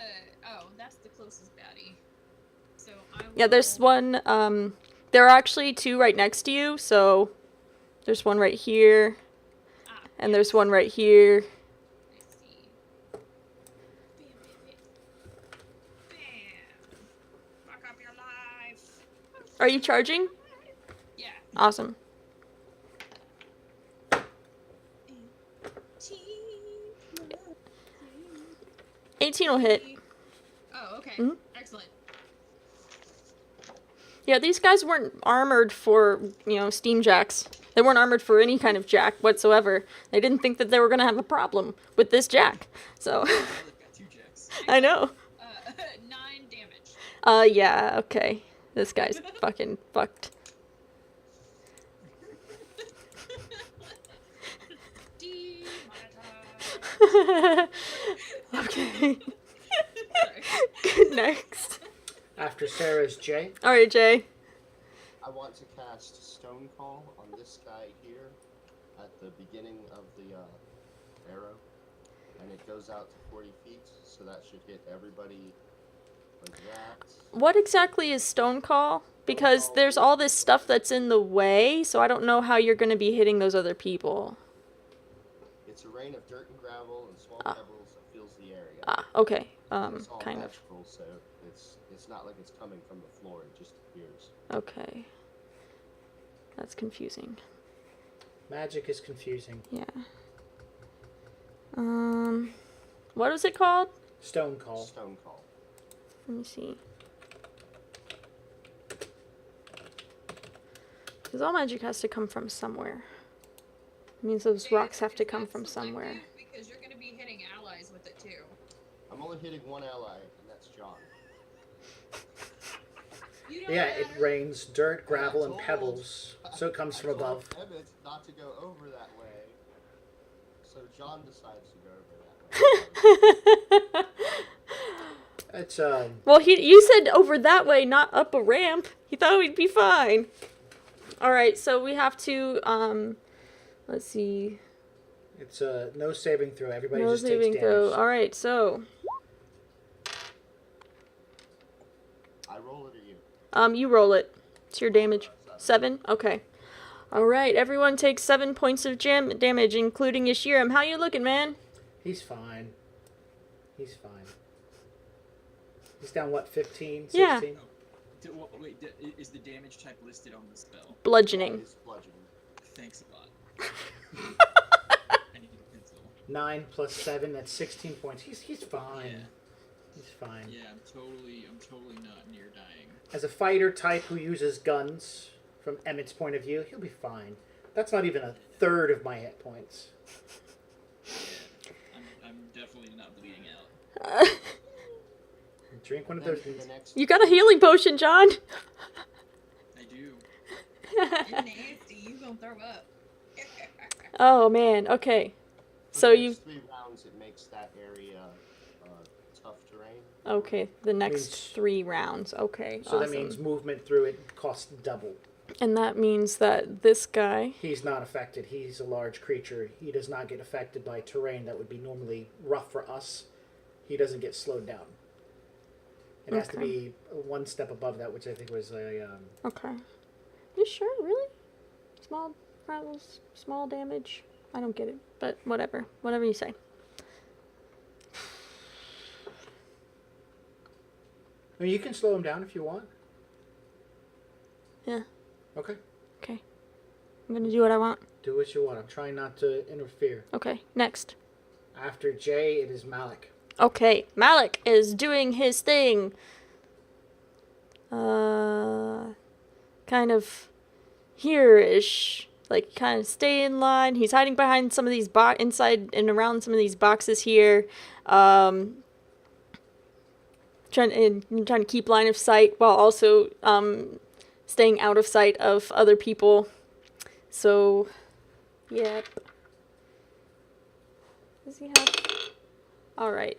Speaker 4: Oh, that's the closest baddie. So I will...
Speaker 1: Yeah, there's one. There are actually two right next to you. So there's one right here, and there's one right here.
Speaker 4: I see. Bam, bam, bam. Bam. Fuck up your life.
Speaker 1: Are you charging?
Speaker 4: Yeah.
Speaker 1: Awesome. 18 will hit.
Speaker 4: Oh, okay.
Speaker 1: Mhm.
Speaker 4: Excellent.
Speaker 1: Yeah, these guys weren't armored for, steam jacks. They weren't armored for any kind of jack whatsoever. They didn't think that they were going to have a problem with this jack. So,
Speaker 3: Now they've got 2 jacks.
Speaker 1: I know.
Speaker 4: 9 damage.
Speaker 1: Yeah, okay. This guy's fucking fucked.
Speaker 4: Demonetized.
Speaker 1: Okay.
Speaker 4: Sorry.
Speaker 1: Next.
Speaker 5: After Sarah is Jay.
Speaker 1: Alright, Jay.
Speaker 2: I want to cast Stone Call on this guy here at the beginning of the arrow, and it goes out to 40 feet, so that should hit everybody like that.
Speaker 1: What exactly is stone call? Because
Speaker 2: Call
Speaker 1: there's
Speaker 2: is-
Speaker 1: all this stuff that's in the way, so I don't know how you're going to be hitting those other people.
Speaker 2: It's a rain of dirt and gravel and small
Speaker 1: Ah.
Speaker 2: pebbles that fills the area.
Speaker 1: Okay.
Speaker 2: It's all
Speaker 1: Kind of.
Speaker 2: magical, so it's not like it's coming from the floor. It just appears.
Speaker 1: Okay. That's confusing.
Speaker 5: Magic is confusing.
Speaker 1: Yeah. What was it called?
Speaker 5: Stone call.
Speaker 2: Stone call.
Speaker 1: Let me see. Because all magic has to come from somewhere. It means those rocks have to come from somewhere.
Speaker 4: Because you're going to be hitting allies with it too.
Speaker 2: I'm only hitting one ally, and that's John.
Speaker 4: You don't
Speaker 5: Yeah, it
Speaker 4: matter.
Speaker 5: rains dirt, gravel, and
Speaker 2: told-
Speaker 5: pebbles, so it comes from
Speaker 2: I told
Speaker 5: above.
Speaker 2: Emmett not to go over that way, so John decides to go over that way.
Speaker 5: It's
Speaker 1: Well, you said over that way, not up a ramp. He thought we'd be fine. All right, so we have to let's see.
Speaker 5: it's no saving throw. Everybody
Speaker 1: No
Speaker 5: just
Speaker 1: saving
Speaker 5: takes
Speaker 1: throw.
Speaker 5: damage.
Speaker 1: All right, so
Speaker 2: I roll it or you?
Speaker 1: you roll it. It's your damage. 7. Okay. All right, everyone takes 7 points of damage, including Yashiram. How you looking, man?
Speaker 5: He's fine. He's fine. He's down, what, 15, 16?
Speaker 1: Yeah.
Speaker 3: Wait, is the damage type listed on the spell?
Speaker 1: Bludgeoning.
Speaker 2: It's bludgeoning.
Speaker 3: Thanks a lot. I need a pencil.
Speaker 5: 9 plus 7, that's 16 points. He's fine.
Speaker 3: Yeah.
Speaker 5: He's fine.
Speaker 3: Yeah, I'm totally not near dying.
Speaker 5: As a fighter type who uses guns, from Emmett's point of view, he'll be fine. That's not even a third of my hit points.
Speaker 3: Yeah, I'm definitely not bleeding out.
Speaker 5: Drink one of
Speaker 2: Then
Speaker 5: those.
Speaker 2: for the next
Speaker 1: You got a healing potion, John.
Speaker 3: I do.
Speaker 4: You're nasty. You gonna throw up.
Speaker 1: Oh man. Okay.
Speaker 2: for
Speaker 1: So
Speaker 2: the
Speaker 1: you.
Speaker 2: next 3 rounds, it makes that area tough terrain.
Speaker 1: Okay. The next
Speaker 5: Means-
Speaker 1: 3 rounds. Okay.
Speaker 5: So that
Speaker 1: awesome.
Speaker 5: means movement through it costs double.
Speaker 1: And that means that this guy.
Speaker 5: He's not affected. He's a large creature. He does not get affected by terrain that would be normally rough for us. He doesn't get slowed down. It has to
Speaker 1: Okay.
Speaker 5: be 1 step above that, which I think was a.
Speaker 1: Okay. You sure? Really? Small rattles, small damage. I don't get it, but whatever. Whatever you say.
Speaker 5: I mean, you can slow him down if you want.
Speaker 1: Yeah.
Speaker 5: Okay.
Speaker 1: Okay. I'm gonna do what I want.
Speaker 5: Do what you want. I'm trying not to interfere.
Speaker 1: Okay. Next.
Speaker 5: After Jay, it is Malik.
Speaker 1: Okay, Malik is doing his thing. Kind of here-ish. Like, kind of stay in line. He's hiding behind some of these inside and around some of these boxes here. Trying to keep line of sight while also staying out of sight of other people. So, yep. Does he have... All right.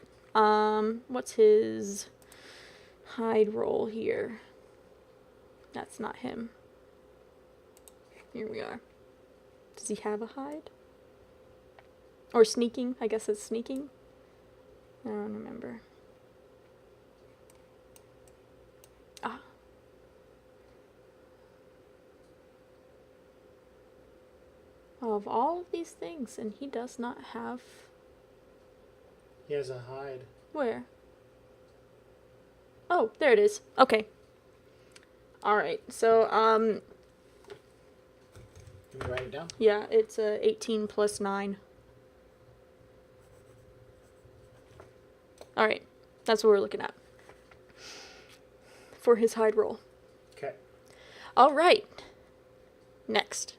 Speaker 1: What's his hide roll here? That's not him. Here we are. Does he have a hide? Or sneaking? I guess it's sneaking. I don't remember. Ah. Of all of these things, and he does not have...
Speaker 5: He has a hide.
Speaker 1: Where? Oh, there it is. Okay. Alright, so,
Speaker 5: Can you write it down?
Speaker 1: yeah, it's 18 plus 9. Alright, that's what we're looking at. For his hide roll.
Speaker 5: Okay.
Speaker 1: Alright. Next.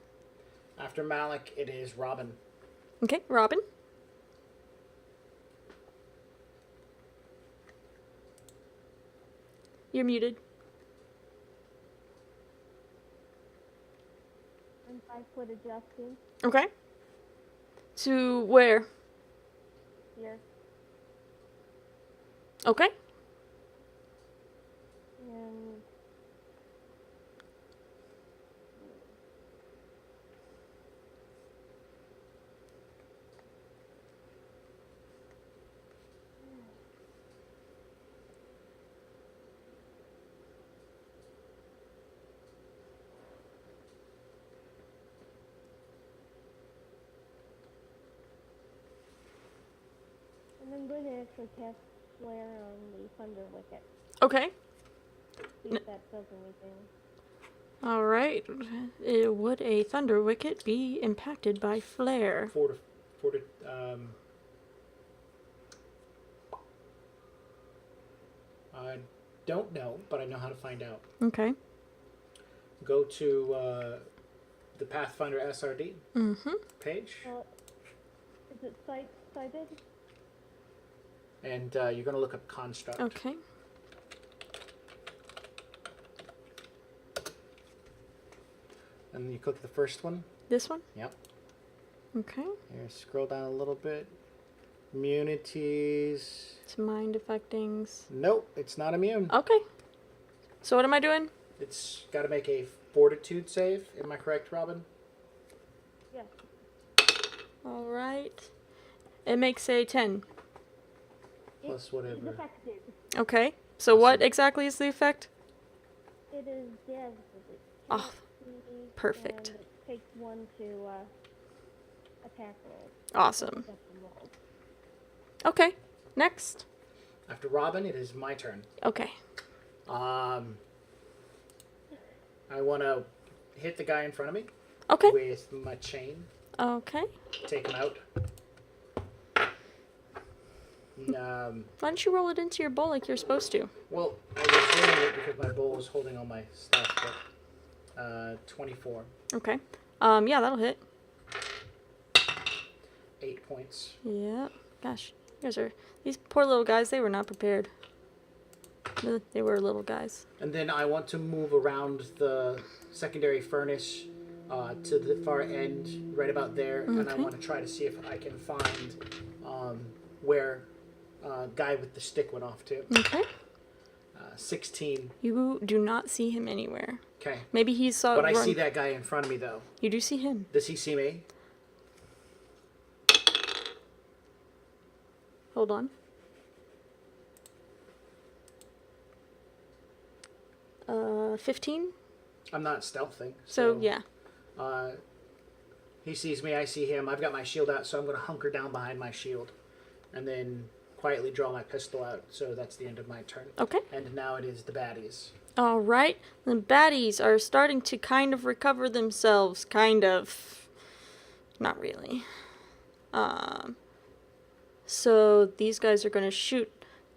Speaker 5: After Malik, it is Robin.
Speaker 1: Okay, Robin. You're muted.
Speaker 6: I'm 5 foot adjusting
Speaker 1: Okay. To where?
Speaker 6: here.
Speaker 1: Okay.
Speaker 6: And going to actually cast Flare on the Thunder Wicket.
Speaker 1: Okay.
Speaker 6: See if that does anything.
Speaker 1: All right. Would a thunder wicket be impacted by flare?
Speaker 5: I don't know, but I know how to find out.
Speaker 1: Okay.
Speaker 5: Go to the Pathfinder SRD page,
Speaker 6: Is it cited?
Speaker 5: and you're going to look up construct.
Speaker 1: Okay.
Speaker 5: And you click the first one.
Speaker 1: This one?
Speaker 5: Yep.
Speaker 1: Okay.
Speaker 5: Here, scroll down a little bit. Immunities.
Speaker 1: It's mind affectings.
Speaker 5: Nope, it's not immune.
Speaker 1: Okay. So what am I doing?
Speaker 5: It's got to make a fortitude save. Am I correct, Robin?
Speaker 6: Yes.
Speaker 1: All right. It makes a 10.
Speaker 5: Plus
Speaker 6: It's
Speaker 5: whatever.
Speaker 6: effective.
Speaker 1: Okay. So what exactly is the effect?
Speaker 6: It is dead.
Speaker 1: Oh, perfect.
Speaker 6: And it takes 1 to attack roll.
Speaker 1: Awesome.
Speaker 6: Deception roll.
Speaker 1: Okay. Next.
Speaker 5: After Robin, it is my turn.
Speaker 1: Okay.
Speaker 5: I want to hit the guy in front of me
Speaker 1: Okay.
Speaker 5: with my chain.
Speaker 1: Okay.
Speaker 5: Take him out.
Speaker 1: Why don't you roll it into your bowl like you're supposed to?
Speaker 5: Well, I was doing it because my bowl was holding all my stuff, but 24.
Speaker 1: Okay. Yeah, that'll hit.
Speaker 5: 8 points.
Speaker 1: Yeah. Gosh, these poor little guys, they were not prepared. They were little guys.
Speaker 5: And then I want to move around the secondary furnace to the far end, right about there, and I
Speaker 1: Okay.
Speaker 5: want to try to see if I can find where guy with the stick went off to.
Speaker 1: Okay.
Speaker 5: 16.
Speaker 1: You do not see him anywhere.
Speaker 5: Okay.
Speaker 1: Maybe he saw.
Speaker 5: But I see that guy in front of me, though.
Speaker 1: You do see him.
Speaker 5: Does he see me?
Speaker 1: Hold on. Uh, 15.
Speaker 5: I'm not stealthing.
Speaker 1: So yeah.
Speaker 5: He sees me, I see him. I've got my shield out, so I'm going to hunker down behind my shield. And then quietly draw my pistol out. So that's the end of my turn.
Speaker 1: Okay.
Speaker 5: And now it is the baddies.
Speaker 1: All right. The baddies are starting to kind of recover themselves. Kind of. Not really. So these guys are going to shoot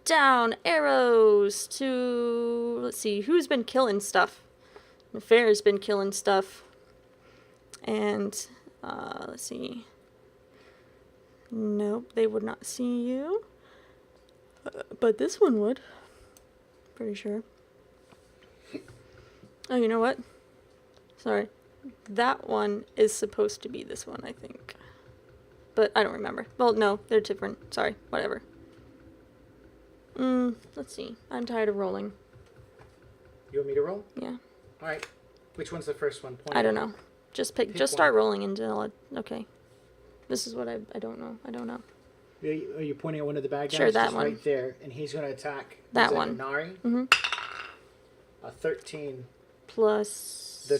Speaker 1: down arrows to... Let's see. Who's been killing stuff? Fair's been killing stuff. And, let's see. Nope, they would not see you. But this one would. Pretty sure. Oh, you know what? Sorry. That one is supposed to be this one, I think. But I don't remember. Well, no, they're different. Sorry, whatever. Let's see. I'm tired of rolling.
Speaker 5: You want me to roll?
Speaker 1: Yeah.
Speaker 5: Alright. Which one's the first one? Point
Speaker 1: I
Speaker 5: it
Speaker 1: don't
Speaker 5: out.
Speaker 1: know. Just pick.
Speaker 5: Pick
Speaker 1: Just start
Speaker 5: one.
Speaker 1: rolling until it. Okay. This is what I don't know. I don't know.
Speaker 5: Are you pointing at one of the bad guys?
Speaker 1: Sure, that
Speaker 5: Just
Speaker 1: one.
Speaker 5: right there. And he's going to attack.
Speaker 1: That
Speaker 5: is that
Speaker 1: one.
Speaker 5: Nari?
Speaker 1: Mm-hmm.
Speaker 5: 13.
Speaker 1: Plus.
Speaker 5: The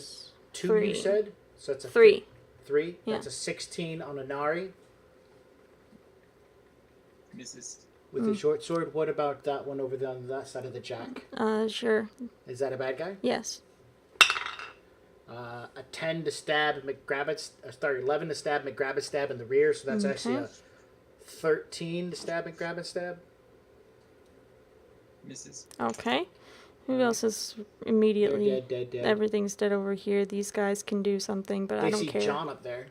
Speaker 5: 2
Speaker 1: 3.
Speaker 5: you said? So it's a
Speaker 1: 3.
Speaker 5: 3?
Speaker 1: Yeah.
Speaker 5: That's a 16 on a Nari.
Speaker 3: Misses.
Speaker 5: With a short sword. What about that one over on that side of the jack?
Speaker 1: Sure.
Speaker 5: Is that a bad guy?
Speaker 1: Yes.
Speaker 5: A 10 to stab McGrabbit. 11 to stab McGrabbit stab in the rear. So that's actually a 13 to stab McGrabbit stab.
Speaker 3: Misses.
Speaker 1: Okay. Who else is immediately?
Speaker 5: They're dead.
Speaker 1: Everything's dead over here. These guys can do something, but I
Speaker 5: They
Speaker 1: don't
Speaker 5: see
Speaker 1: care.
Speaker 5: John up there.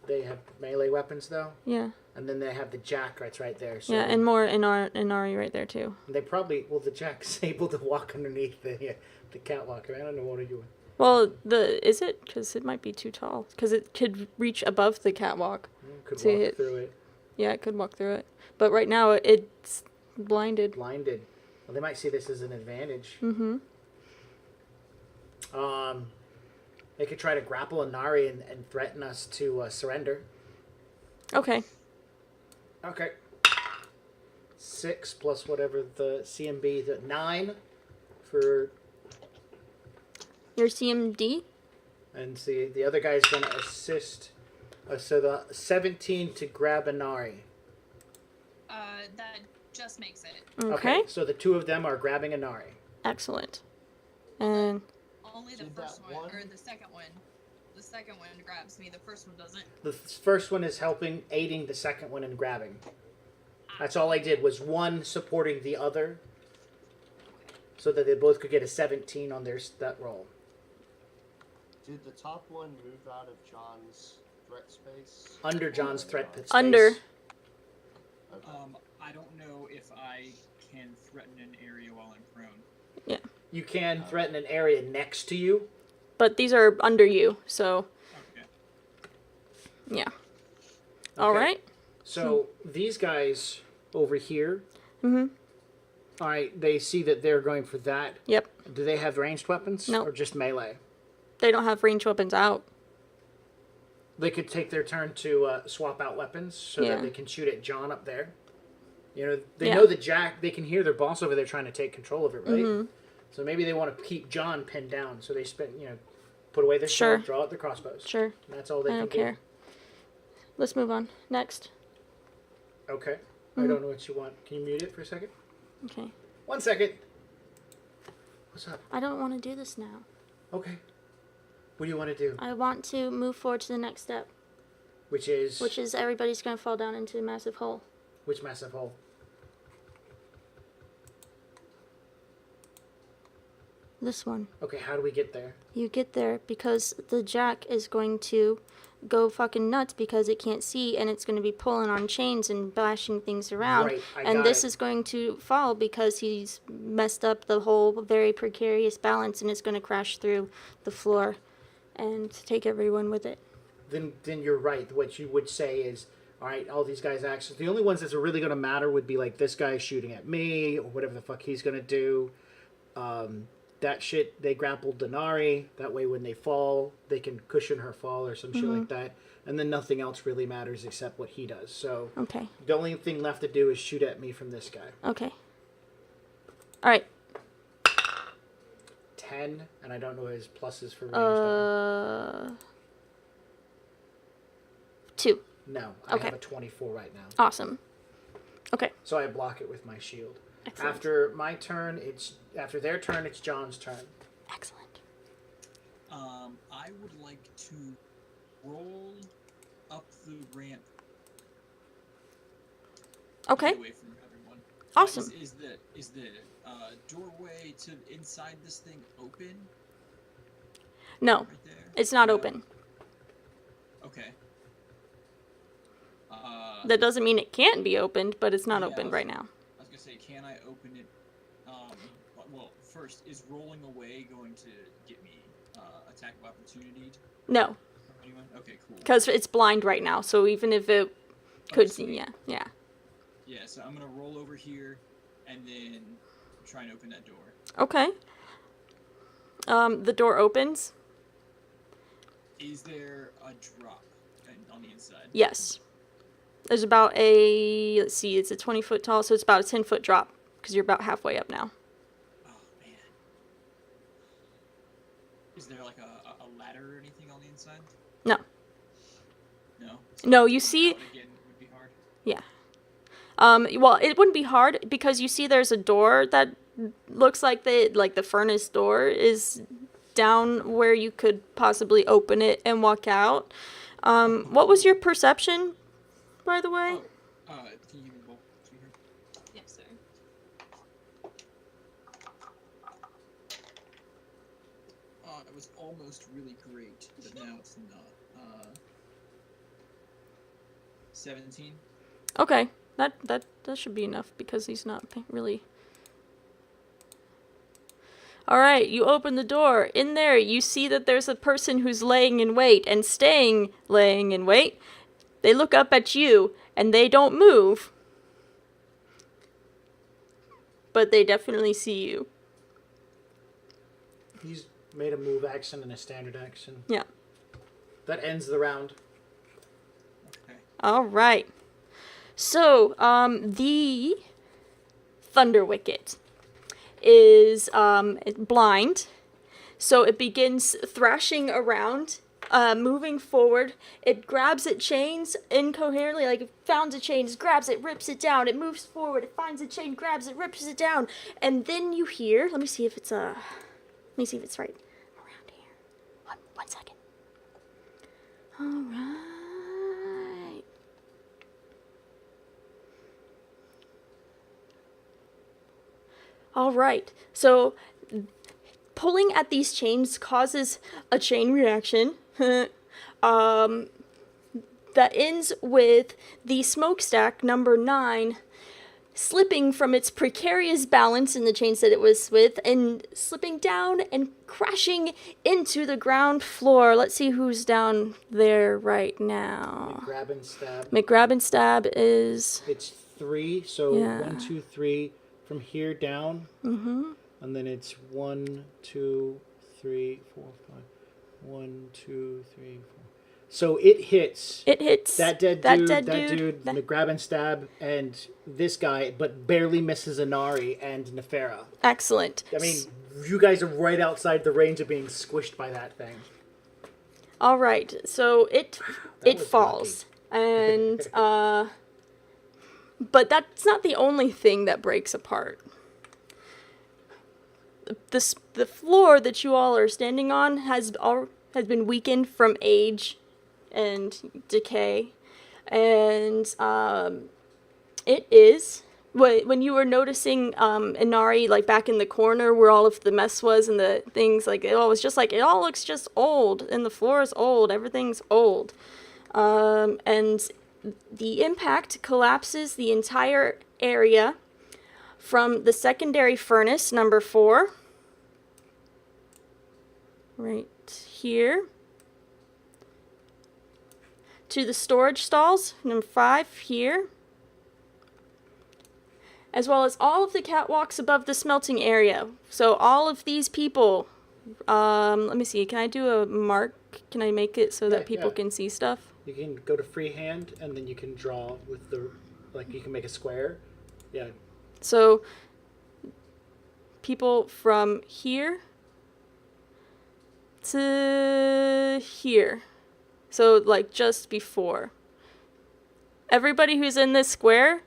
Speaker 5: They have melee weapons though.
Speaker 1: Yeah.
Speaker 5: And then they have the jack right there. So
Speaker 1: Yeah, and more Inari right there too.
Speaker 5: they probably the jack's able to walk underneath the catwalk. I don't know what are you doing.
Speaker 1: Well, is it? Because it might be too tall. Because it could reach above the catwalk.
Speaker 5: Could
Speaker 1: To
Speaker 5: walk
Speaker 1: hit.
Speaker 5: through it.
Speaker 1: Yeah, it could walk through it. But right now it's blinded.
Speaker 5: Blinded. Well, they might see this as an advantage.
Speaker 1: Mm-hmm.
Speaker 5: They could try to grapple Inari and threaten us to surrender.
Speaker 1: Okay.
Speaker 5: Okay. 6 plus whatever the CMB, the 9 for,
Speaker 1: Your CMD?
Speaker 5: and see, the other guy's going to assist. So the 17 to grab Inari.
Speaker 4: That just makes it.
Speaker 1: Okay.
Speaker 5: So the two of them are grabbing Inari.
Speaker 1: Excellent. And
Speaker 4: Only the
Speaker 2: Did
Speaker 4: first
Speaker 2: that
Speaker 4: one,
Speaker 2: one-
Speaker 4: or the second one. The second one grabs me. The first one doesn't.
Speaker 5: The first one is aiding the second one in grabbing. That's all I did was one supporting the other, so that they both could get a 17 on their stat roll.
Speaker 2: Did the top one move out of John's threat space?
Speaker 5: Under John's threat space.
Speaker 1: Under.
Speaker 2: Okay.
Speaker 3: I don't know if I can threaten an area while I'm prone.
Speaker 5: You can threaten an area next to you.
Speaker 1: but these are under you, so
Speaker 3: Okay.
Speaker 1: yeah. All
Speaker 5: Okay.
Speaker 1: right.
Speaker 5: So these guys over here,
Speaker 1: Mhm.
Speaker 5: all right, they see that they're going for that.
Speaker 1: Yep.
Speaker 5: Do they have ranged weapons?
Speaker 1: No.
Speaker 5: Or just melee?
Speaker 1: They don't have ranged weapons out.
Speaker 5: They could take their turn to swap out weapons so
Speaker 1: Yeah.
Speaker 5: that they can shoot at John up there. You know, they
Speaker 1: Yeah.
Speaker 5: know that Jack, they can hear their boss over there trying to take control of it, right?
Speaker 1: Mhm.
Speaker 5: So maybe they want to keep John pinned down. So they put away their
Speaker 1: Sure.
Speaker 5: sword, draw out their crossbows.
Speaker 1: Sure.
Speaker 5: And that's all they
Speaker 1: I
Speaker 5: can
Speaker 1: don't
Speaker 5: do.
Speaker 1: care. Let's move on. Next.
Speaker 5: Okay. I
Speaker 1: Mhm.
Speaker 5: don't know what you want. Can you mute it for a second?
Speaker 1: Okay.
Speaker 5: 1 second. What's up?
Speaker 1: I don't want to do this now.
Speaker 5: Okay. What do you want to do?
Speaker 1: I want to move forward to the next step,
Speaker 5: Which is
Speaker 1: which is everybody's going to fall down into a massive hole.
Speaker 5: which massive hole?
Speaker 1: This one.
Speaker 5: Okay, how do we get there?
Speaker 1: You get there because the jack is going to go fucking nuts because it can't see, and it's going to be pulling on chains and bashing things around.
Speaker 5: Right, I
Speaker 1: and
Speaker 5: got
Speaker 1: this
Speaker 5: it.
Speaker 1: is going to fall because he's messed up the whole very precarious balance, and it's going to crash through the floor and take everyone with it.
Speaker 5: Then you're right. What you would say is, all right, all these guys' actions. The only ones that are really going to matter would be like this guy shooting at me or whatever the fuck he's going to do. That shit, they grappled Denari. That way when they fall, they can cushion her fall or some shit like that. And then nothing else really matters except what he does. So
Speaker 1: Okay.
Speaker 5: the only thing left to do is shoot at me from this guy.
Speaker 1: Okay. All right.
Speaker 5: 10, and I don't know his pluses for range.
Speaker 1: 2.
Speaker 5: No, I
Speaker 1: okay.
Speaker 5: have a 24 right now.
Speaker 1: Awesome. Okay.
Speaker 5: So I block it with my shield.
Speaker 1: Excellent.
Speaker 5: After their turn, it's John's turn.
Speaker 1: Excellent.
Speaker 3: I would like to roll up the ramp
Speaker 1: Okay.
Speaker 3: away from everyone.
Speaker 1: Awesome.
Speaker 3: Is the doorway to inside this thing open
Speaker 1: No,
Speaker 3: right there?
Speaker 1: it's not
Speaker 3: No?
Speaker 1: open.
Speaker 3: Okay.
Speaker 1: That doesn't mean it can't be opened, but it's not
Speaker 3: Yeah,
Speaker 1: open right now.
Speaker 3: I was gonna say, can I open it? Well, first, is rolling away going to get me attack of opportunity
Speaker 1: No,
Speaker 3: from anyone? Okay, cool.
Speaker 1: because it's blind right now. So even if it could,
Speaker 3: sweet.
Speaker 1: yeah.
Speaker 3: Yeah, so I'm gonna roll over here and then try and open that door.
Speaker 1: Okay. The door opens.
Speaker 3: Is there a drop on the inside?
Speaker 1: Yes. There's about let's see, it's a 20-foot tall, so it's about a 10-foot drop because you're about halfway up now.
Speaker 3: Oh man. Is there like a ladder or anything on the inside?
Speaker 1: No.
Speaker 3: No.
Speaker 1: No, you see-
Speaker 3: Out again would be hard.
Speaker 1: Yeah. Well, it wouldn't be hard because you see there's a door that looks like the furnace door is down where you could possibly open it and walk out. What was your perception, by the way?
Speaker 3: Oh, can you give me roll? Sweetheart?
Speaker 4: Yes, sir.
Speaker 3: It was almost really great, but now it's not. 17.
Speaker 1: Okay, that should be enough because he's not really. All right, you open the door. In there, you see that there's a person who's laying in wait and staying laying in wait. They look up at you and they don't move, but they definitely see you.
Speaker 5: He's made a move action and a standard action.
Speaker 1: Yeah.
Speaker 5: That ends the round.
Speaker 3: Okay.
Speaker 1: All right. So, the Thunder Wicket is blind, so it begins thrashing around moving forward. It grabs at chains incoherently, like it finds a chain, grabs it, rips it down. It moves forward. It finds a chain, grabs it, rips it down, and then you hear. Let me see if it's right around here. One second. All right. All right. So pulling at these chains causes a chain reaction that ends with the smokestack number 9 slipping from its precarious balance in the chains that it was with and slipping down and crashing into the ground floor. Let's see who's down there right now.
Speaker 5: Grab and stab.
Speaker 1: McGrab and stab is...
Speaker 5: It's 3, so
Speaker 1: Yeah.
Speaker 5: 1, 2, 3 from here down.
Speaker 1: Mm-hmm.
Speaker 5: And then it's 1, 2, 3, 4, 5. 1, 2, 3, 4. So it hits.
Speaker 1: It hits
Speaker 5: That dead dude,
Speaker 1: that-
Speaker 5: the grab and stab, and this guy, but barely misses Inari and Nefera.
Speaker 1: Excellent.
Speaker 5: I mean, you guys are right outside the range of being squished by that thing.
Speaker 1: All right, so it
Speaker 5: was
Speaker 1: falls, and but that's not the only thing that breaks apart. The floor that you all are standing on has been weakened from age and decay, and it is. When you were noticing Inari, like back in the corner where all of the mess was and the things, like it all was just like, it all looks just old, and the floor is old, everything's old. And the impact collapses the entire area from the secondary furnace, number 4, right here, to the storage stalls, number 5, here, as well as all of the catwalks above the smelting area. So all of these people, let me see, can I do a mark? Can I make it so that people can see stuff?
Speaker 5: You can go to freehand, and then you can draw with the, like, you can make a square. Yeah.
Speaker 1: So people from here to here. So like just before. Everybody who's in this square,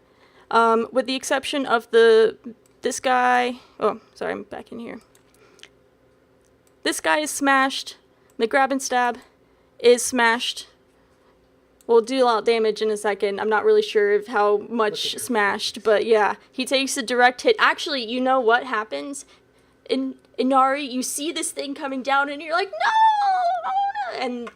Speaker 1: with the exception of this guy. Oh, sorry, I'm back in here. This guy is smashed. McGrab and stab is smashed. We'll do a lot of damage in a second. I'm not really sure of how much smashed, but yeah, he takes a direct hit. Actually, you know what happens? In Inari, you see this thing coming down, and you're like, no! And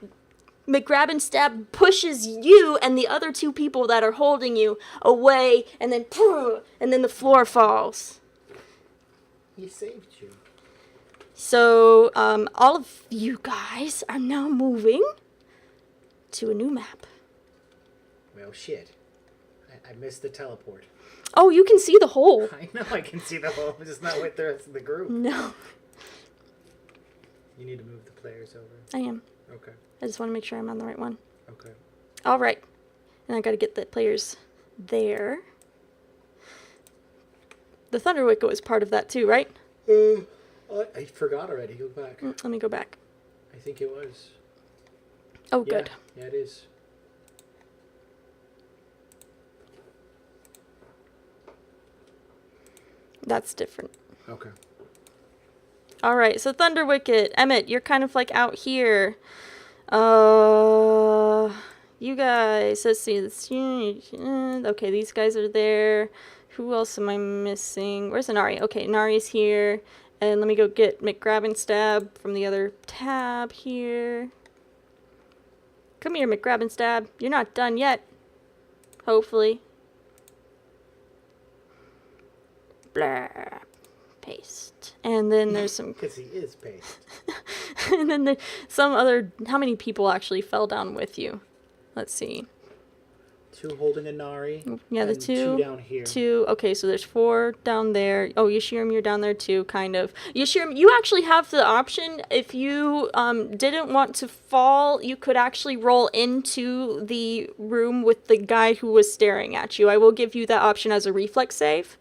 Speaker 1: McGrab and stab pushes you and the other 2 people that are holding you away, and then the floor falls.
Speaker 5: He saved you.
Speaker 1: So, all of you guys are now moving to a new map.
Speaker 5: Well, shit. I missed the teleport.
Speaker 1: Oh, you can see the hole.
Speaker 5: I know I can see the hole, but just not with the rest of the group.
Speaker 1: No,
Speaker 5: You need to move the players over.
Speaker 1: I am.
Speaker 5: Okay.
Speaker 1: I just want to make sure I'm on the right one.
Speaker 5: Okay.
Speaker 1: All right. And I got to get the players there. The Thunder Wicket was part of that too, right?
Speaker 5: I forgot already. Go back.
Speaker 1: Let me go back.
Speaker 5: I think it was.
Speaker 1: Oh,
Speaker 5: Yeah.
Speaker 1: good.
Speaker 5: Yeah, it is.
Speaker 1: That's different.
Speaker 5: Okay.
Speaker 1: All right, so Thunder Wicket. Emmett, you're kind of like out here. You guys, let's see. Okay, these guys are there. Who else am I missing? Where's Inari? Okay, Inari's here. And let me go get McGrab and stab from the other tab here. Come here, McGrab and stab. You're not done yet. Hopefully. Blah. Paste. And then there's some...
Speaker 5: Because he is paste.
Speaker 1: and then some other... How many people actually fell down with you? Let's see.
Speaker 5: 2 holding a Nari.
Speaker 1: Yeah, the
Speaker 5: and
Speaker 1: 2
Speaker 5: down here.
Speaker 1: 2. Okay, so there's 4 down there. Oh, Yashirim, you're down there too, kind of. Yashirim, you actually have the option. If you didn't want to fall, you could actually roll into the room with the guy who was staring at you. I will give you that option as a reflex save.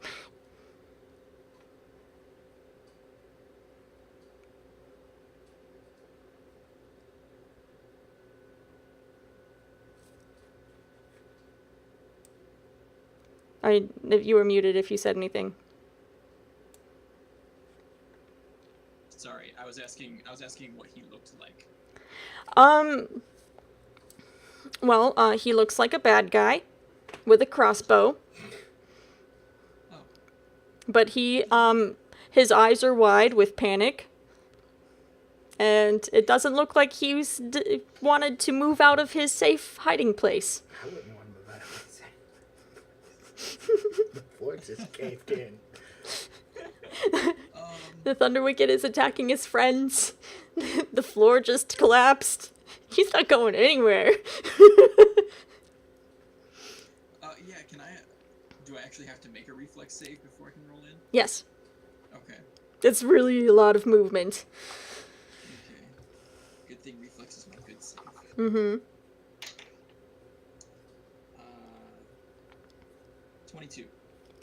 Speaker 1: you were muted if you said anything.
Speaker 3: Sorry, I was asking what he looked like.
Speaker 1: Well, he looks like a bad guy with a crossbow.
Speaker 3: Oh,
Speaker 1: But his eyes are wide with panic. And it doesn't look like he's wanted to move out of his safe hiding place.
Speaker 5: I wouldn't want to move out of my The floor just caved in.
Speaker 1: The Thunder Wicket is attacking his friends. The floor just collapsed. He's not going anywhere.
Speaker 3: yeah. Do I actually have to make a reflex save before I can roll in?
Speaker 1: Yes,
Speaker 3: Okay.
Speaker 1: it's really a lot of movement.
Speaker 3: Okay. Good thing reflex is my good save.
Speaker 1: Mm-hmm.
Speaker 3: 22.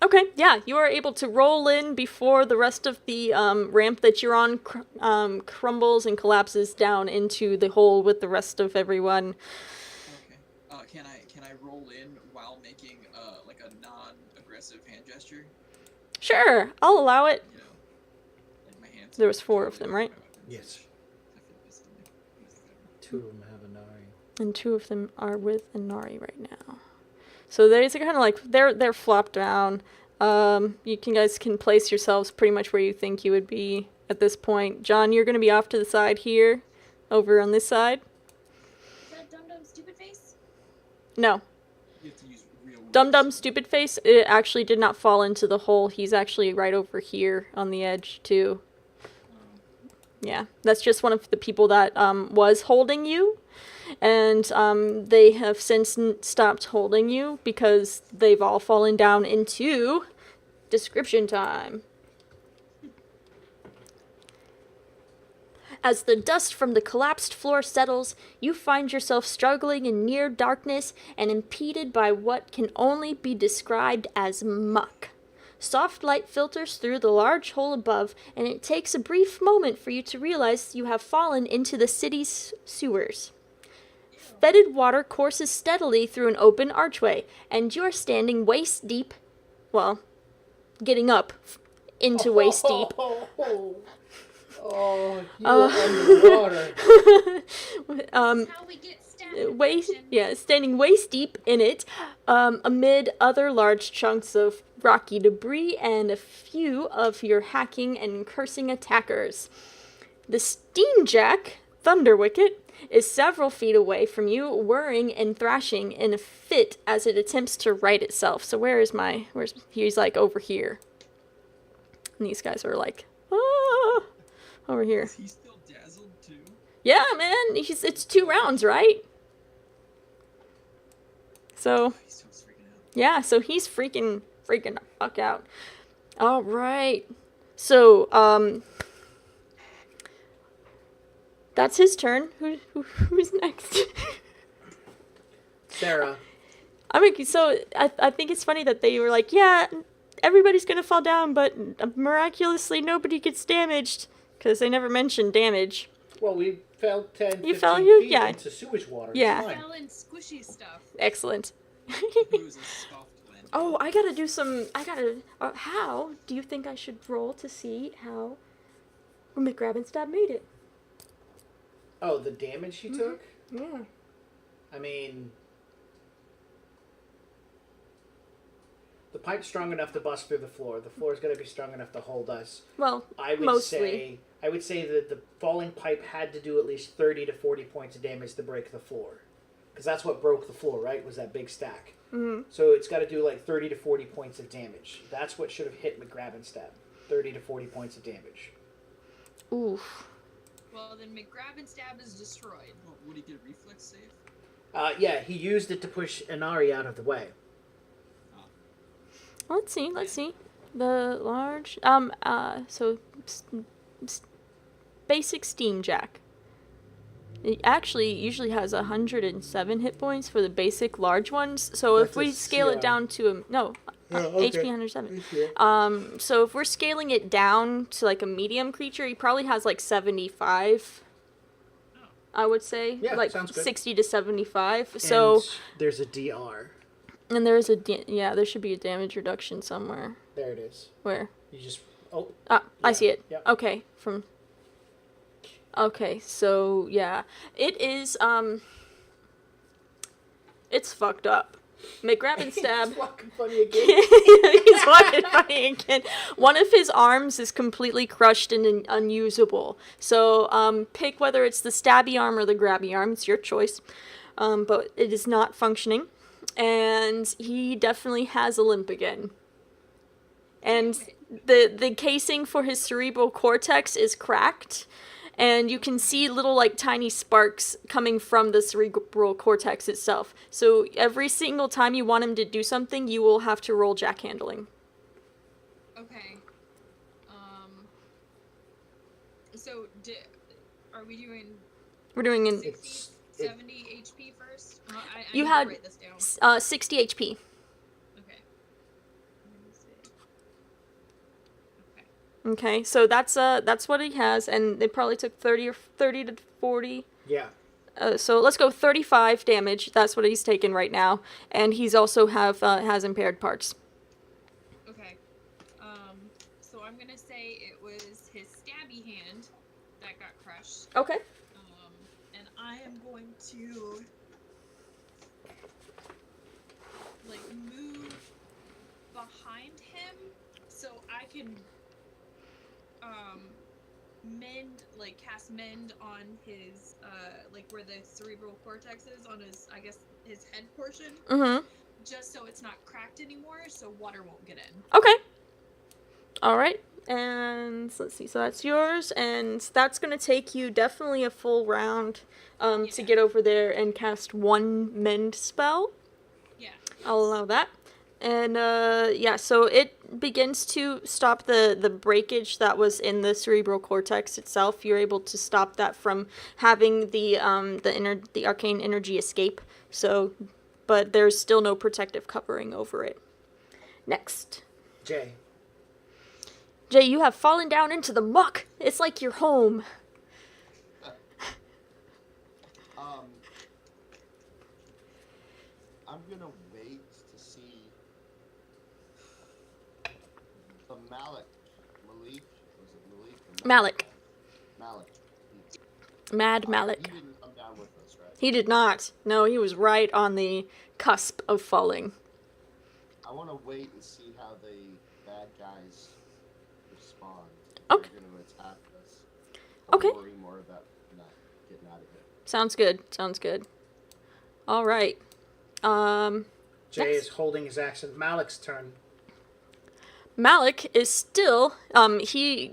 Speaker 1: Okay, yeah, you are able to roll in before the rest of the ramp that you're on crumbles and collapses down into the hole with the rest of everyone.
Speaker 3: Okay. Can I roll in while making like a non-aggressive hand gesture?
Speaker 1: Sure, I'll allow it.
Speaker 3: You know, like my hands.
Speaker 1: There was 4 of them, right?
Speaker 5: Yes.
Speaker 3: I feel this one, like,
Speaker 5: 2 of them have a Nari.
Speaker 1: And 2 of them are with Inari right now. So there's kind of like they're flopped down. Guys can place yourselves pretty much where you think you would be at this point. John, you're gonna be off to the side here, over on this side.
Speaker 4: Is that Dum Dum Stupid Face?
Speaker 1: No,
Speaker 3: You have to use real words.
Speaker 1: Dum Dum Stupid Face. It actually did not fall into the hole. He's actually right over here on the edge too. Yeah, that's just one of the people that was holding you. And they have since stopped holding you because they've all fallen down into description time. As the dust from the collapsed floor settles, you find yourself struggling in near darkness and impeded by what can only be described as muck. Soft light filters through the large hole above, and it takes a brief moment for you to realize you have fallen into the city's sewers. Fetid water courses steadily through an open archway, and you are standing waist deep, well, getting up into waist deep.
Speaker 5: Oh, you are underwater.
Speaker 4: How we get stabbed.
Speaker 1: Standing waist deep in it, amid other large chunks of rocky debris and a few of your hacking and cursing attackers. The Steamjack, Thunder Wicket, is several feet away from you, whirring and thrashing in a fit as it attempts to right itself. So he's like over here. And these guys are like, over here.
Speaker 3: Is he still dazzled too?
Speaker 1: Yeah, man, it's 2 rounds, right? So,
Speaker 3: He's so freaking out.
Speaker 1: yeah, so he's freaking the fuck out. All right. So, that's his turn. Who's next?
Speaker 5: Sarah.
Speaker 1: I think it's funny that they were like, yeah, everybody's gonna fall down, but miraculously nobody gets damaged, because they never mentioned damage.
Speaker 5: Well, we fell 10, 15
Speaker 1: fell,
Speaker 5: feet
Speaker 1: yeah.
Speaker 5: into sewage water.
Speaker 1: Yeah.
Speaker 5: It's fine.
Speaker 4: Fell in squishy stuff.
Speaker 1: Excellent.
Speaker 3: It was a soft landing.
Speaker 1: Oh, how do you think I should roll to see how McGrabbenstab made it?
Speaker 5: Oh, the damage she took?
Speaker 1: Yeah.
Speaker 5: I mean, the pipe's strong enough to bust through the floor. The floor's got to be strong enough to hold us.
Speaker 1: Well,
Speaker 5: I would
Speaker 1: mostly.
Speaker 5: say that the falling pipe had to do at least 30 to 40 points of damage to break the floor. Because that's what broke the floor, right? Was that big stack.
Speaker 1: Mm-hmm.
Speaker 5: So it's got to do like 30 to 40 points of damage. That's what should have hit McGrabbenstab. 30 to 40 points of damage.
Speaker 1: Oof.
Speaker 4: Well, then McGrabbenstab is destroyed.
Speaker 3: Well, would he get a reflex save?
Speaker 5: Yeah, he used it to push Inari out of the way.
Speaker 1: Let's see. The large, basic Steamjack. It actually usually has 107 hit points for the basic large ones. So
Speaker 5: That's
Speaker 1: if we
Speaker 5: a
Speaker 1: scale it
Speaker 5: CR.
Speaker 1: down to
Speaker 5: okay.
Speaker 1: HP 107.
Speaker 5: Yeah.
Speaker 1: So if we're scaling it down to like a medium creature, he probably has like 75. I would say
Speaker 5: Yeah,
Speaker 1: like
Speaker 5: sounds good.
Speaker 1: 60 to 75. So
Speaker 5: And there's a DR.
Speaker 1: And there's a there should be a damage reduction somewhere.
Speaker 5: There it is.
Speaker 1: Where?
Speaker 5: You just. Oh.
Speaker 1: Ah, I
Speaker 5: Yeah,
Speaker 1: see it.
Speaker 5: yeah.
Speaker 1: Okay, Okay, so yeah, it is. It's fucked up. Make grab and stab.
Speaker 5: He's walking funny again.
Speaker 1: He's walking funny again. One of his arms is completely crushed and unusable. So pick whether it's the stabby arm or the grabby arm. It's your choice. But it is not functioning, and he definitely has a limp again. And the casing for his cerebral cortex is cracked, and you can see little like tiny sparks coming from the cerebral cortex itself. So every single time you want him to do something, you will have to roll jack handling.
Speaker 4: Okay. So are we doing
Speaker 1: We're doing
Speaker 4: 60, 70 HP first? I
Speaker 1: You
Speaker 4: need
Speaker 1: had
Speaker 4: to write this down.
Speaker 1: 60 HP.
Speaker 4: Okay. Let me see. Okay.
Speaker 1: Okay, so that's what he has, and they probably took 30 to 40.
Speaker 5: Yeah.
Speaker 1: So let's go 35 damage. That's what he's taken right now, and he's also has impaired parts.
Speaker 4: Okay. So I'm gonna say it was his stabby hand that got crushed.
Speaker 1: Okay.
Speaker 4: And I am going to like move behind him so I can cast mend on his like where the cerebral cortex is on his, I guess, his head portion,
Speaker 1: Mm-hmm.
Speaker 4: just so it's not cracked anymore, so water won't get in.
Speaker 1: Okay. All right. And let's see. So that's yours, and that's gonna take you definitely a full round to
Speaker 4: Yeah.
Speaker 1: get over there and cast one mend spell.
Speaker 4: Yeah.
Speaker 1: I'll allow that. And yeah, so it begins to stop the breakage that was in the cerebral cortex itself. You're able to stop that from having the arcane energy escape. So, but there's still no protective covering over it. Next.
Speaker 5: Jay.
Speaker 1: Jay, you have fallen down into the muck. It's like you're home.
Speaker 2: I'm gonna wait to see the Malik. Was it Malik? Or
Speaker 1: Malik.
Speaker 2: Malik.
Speaker 1: Mad Malik.
Speaker 2: He didn't come down with us, right?
Speaker 1: He did not. No, he was right on the cusp of falling.
Speaker 2: I want to wait and see how the bad guys respond.
Speaker 1: Okay.
Speaker 2: They're going to attack us. I'll
Speaker 1: Okay.
Speaker 2: worry more about not getting out of here.
Speaker 1: Sounds good. Sounds good. All right.
Speaker 5: Jay
Speaker 1: Next.
Speaker 5: is holding his axe. And Malik's turn.
Speaker 1: Malik is still he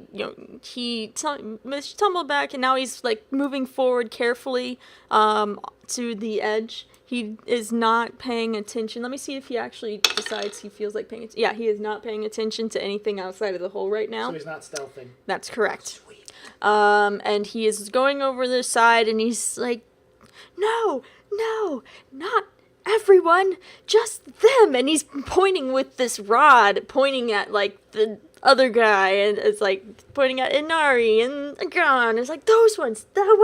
Speaker 1: tumbled back, and now he's like moving forward carefully to the edge. He is not paying attention. Let me see if he actually decides he feels like paying attention. Yeah, he is not paying attention to anything outside of the hole right now.
Speaker 5: So he's not stealthing.
Speaker 1: That's correct.
Speaker 5: Sweet.
Speaker 1: And he is going over the side, and he's like, no, not everyone, just them. And he's pointing with this rod, pointing at like the other guy, and it's like pointing at Inari and Agon. It's like those ones, that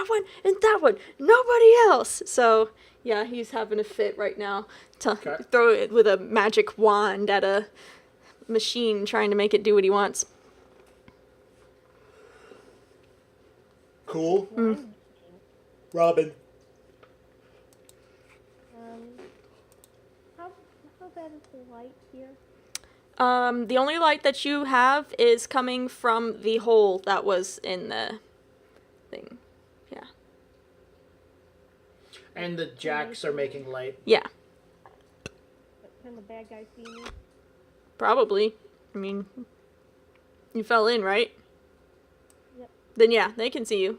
Speaker 1: one, and that one. Nobody else. So yeah, he's having a fit right now to throw it with a magic wand at a machine, trying to make it do what he wants.
Speaker 5: Cool. Robin.
Speaker 6: How bad is the light here?
Speaker 1: The only light that you have is coming from the hole that was in the thing. Yeah.
Speaker 5: And the jacks are making light.
Speaker 1: Yeah,
Speaker 6: Can the bad guy see me?
Speaker 1: probably. I mean, you fell in, right?
Speaker 6: Yep.
Speaker 1: Then yeah, they can see you.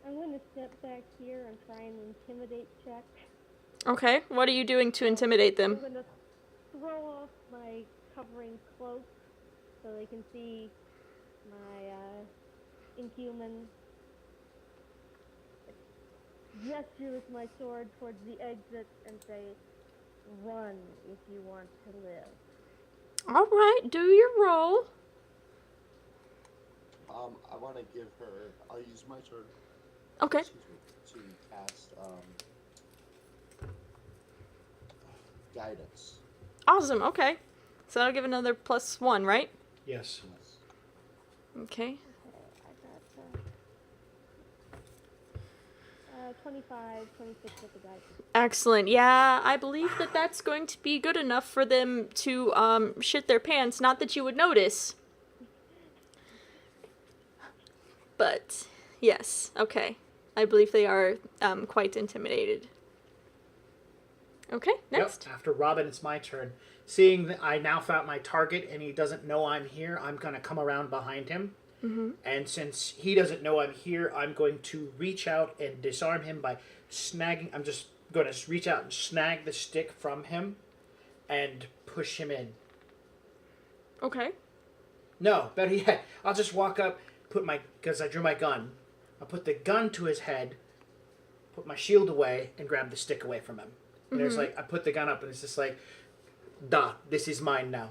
Speaker 6: I'm going to step back here and try an intimidate check.
Speaker 1: Okay, what are you doing to intimidate
Speaker 6: I'm
Speaker 1: them?
Speaker 6: going to throw off my covering cloak so they can see my inhuman. Gesture with my sword towards the exit and say, "Run if you want to live."
Speaker 1: All right, do your roll.
Speaker 2: I want to give her. I'll use my turn.
Speaker 1: Okay.
Speaker 2: Excuse me, to cast guidance.
Speaker 1: Awesome. Okay. So that'll give another +1, right?
Speaker 5: Yes.
Speaker 2: Yes.
Speaker 1: Okay.
Speaker 6: Okay, I got 25, 26 with the guys.
Speaker 1: Excellent. Yeah, I believe that that's going to be good enough for them to shit their pants. Not that you would notice. But yes. Okay. I believe they are quite intimidated. Okay. Next.
Speaker 5: Yep. After Robin, it's my turn. Seeing that I now found my target and he doesn't know I'm here, I'm gonna come around behind him.
Speaker 1: Mm-hmm.
Speaker 5: And since he doesn't know I'm here, I'm going to reach out and disarm him by snagging. I'm just going to reach out and snag the stick from him and push him in.
Speaker 1: Okay.
Speaker 5: No, better yet, I'll just walk up, because I drew my gun. I'll put the gun to his head, put my shield away, and grab the stick away from him. And there's I put the gun up and it's just like, duh, this is mine now.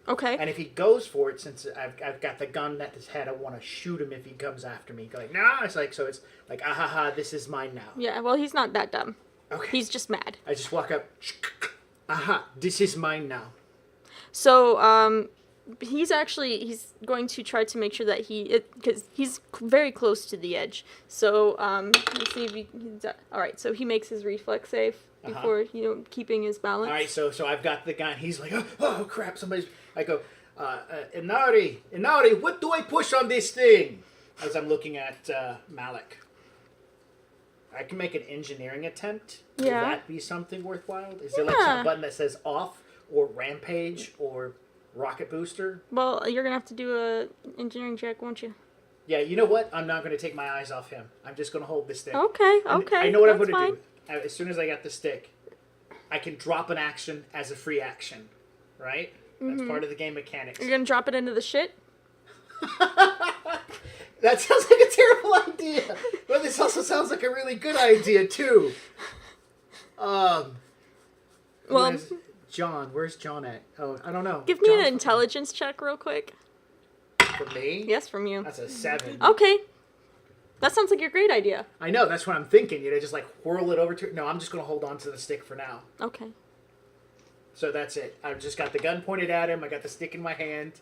Speaker 1: Okay.
Speaker 5: And if he goes for it, since I've got the gun at his head, I want to shoot him if he comes after me. Like, nah, it's like, ahaha, this is mine now.
Speaker 1: Yeah. Well, he's not that dumb.
Speaker 5: Okay.
Speaker 1: He's just mad.
Speaker 5: I just walk up, aha, this is mine now.
Speaker 1: So he's going to try to make sure that because he's very close to the edge. So let's see if he's all right. So he makes his reflex save before keeping his balance.
Speaker 5: All right, so I've got the gun. He's like, oh crap, I go, Inari, what do I push on this thing? As I'm looking at Malik. I can make an engineering attempt.
Speaker 1: Yeah.
Speaker 5: Will that be something worthwhile? Is there some button that says off or rampage or rocket booster?
Speaker 1: Well, you're gonna have to do a engineering check, won't you?
Speaker 5: Yeah, you know what? I'm not going to take my eyes off him. I'm just going to hold this stick.
Speaker 1: Okay.
Speaker 5: And
Speaker 1: Okay.
Speaker 5: I know what I'm
Speaker 1: that's
Speaker 5: going to
Speaker 1: fine.
Speaker 5: do. As soon as I got the stick, I can drop an action as a free action, right? That's part of the game mechanics.
Speaker 1: You're gonna drop it into the shit.
Speaker 5: That sounds like a terrible idea, but this also sounds like a really good idea too.
Speaker 1: Well,
Speaker 5: Where's John? Where's John at? Oh, I don't know.
Speaker 1: give me an
Speaker 5: John's
Speaker 1: intelligence check real quick.
Speaker 5: for me.
Speaker 1: Yes, from you.
Speaker 5: That's a 7.
Speaker 1: Okay. That sounds like a great idea.
Speaker 5: I know. That's what I'm thinking. Just like whirl it over to. No, I'm just gonna hold on to the stick for now.
Speaker 1: Okay.
Speaker 5: So that's it. I've just got the gun pointed at him. I got the stick in my hand.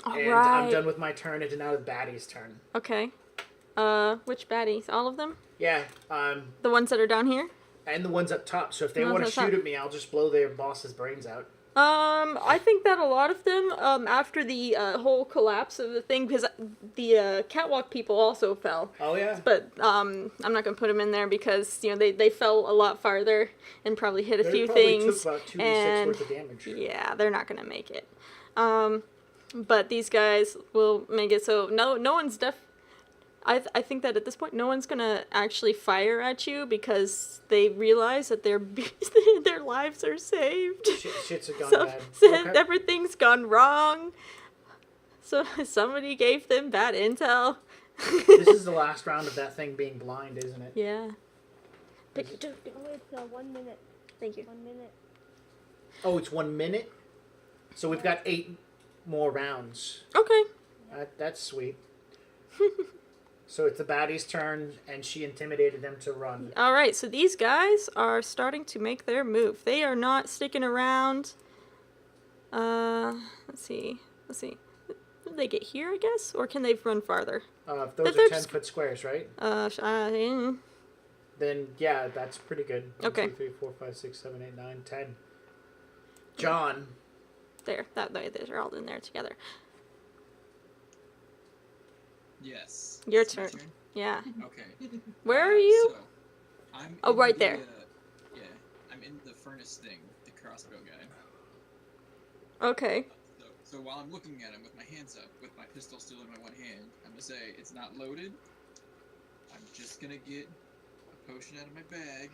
Speaker 1: All
Speaker 5: And
Speaker 1: right.
Speaker 5: I'm done with my turn. It's now the baddie's turn.
Speaker 1: Okay. Which baddies? All of them?
Speaker 5: Yeah,
Speaker 1: The ones that are down here?
Speaker 5: and the ones up top. So if they
Speaker 1: The ones
Speaker 5: want to
Speaker 1: up top.
Speaker 5: shoot at me, I'll just blow their boss's brains out.
Speaker 1: I think that a lot of them, after the whole collapse of the thing, because the catwalk people also fell.
Speaker 5: Oh yeah.
Speaker 1: But I'm not gonna put them in there because they fell a lot farther and probably hit a
Speaker 5: They
Speaker 1: few
Speaker 5: probably
Speaker 1: things.
Speaker 5: took about 2d6
Speaker 1: and
Speaker 5: worth of damage.
Speaker 1: yeah, they're not gonna make it. But these guys will make it. So no one's I think that at this point, no one's gonna actually fire at you because they realize that their lives are saved.
Speaker 5: Shit's have gone
Speaker 1: So,
Speaker 5: bad.
Speaker 1: so
Speaker 5: Okay.
Speaker 1: everything's gone wrong. So somebody gave them bad intel.
Speaker 5: This is the last round of that thing being blind, isn't it?
Speaker 1: Yeah.
Speaker 6: Oh, it's 1 minute.
Speaker 1: Thank you.
Speaker 6: 1 minute.
Speaker 5: Oh, it's 1 minute? So we've got 8 more rounds.
Speaker 1: Okay.
Speaker 5: That's sweet. So it's the baddie's turn, and she intimidated them to run.
Speaker 1: All right. So these guys are starting to make their move. They are not sticking around. Let's see. Did they get here, I guess? Or can they run farther?
Speaker 5: Those
Speaker 1: They're
Speaker 5: are
Speaker 1: just-
Speaker 5: 10-foot squares, right?
Speaker 1: Yeah.
Speaker 5: Then, yeah, that's pretty good. 1,
Speaker 1: Okay.
Speaker 5: 2, 3, 4, 5, 6, 7, 8, 9, 10. John.
Speaker 1: There. That way they're all in there together.
Speaker 3: Yes.
Speaker 1: Your
Speaker 3: It's my
Speaker 1: turn. Yeah.
Speaker 3: Okay.
Speaker 1: Where are you?
Speaker 3: So, I'm
Speaker 1: Oh,
Speaker 3: in
Speaker 1: right
Speaker 3: the,
Speaker 1: there.
Speaker 3: Yeah, I'm in the furnace thing, the crossbow guy.
Speaker 1: Okay.
Speaker 3: So while I'm looking at him with my hands up, with my pistol still in my one hand, I'm gonna say it's not loaded. I'm just gonna get a potion out of my bag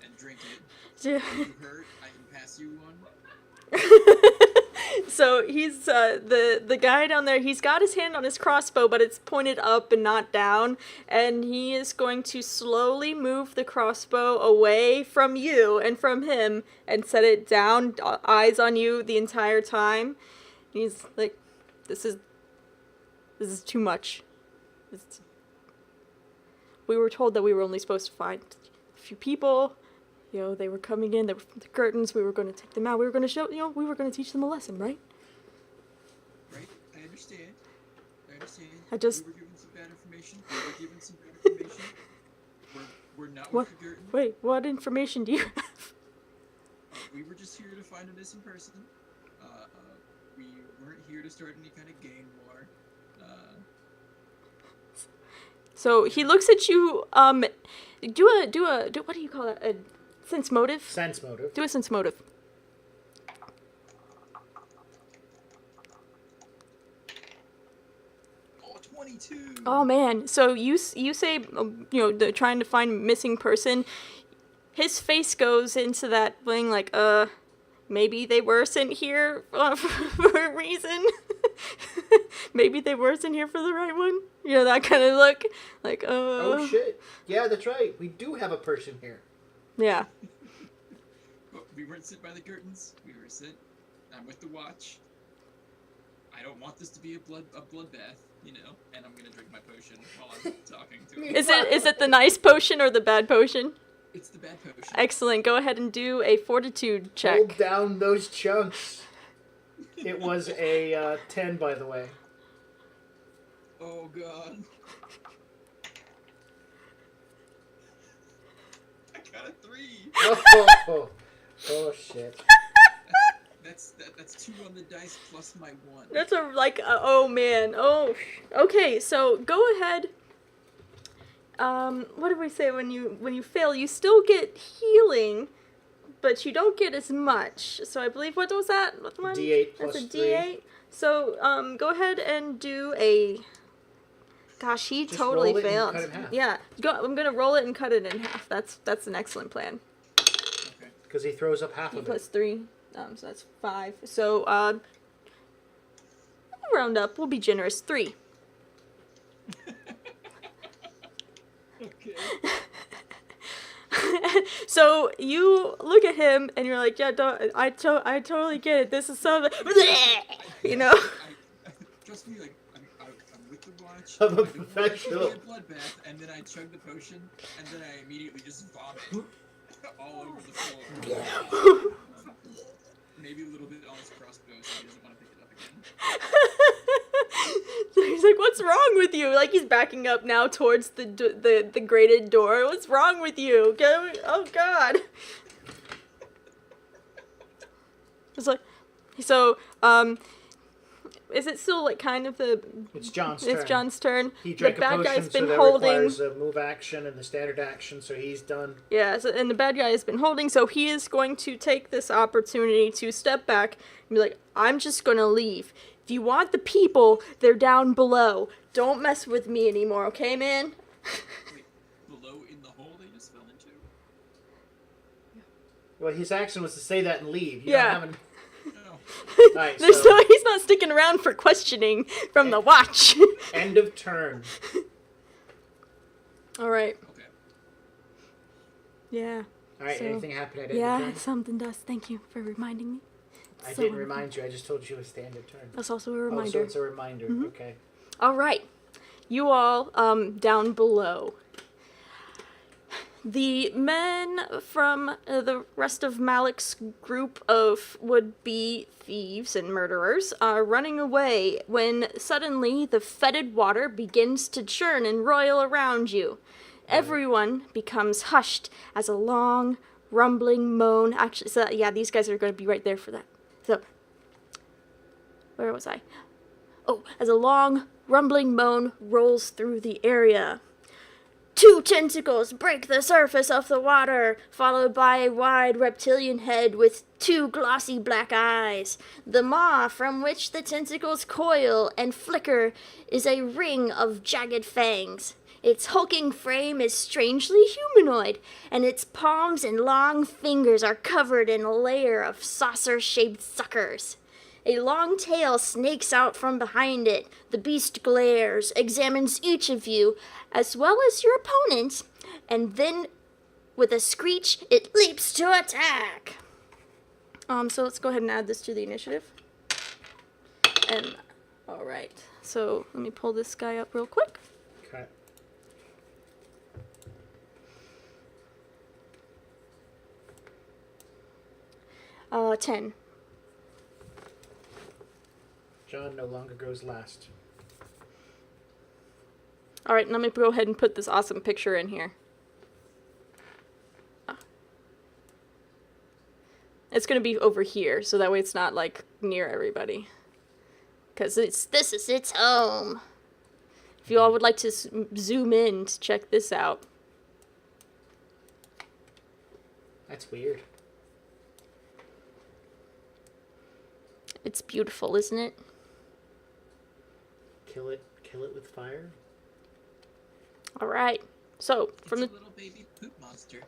Speaker 3: and drink it. If you hurt, I can pass you one.
Speaker 1: So he's the guy down there. He's got his hand on his crossbow, but it's pointed up and not down. And he is going to slowly move the crossbow away from you and from him, and set it down, eyes on you the entire time. He's like, "This is too much. We were told that we were only supposed to find a few people. they were coming in, they were from the curtains, we were going to take them out, we were going to show, we were going to teach them a lesson, right?
Speaker 3: Right? I understand.
Speaker 1: I just-
Speaker 3: We were given some bad information. We're not
Speaker 1: What?
Speaker 3: with the Girton.
Speaker 1: Wait, what information do you have?
Speaker 3: We were just here to find a missing person. We weren't here to start any kind of gang war.
Speaker 1: So he looks at you, do what do you call that? A sense motive?
Speaker 5: Sense motive.
Speaker 1: Do a sense motive.
Speaker 3: Oh, 22!
Speaker 1: Oh man, so you say, they're trying to find missing person. His face goes into that thing like, maybe they were sent here for a reason. Maybe they were sent here for the right one. That kind of look. Like,
Speaker 5: Oh shit. Yeah, that's right. We do have a person here.
Speaker 1: Yeah.
Speaker 3: But we weren't sent by the Girtons. We were sent. I'm with the Watch. I don't want this to be a bloodbath, and I'm gonna drink my potion while I'm talking to him.
Speaker 1: Is it the nice potion or the bad potion?
Speaker 3: It's the bad potion.
Speaker 1: Excellent. Go ahead and do a fortitude check.
Speaker 5: Hold down those chunks. It was a 10, by the way.
Speaker 3: Oh god. I got a 3.
Speaker 5: Oh shit.
Speaker 3: That's 2 on the dice plus my 1.
Speaker 1: That's oh man. Oh, okay. So go ahead. What did we say when you fail? You still get healing, but you don't get as much. So I believe, what was that? What one?
Speaker 5: D8
Speaker 1: That's a
Speaker 5: plus
Speaker 1: D8. So go ahead and do a. Gosh, he
Speaker 5: Just
Speaker 1: totally
Speaker 5: roll it and
Speaker 1: failed.
Speaker 5: cut it in half.
Speaker 1: Yeah, I'm gonna roll it and cut it in half. That's an excellent plan.
Speaker 3: Okay.
Speaker 5: Because he throws up half
Speaker 1: He
Speaker 5: of
Speaker 1: plus
Speaker 5: it.
Speaker 1: 3. So that's 5. So we'll round up. We'll be generous. 3.
Speaker 3: Okay.
Speaker 1: So you look at him and you're like, yeah, I totally get it. This is so,
Speaker 3: Trust me, I'm with the Watch.
Speaker 5: I'm a
Speaker 3: I don't want it to be
Speaker 5: professional.
Speaker 3: a bloodbath, and then I chug the potion, and then I immediately just vomit all over the floor. Maybe a little bit on his crossbow, so he doesn't want to pick it up again.
Speaker 1: So he's like, what's wrong with you? Like, he's backing up now towards the grated door. What's wrong with you? Oh god. It's like, so is it still like kind of
Speaker 5: It's John's turn.
Speaker 1: It's John's turn.
Speaker 5: He
Speaker 1: The
Speaker 5: drank a
Speaker 1: bad
Speaker 5: potion,
Speaker 1: guy's
Speaker 5: so
Speaker 1: been
Speaker 5: that
Speaker 1: holding.
Speaker 5: requires a move action and the standard action, so he's done.
Speaker 1: Yeah, and the bad guy has been holding, so he is going to take this opportunity to step back and be like, I'm just gonna leave. If you want the people, they're down below. Don't mess with me anymore, okay, man?
Speaker 3: Wait, below in the hole they just fell into?
Speaker 5: Well, his action was to say that and leave. You
Speaker 1: Yeah.
Speaker 5: don't have an...
Speaker 3: No.
Speaker 5: Alright,
Speaker 1: There's
Speaker 5: so
Speaker 1: no, he's not sticking around for questioning from the watch.
Speaker 5: end of turn.
Speaker 1: Alright,
Speaker 3: Okay.
Speaker 1: yeah.
Speaker 5: Alright,
Speaker 1: So-
Speaker 5: anything happen at end of
Speaker 1: Yeah,
Speaker 5: turn?
Speaker 1: something does. Thank you for reminding me.
Speaker 5: I
Speaker 1: So
Speaker 5: didn't
Speaker 1: wonderful.
Speaker 5: remind you, I just told you it was the end of turn.
Speaker 1: That's also a
Speaker 5: Oh, so
Speaker 1: reminder.
Speaker 5: it's a reminder.
Speaker 1: Mhm.
Speaker 5: Okay.
Speaker 1: All right, you all down below. The men from the rest of Malik's group of would-be thieves and murderers are running away when suddenly the fetid water begins to churn and roil around you. Everyone becomes hushed as a long, rumbling moan. Actually, so yeah, these guys are going to be right there for that. So, where was I? Oh, as a long, rumbling moan rolls through the area. 2 tentacles break the surface of the water, followed by a wide reptilian head with 2 glossy black eyes. The maw from which the tentacles coil and flicker is a ring of jagged fangs. Its hulking frame is strangely humanoid, and its palms and long fingers are covered in a layer of saucer-shaped suckers. A long tail snakes out from behind it. The beast glares, examines each of you, as well as your opponent, and then, with a screech, it leaps to attack. So let's go ahead and add this to the initiative. And, alright, so let me pull this guy up real quick.
Speaker 5: Okay.
Speaker 1: 10.
Speaker 5: John no longer goes last.
Speaker 1: Alright, let me go ahead and put this awesome picture in here. It's gonna be over here, so that way it's not, like, near everybody. Because this is its home. If you all would like to zoom in to check this out.
Speaker 5: That's weird.
Speaker 1: It's beautiful, isn't it?
Speaker 5: Kill it with fire?
Speaker 1: Alright, so, from
Speaker 3: It's
Speaker 1: the...
Speaker 3: a little baby poop monster.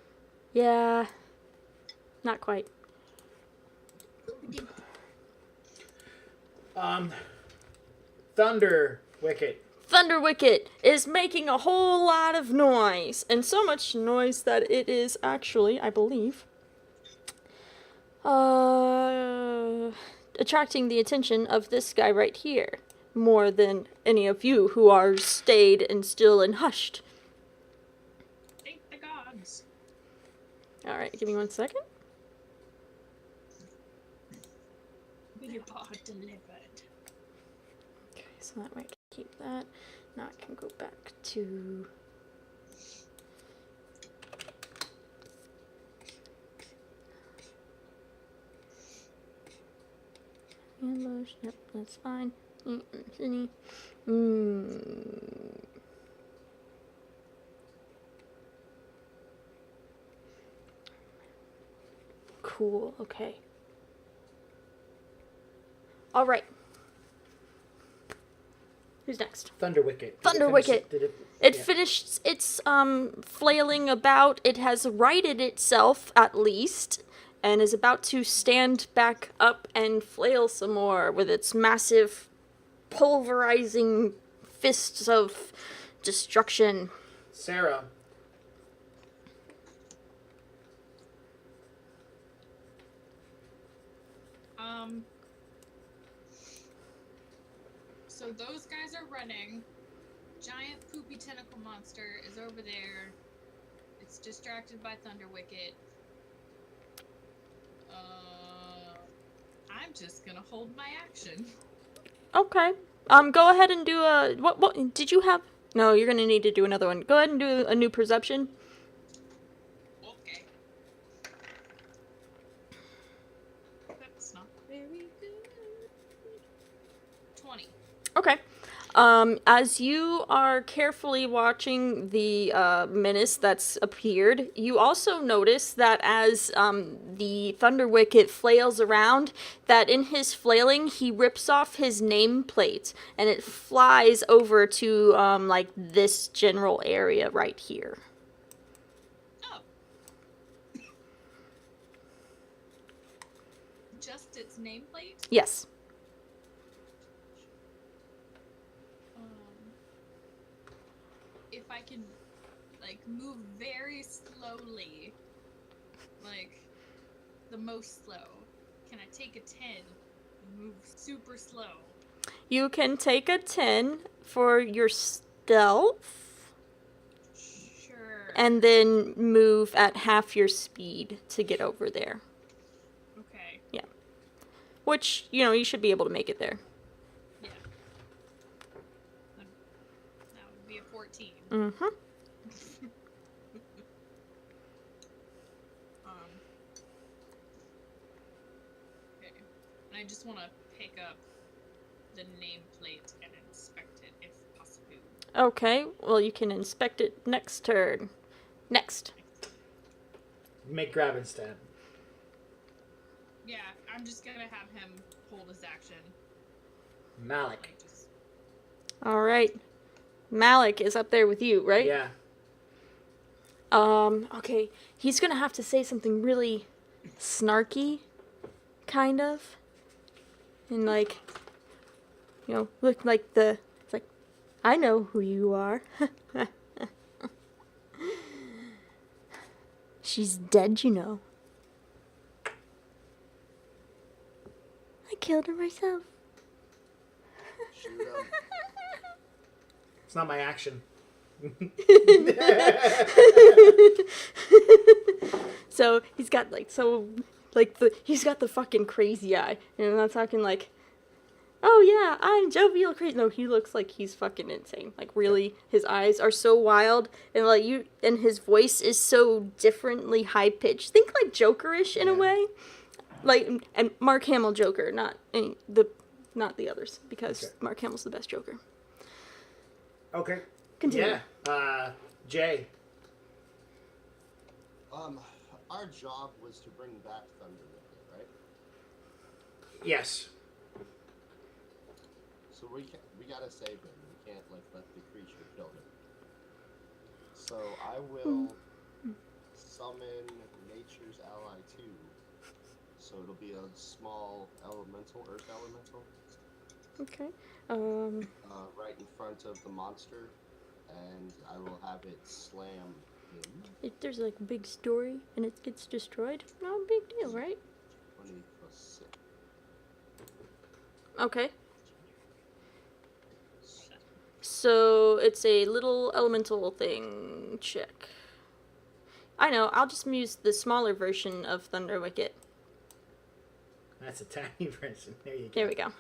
Speaker 1: Yeah, not quite.
Speaker 5: Thunder Wicket.
Speaker 1: Thunder Wicket is making a whole lot of noise, and so much noise that it is actually, I believe, attracting the attention of this guy right here, more than any of you who are stayed and still and hushed.
Speaker 4: Thank the gods.
Speaker 1: Alright, give me 1 second.
Speaker 4: We are delivered.
Speaker 1: Okay, so that might keep that. Now I can go back to... ambush, yep, that's fine. Cool, okay. Alright. Who's next?
Speaker 5: Thunder Wicket.
Speaker 1: Thunder Wicket. It finished its flailing about. It has righted itself, at least, and is about to stand back up and flail some more with its massive, pulverizing fists of destruction.
Speaker 5: Sarah.
Speaker 4: So those guys are running. Giant poopy tentacle monster is over there. It's distracted by Thunder Wicket. I'm just gonna hold my action.
Speaker 1: Okay. Go ahead and do a... What did you have? No, you're gonna need to do another one. Go ahead and do a new perception.
Speaker 4: Okay. That's not very good. 20.
Speaker 1: Okay. As you are carefully watching the menace that's appeared, you also notice that as the Thunder Wicket flails around, that in his flailing, he rips off his nameplate, and it flies over to, like, this general area right here.
Speaker 4: Oh. Just its nameplate?
Speaker 1: Yes.
Speaker 4: If I can, like, move very slowly, like, the most slow, can I take a 10 and move super slow?
Speaker 1: You can take a 10 for your stealth,
Speaker 4: Sure.
Speaker 1: and then move at half your speed to get over there.
Speaker 4: Okay.
Speaker 1: Which, you should be able to make it there.
Speaker 4: Yeah. That would be a 14.
Speaker 1: Mm-hmm.
Speaker 4: Okay. And I just want to pick up the nameplate and inspect it if possible.
Speaker 1: Okay, well, you can inspect it next turn. Next.
Speaker 5: Make grab and stab.
Speaker 4: Yeah, I'm just gonna have him hold his action.
Speaker 5: Malik.
Speaker 4: Like, just...
Speaker 1: Alright. Malik is up there with you, right?
Speaker 5: Yeah.
Speaker 1: Okay. He's gonna have to say something really snarky, kind of. And, like, look like it's like, I know who you are. She's dead, you know. I killed her myself.
Speaker 2: Shoot him.
Speaker 5: It's not my action.
Speaker 1: So he's got, like, so Like, he's got the fucking crazy eye. And I'm not talking like, oh yeah, I'm jovial crazy. No, he looks like he's fucking insane. Like, really, his eyes are so wild, and and his voice is so differently high pitched. Think like Jokerish in a way, like, and Mark Hamill Joker, not the others, because Mark Hamill's the best Joker.
Speaker 5: Okay.
Speaker 1: Continue.
Speaker 5: Yeah. Jay.
Speaker 2: Our job was to bring back Thunder with it, right?
Speaker 5: Yes.
Speaker 2: So we gotta save him. We can't let the creature kill him. So I will summon Nature's Ally 2. So it'll be a small elemental, earth elemental.
Speaker 1: Okay.
Speaker 2: Right in front of the monster, and I will have it slam him.
Speaker 1: If there's like a big story and it gets destroyed, no big deal, right?
Speaker 2: 20 plus 6.
Speaker 1: Okay. So it's a little elemental thing. Check. I know. I'll just use the smaller version of Thunder Wicket.
Speaker 5: That's a tiny version. There you go.
Speaker 1: Here we go.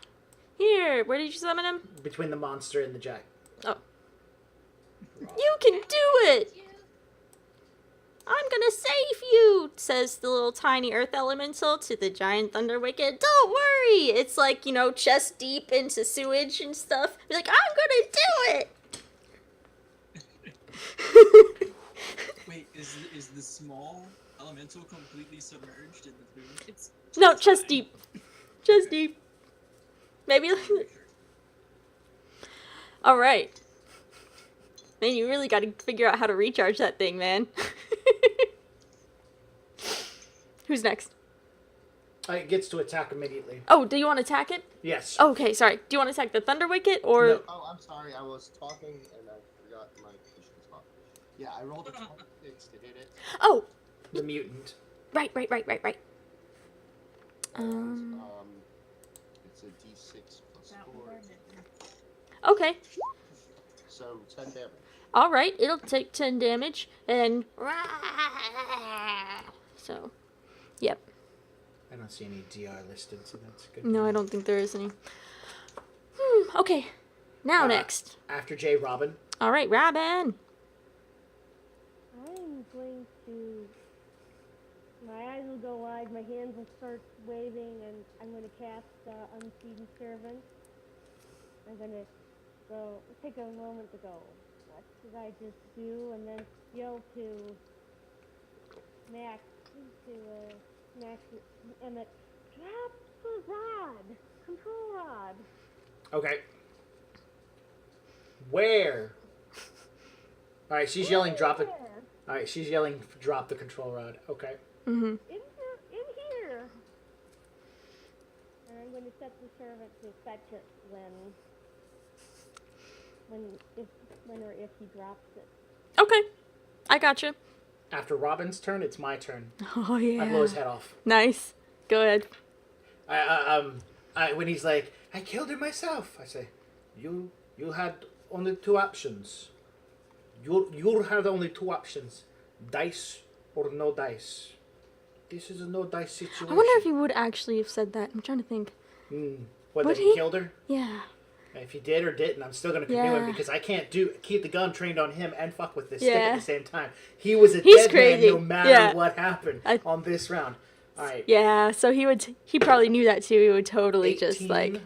Speaker 1: Here. Where did you summon him?
Speaker 5: Between the monster and the jack.
Speaker 1: Oh. You can do it! I'm gonna save you, says the little tiny earth elemental to the giant thunder wicket. Don't worry! It's like, chest deep into sewage and stuff. He's like, I'm gonna do it!
Speaker 3: Wait, is the small elemental completely submerged in the food?
Speaker 4: It's
Speaker 1: No, chest deep. Chest deep. Maybe. Alright. Man, you really gotta figure out how to recharge that thing, man. Who's next?
Speaker 5: It gets to attack immediately.
Speaker 1: Oh, do you want to attack it?
Speaker 5: Yes.
Speaker 1: Okay, sorry. Do you want to attack the Thunder Wicket or...
Speaker 5: No.
Speaker 2: Oh, I'm sorry. I was talking and I forgot my position spot. Yeah, I rolled a 26 to hit it.
Speaker 1: Oh!
Speaker 5: The mutant.
Speaker 1: Right.
Speaker 2: And, it's a d6 plus 4.
Speaker 1: Okay.
Speaker 2: So 10 damage.
Speaker 1: Alright, it'll take 10 damage, and... So, yep.
Speaker 5: I don't see any DI listed, so that's good.
Speaker 1: No, I don't think there is any. Okay. Now next.
Speaker 5: After Jay, Robin.
Speaker 1: Alright, Robin!
Speaker 6: I'm going to. My eyes will go wide, my hands will start waving, and I'm going to cast Unseen Servant. I'm going to take a moment to go, what did I just do? And then yell to Max, Emmett, drop the rod! Control rod!
Speaker 5: Okay. Where? Alright, she's yelling, drop it. Alright, she's yelling, drop the control rod. Okay.
Speaker 1: Mm-hmm.
Speaker 6: In here! And I'm going to set the servant to fetch it when or if he drops it.
Speaker 1: Okay. I gotcha.
Speaker 5: After Robin's turn, it's my turn.
Speaker 1: Oh, yeah.
Speaker 5: I blow his head off.
Speaker 1: Nice. Go ahead.
Speaker 5: When he's like, I killed him myself, I say, you had only two options. You had only two options. Dice or no dice. This is a no dice situation.
Speaker 1: I wonder if he would actually have said that. I'm trying to think.
Speaker 5: What,
Speaker 1: Would
Speaker 5: that he
Speaker 1: he?
Speaker 5: killed her?
Speaker 1: Yeah.
Speaker 5: If he did or didn't, I'm still going to canoe him
Speaker 1: Yeah.
Speaker 5: because I can't keep the gun trained on him and fuck with this stick
Speaker 1: Yeah.
Speaker 5: at the same time. He was a
Speaker 1: He's
Speaker 5: dead
Speaker 1: crazy.
Speaker 5: man no matter
Speaker 1: Yeah.
Speaker 5: what happened on this round. All right.
Speaker 1: Yeah, so he probably knew that too. He would totally
Speaker 5: 18,
Speaker 1: just like...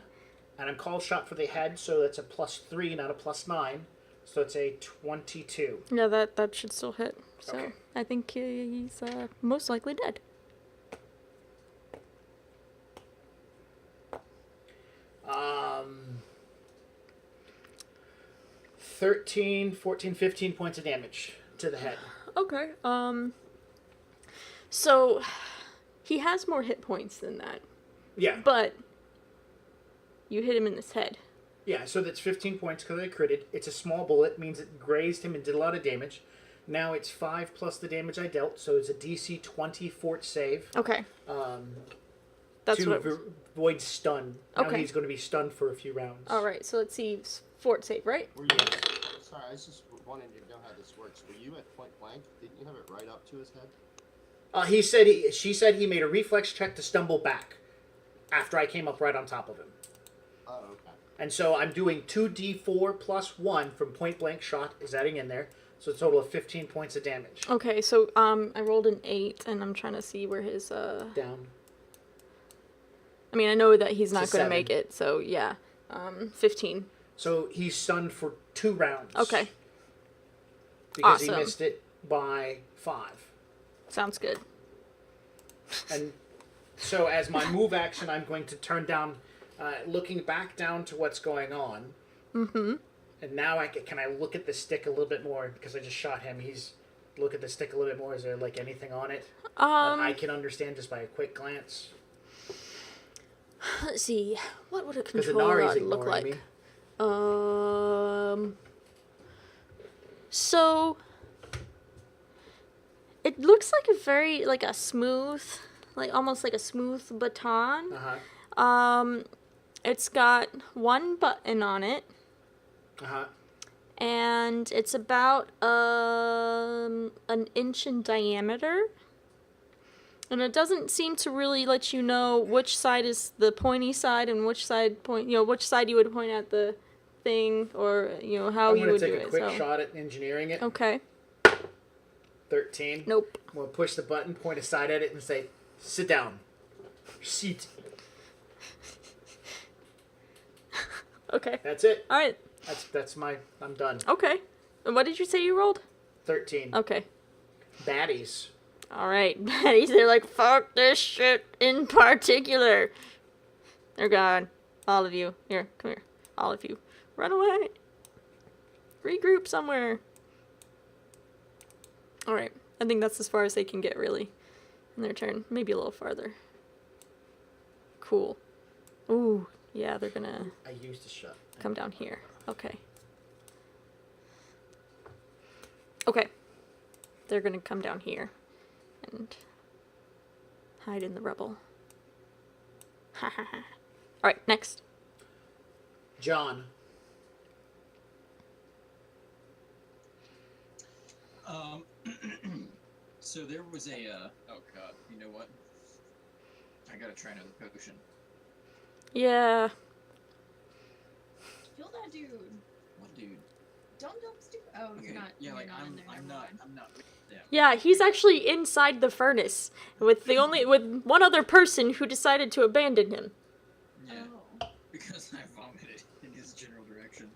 Speaker 5: And I'm called shot for the head, so that's a +3, not a +9. So it's a 22.
Speaker 1: Yeah, that should still hit. So
Speaker 5: Okay.
Speaker 1: I think he's most likely dead.
Speaker 5: 13, 14, 15 points of damage to the head.
Speaker 1: Okay. So he has more hit points than that,
Speaker 5: Yeah.
Speaker 1: but you hit him in his head.
Speaker 5: Yeah, so that's 15 points because I critted. It's a small bullet, means it grazed him and did a lot of damage. Now it's 5 plus the damage I dealt, so it's a DC 20 fort save.
Speaker 1: Okay. That's
Speaker 5: to
Speaker 1: what.
Speaker 5: avoid stun. Now
Speaker 1: Okay.
Speaker 5: he's going to be stunned for a few rounds.
Speaker 1: All right. So let's see. Fort save, right?
Speaker 2: Were you? Sorry, I was just wanting to know how this works. Were you at point blank? Didn't you have it right up to his head?
Speaker 5: She said he made a reflex check to stumble back after I came up right on top of him.
Speaker 2: Oh, okay.
Speaker 5: And so I'm doing 2d4 plus 1 from point blank shot is adding in there. So a total of 15 points of damage.
Speaker 1: Okay, so I rolled an 8, and I'm trying to see where his
Speaker 5: Down.
Speaker 1: I mean, I know that he's not
Speaker 5: It's a
Speaker 1: going to make
Speaker 5: 7.
Speaker 1: it, so yeah. 15.
Speaker 5: So he's stunned for 2 rounds.
Speaker 1: Okay.
Speaker 5: Because
Speaker 1: Awesome.
Speaker 5: he missed it by 5.
Speaker 1: Sounds good.
Speaker 5: And so as my move action, I'm going to turn down, looking back down to what's going on.
Speaker 1: Mm-hmm.
Speaker 5: And now can I look at the stick a little bit more because I just shot him. Look at the stick a little bit more. Is there like anything on it that I can understand just by a quick glance?
Speaker 1: Let's see. What would a
Speaker 5: Because
Speaker 1: control
Speaker 5: Inari's
Speaker 1: rod look
Speaker 5: ignoring
Speaker 1: like?
Speaker 5: me.
Speaker 1: So it looks like a very like a smooth, like almost like a smooth baton.
Speaker 5: Uh-huh.
Speaker 1: It's got 1 button on it,
Speaker 5: Uh-huh.
Speaker 1: and it's about an inch in diameter. And it doesn't seem to really let you know which side is the pointy side and which side which side you would point at the thing, or how
Speaker 5: I'm
Speaker 1: you
Speaker 5: going
Speaker 1: would
Speaker 5: to
Speaker 1: do
Speaker 5: take a
Speaker 1: it.
Speaker 5: quick
Speaker 1: So
Speaker 5: shot at engineering it.
Speaker 1: okay.
Speaker 5: 13.
Speaker 1: Nope.
Speaker 5: I'm going to push the button, point aside at it, and say, sit down. Seat.
Speaker 1: Okay.
Speaker 5: That's it.
Speaker 1: All right.
Speaker 5: I'm done.
Speaker 1: Okay. And what did you say you rolled?
Speaker 5: 13.
Speaker 1: Okay.
Speaker 5: Baddies.
Speaker 1: All right. Baddies, they're like, fuck this shit in particular. They're gone. All of you. Here, come here. All of you. Run away. Regroup somewhere. All right. I think that's as far as they can get, really, in their turn. Maybe a little farther. Cool. Ooh. Yeah, they're gonna
Speaker 5: I used a shot.
Speaker 1: come down here. Okay. Okay. They're gonna come down here and hide in the rubble. Ha ha ha. Alright, next.
Speaker 5: John.
Speaker 3: So there was a, oh god, you know what? I gotta try another potion.
Speaker 1: Yeah.
Speaker 4: Kill that dude.
Speaker 3: What dude?
Speaker 4: Don't stupid. Oh,
Speaker 3: Okay,
Speaker 4: you're not.
Speaker 3: yeah,
Speaker 4: you're
Speaker 3: like,
Speaker 4: not in there.
Speaker 3: I'm
Speaker 4: never
Speaker 3: not,
Speaker 4: mind.
Speaker 3: I'm not, yeah.
Speaker 1: Yeah, he's actually inside the furnace with with one other person who decided to abandon him.
Speaker 3: Yeah,
Speaker 4: Oh.
Speaker 3: because I vomited in his general direction.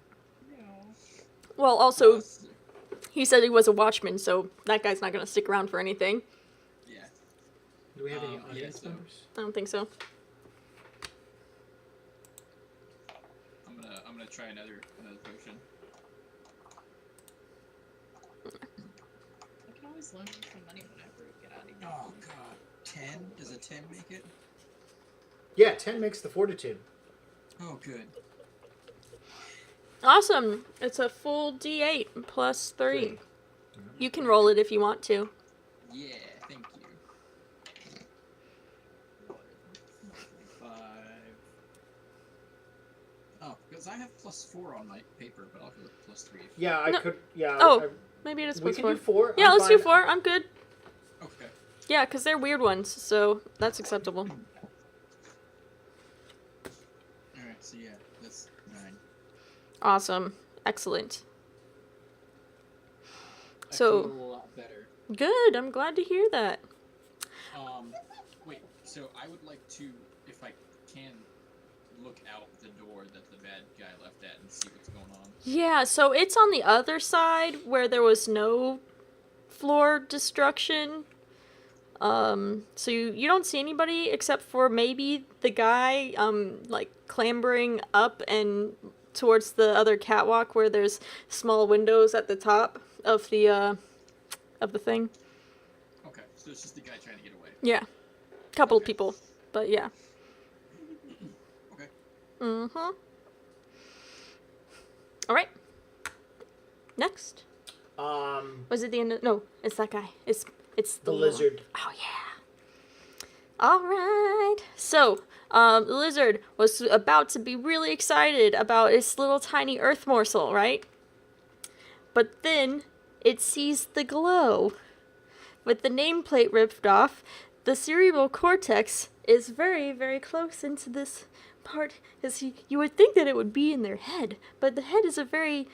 Speaker 4: No.
Speaker 1: Well, also,
Speaker 3: Plus,
Speaker 1: he said he was a watchman, so that guy's not gonna stick around for anything.
Speaker 3: yeah.
Speaker 5: Do we have any
Speaker 3: Yeah,
Speaker 5: audience
Speaker 3: so-
Speaker 5: members?
Speaker 1: I don't think so.
Speaker 3: I'm gonna try another potion.
Speaker 4: I can always loan you some money whenever we get out of here.
Speaker 3: Oh god, 10? Does a 10 make it?
Speaker 5: Yeah, 10 makes the fortitude.
Speaker 3: Oh good.
Speaker 1: Awesome. It's a full D8 plus 3. You can roll it if you want to.
Speaker 3: Yeah, thank you. 5. Oh, because I have +4 on my paper, but I'll go with +3.
Speaker 5: Yeah, I
Speaker 1: No.
Speaker 5: could. Yeah.
Speaker 1: Oh. Maybe it is
Speaker 5: we
Speaker 1: plus
Speaker 5: can
Speaker 1: 4.
Speaker 5: do 4.
Speaker 1: Yeah,
Speaker 5: I'm
Speaker 1: let's do
Speaker 5: fine.
Speaker 1: 4. I'm good.
Speaker 3: Okay.
Speaker 1: Yeah, because they're weird ones, so that's acceptable.
Speaker 3: Alright, so yeah, that's 9.
Speaker 1: Awesome. Excellent.
Speaker 3: I
Speaker 1: So-
Speaker 3: feel a lot better.
Speaker 1: Good. I'm glad to hear that.
Speaker 3: Wait, so I would like to, if I can, look out the door that the bad guy left at and see what's going on.
Speaker 1: Yeah, so it's on the other side where there was no floor destruction. So you don't see anybody except for maybe the guy, like clambering up and towards the other catwalk where there's small windows at the top of the thing.
Speaker 3: Okay, so it's just the guy trying to get away.
Speaker 1: Yeah. Couple
Speaker 3: Okay.
Speaker 1: people, but yeah.
Speaker 3: Okay.
Speaker 1: Mm-hmm. Alright. Next. Was it the end of... No, it's that guy. It's
Speaker 5: The
Speaker 1: little-
Speaker 5: lizard.
Speaker 1: Oh, yeah. Alright. So, the lizard was about to be really excited about its little tiny earth morsel, right? But then it sees the glow with the nameplate ripped off, the cerebral cortex is very, very close into this part. Because you would think that it would be in their head, but the head is a very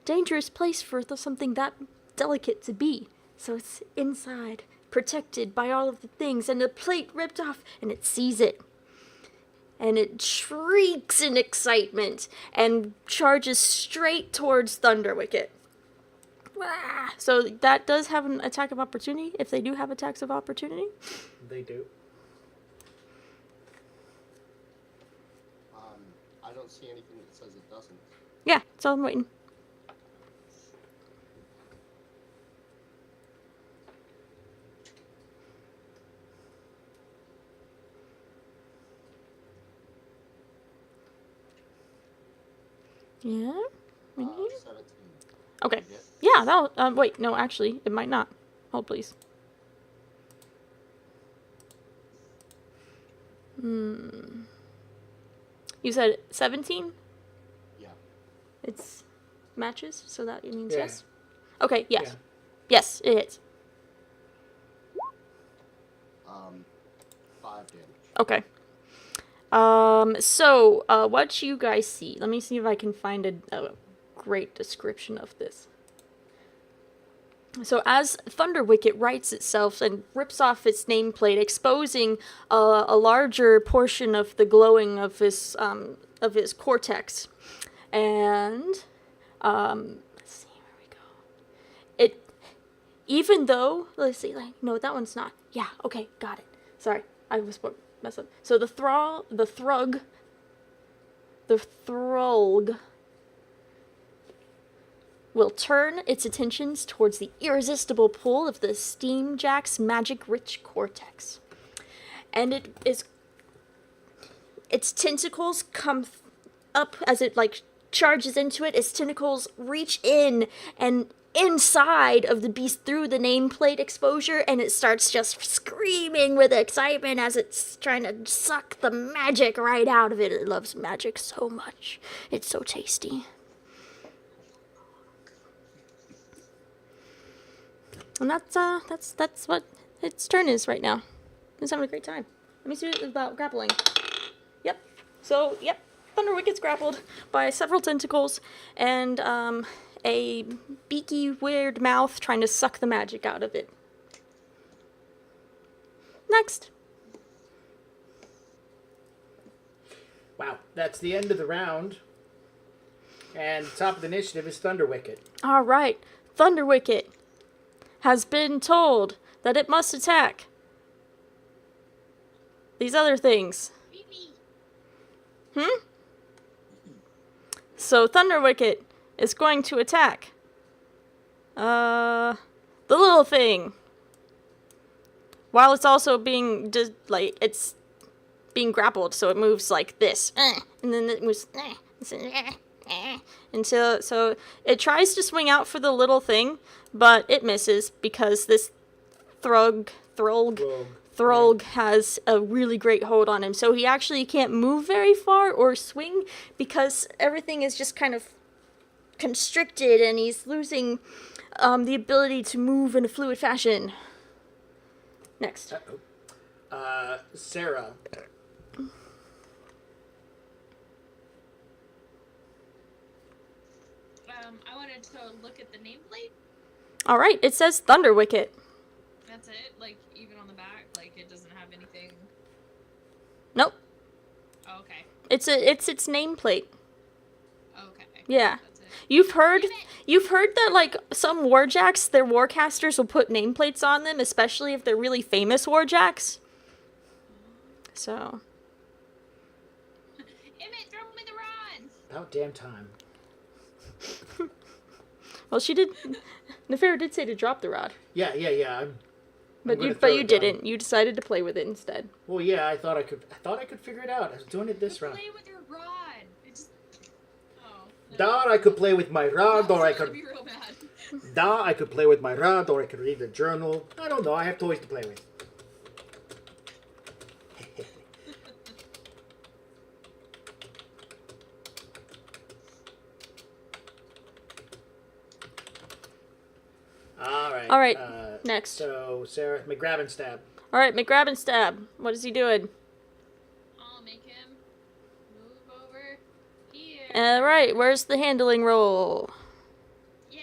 Speaker 1: dangerous place for something that delicate to be. So it's inside, protected by all of the things, and the plate ripped off, and it sees it. And it shrieks in excitement and charges straight towards Thunderwicket. So that does have an attack of opportunity, if they do have attacks of opportunity.
Speaker 5: They do.
Speaker 2: I don't see anything that says it doesn't.
Speaker 1: Yeah, so I'm waiting. Yeah?
Speaker 2: 17.
Speaker 1: Okay.
Speaker 2: Yeah.
Speaker 1: Yeah, that'll, wait, no, actually, it might not. Hold, please. You said 17?
Speaker 2: Yeah.
Speaker 1: It's matches, so that means
Speaker 5: Yeah.
Speaker 1: yes? Okay, yes.
Speaker 5: Yeah.
Speaker 1: Yes, it hits.
Speaker 2: 5 damage.
Speaker 1: Okay. So, what you guys see? Let me see if I can find a great description of this. So as Thunderwicket rights itself and rips off its nameplate, exposing a larger portion of the glowing of his cortex, and let's see, where we go. It, even though, let's see, like, no, that one's not. Yeah, okay, got it. Sorry, I was messed up. So the Thrug will turn its attentions towards the irresistible pull of the Steamjack's magic-rich cortex. And its tentacles come up as it, like, charges into it. Its tentacles reach in and inside of the beast through the nameplate exposure, and it starts just screaming with excitement as it's trying to suck the magic right out of it. It loves magic so much. It's so tasty. And that's what its turn is right now. It's having a great time. Let me see about grappling. Yep. So, yep. Thunderwicket's grappled by several tentacles and a beaky, weird mouth trying to suck the magic out of it. Next.
Speaker 5: Wow, that's the end of the round. And top of the initiative is Thunderwicket.
Speaker 1: All right. Thunderwicket has been told that it must attack these other things. So Thunderwicket is going to attack the little thing, while it's also being it's being grappled, so it moves like this, and then it moves until so it tries to swing out for the little thing, but it misses because this Throg has a really great hold on him, so he actually can't move very far or swing because everything is just kind of constricted, and he's losing the ability to move in a fluid fashion. Next.
Speaker 5: Sarah.
Speaker 4: I wanted to look at the nameplate.
Speaker 1: All right, it says Thunderwicket.
Speaker 4: That's it? Like, even on the back? Like, it doesn't have anything?
Speaker 1: Nope.
Speaker 4: Oh, okay.
Speaker 1: It's its nameplate.
Speaker 4: Okay.
Speaker 1: Yeah.
Speaker 4: That's it.
Speaker 1: You've heard that, like, some warjacks, their warcasters will put nameplates on them, especially if they're really famous warjacks. So.
Speaker 4: Emmett, throw me the rod!
Speaker 5: About damn time.
Speaker 1: Well, she did. Nefera did say to drop the rod,
Speaker 5: Yeah.
Speaker 1: but
Speaker 5: gonna
Speaker 1: you
Speaker 5: throw it down.
Speaker 1: didn't. You decided to play with it instead.
Speaker 5: Well, yeah, I thought I could figure it out. I was doing it this round.
Speaker 4: Play with your rod! It just... Oh.
Speaker 5: Da, I could play with my rod, or I could.
Speaker 4: Be real bad.
Speaker 5: Da, I could play with my rod, or I could read a journal. I don't know. I have toys to play with. All right.
Speaker 1: All right. Next.
Speaker 5: So, Sarah, McGrab and stab.
Speaker 1: All right, McGrab and stab. What is he doing?
Speaker 4: I'll make him move over here.
Speaker 1: All right, where's the handling roll?
Speaker 4: Yeah.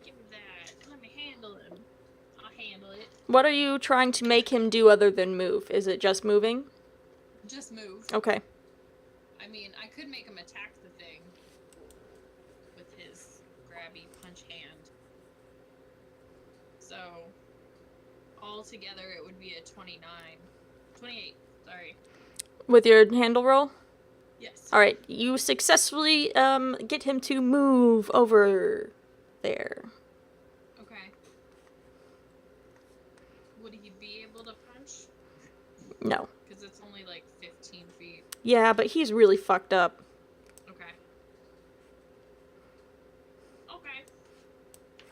Speaker 4: Give me that. Let me handle him. I'll handle it.
Speaker 1: What are you trying to make him do other than move? Is it just moving?
Speaker 4: Just move.
Speaker 1: Okay.
Speaker 4: I mean, I could make him attack the thing with his grabby punch hand. So, all together it would be a 28, sorry.
Speaker 1: With your handle roll?
Speaker 4: Yes.
Speaker 1: All right, you successfully get him to move over there.
Speaker 4: Okay. Would he be able to punch?
Speaker 1: No.
Speaker 4: Because it's only like 15 feet.
Speaker 1: Yeah, but he's really fucked up.
Speaker 4: Okay. Okay.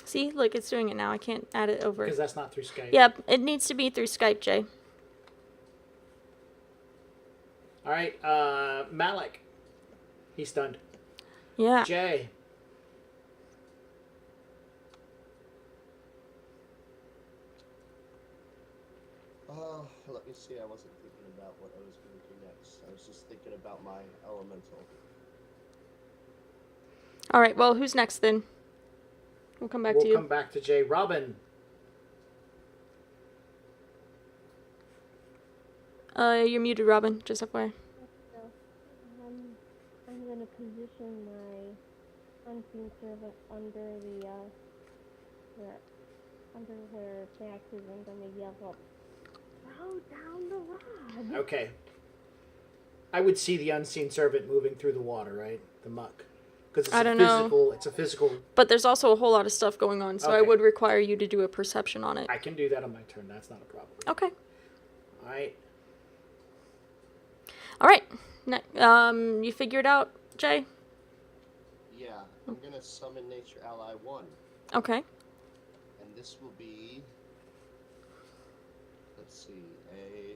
Speaker 1: See, look, it's doing it now. I can't add it over.
Speaker 5: Because that's not through Skype.
Speaker 1: Yep, it needs to be through Skype, Jay.
Speaker 5: All right, Malik. He's stunned.
Speaker 1: Yeah.
Speaker 5: Jay.
Speaker 2: Let me see. I wasn't thinking about what I was going to do next. I was just thinking about my elemental.
Speaker 1: All right, well, who's next then? We'll come back to you.
Speaker 5: We'll come back to Jay. Robin.
Speaker 1: You're muted, Robin. Just FYI.
Speaker 6: So, I'm gonna position my unseen servant under under where Max is. I'm gonna yell up, throw down the rod.
Speaker 5: Okay. I would see the unseen servant moving through the water, right? The muck. Because it's
Speaker 1: I don't know.
Speaker 5: physical. It's a physical.
Speaker 1: But there's also a whole lot of stuff going on, so I
Speaker 5: Okay.
Speaker 1: would require you to do a perception on it.
Speaker 5: I can do that on my turn. That's not a problem.
Speaker 1: Okay.
Speaker 5: All right.
Speaker 1: All right. You figured out, Jay?
Speaker 2: Yeah, I'm going to summon Nature Ally 1.
Speaker 1: Okay.
Speaker 2: And this will be... Let's see, a...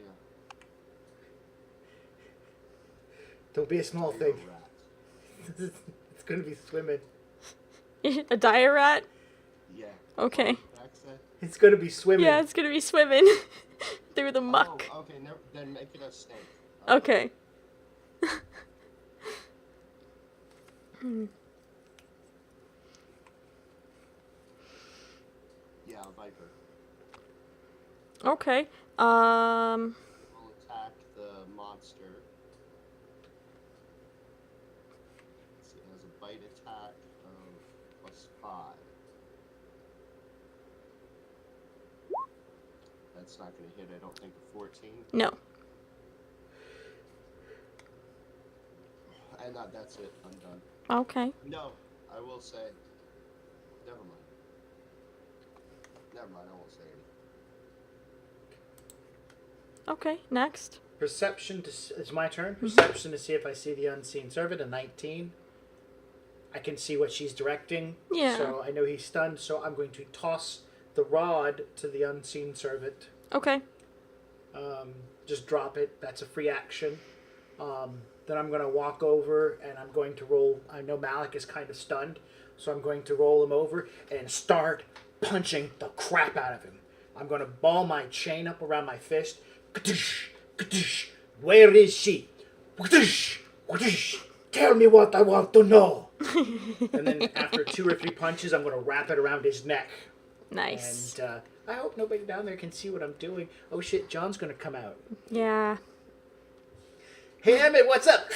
Speaker 5: Don't be a small
Speaker 2: dire
Speaker 5: thing.
Speaker 2: rat.
Speaker 5: It's going to be swimming.
Speaker 1: A dire rat?
Speaker 2: Yeah.
Speaker 1: Okay.
Speaker 2: Back set.
Speaker 5: It's going to be swimming.
Speaker 1: Yeah, it's gonna be swimming through the muck.
Speaker 2: Oh, okay, then make it a snake.
Speaker 1: Okay.
Speaker 2: Yeah, a viper.
Speaker 1: Okay.
Speaker 2: Will attack the monster. Let's see, it has a bite attack of +5. That's not going to hit, I don't think, a 14.
Speaker 1: No.
Speaker 2: And that's it, I'm done.
Speaker 1: Okay.
Speaker 2: No, I will say. Never mind. Never mind, I won't say anything.
Speaker 1: Okay. Next.
Speaker 5: Perception it's my turn. Perception to see if I see the unseen servant. A 19. I can see what she's directing.
Speaker 1: Yeah.
Speaker 5: So I know he's stunned. So I'm going to toss the rod to the unseen servant.
Speaker 1: Okay.
Speaker 5: Just drop it. That's a free action. Then I'm going to walk over and I'm going to roll. I know Malik is kind of stunned, so I'm going to roll him over and start punching the crap out of him. I'm going to ball my chain up around my fist. Ka-tush, ka-tush. Where is she? Ka-tush, ka-tush. Tell me what I want to know. And then after 2 or 3 punches, I'm going to wrap it around his neck.
Speaker 1: Nice.
Speaker 5: And I hope nobody down there can see what I'm doing. Oh shit, John's going to come out.
Speaker 1: Yeah.
Speaker 5: Hey, Emmett, what's up?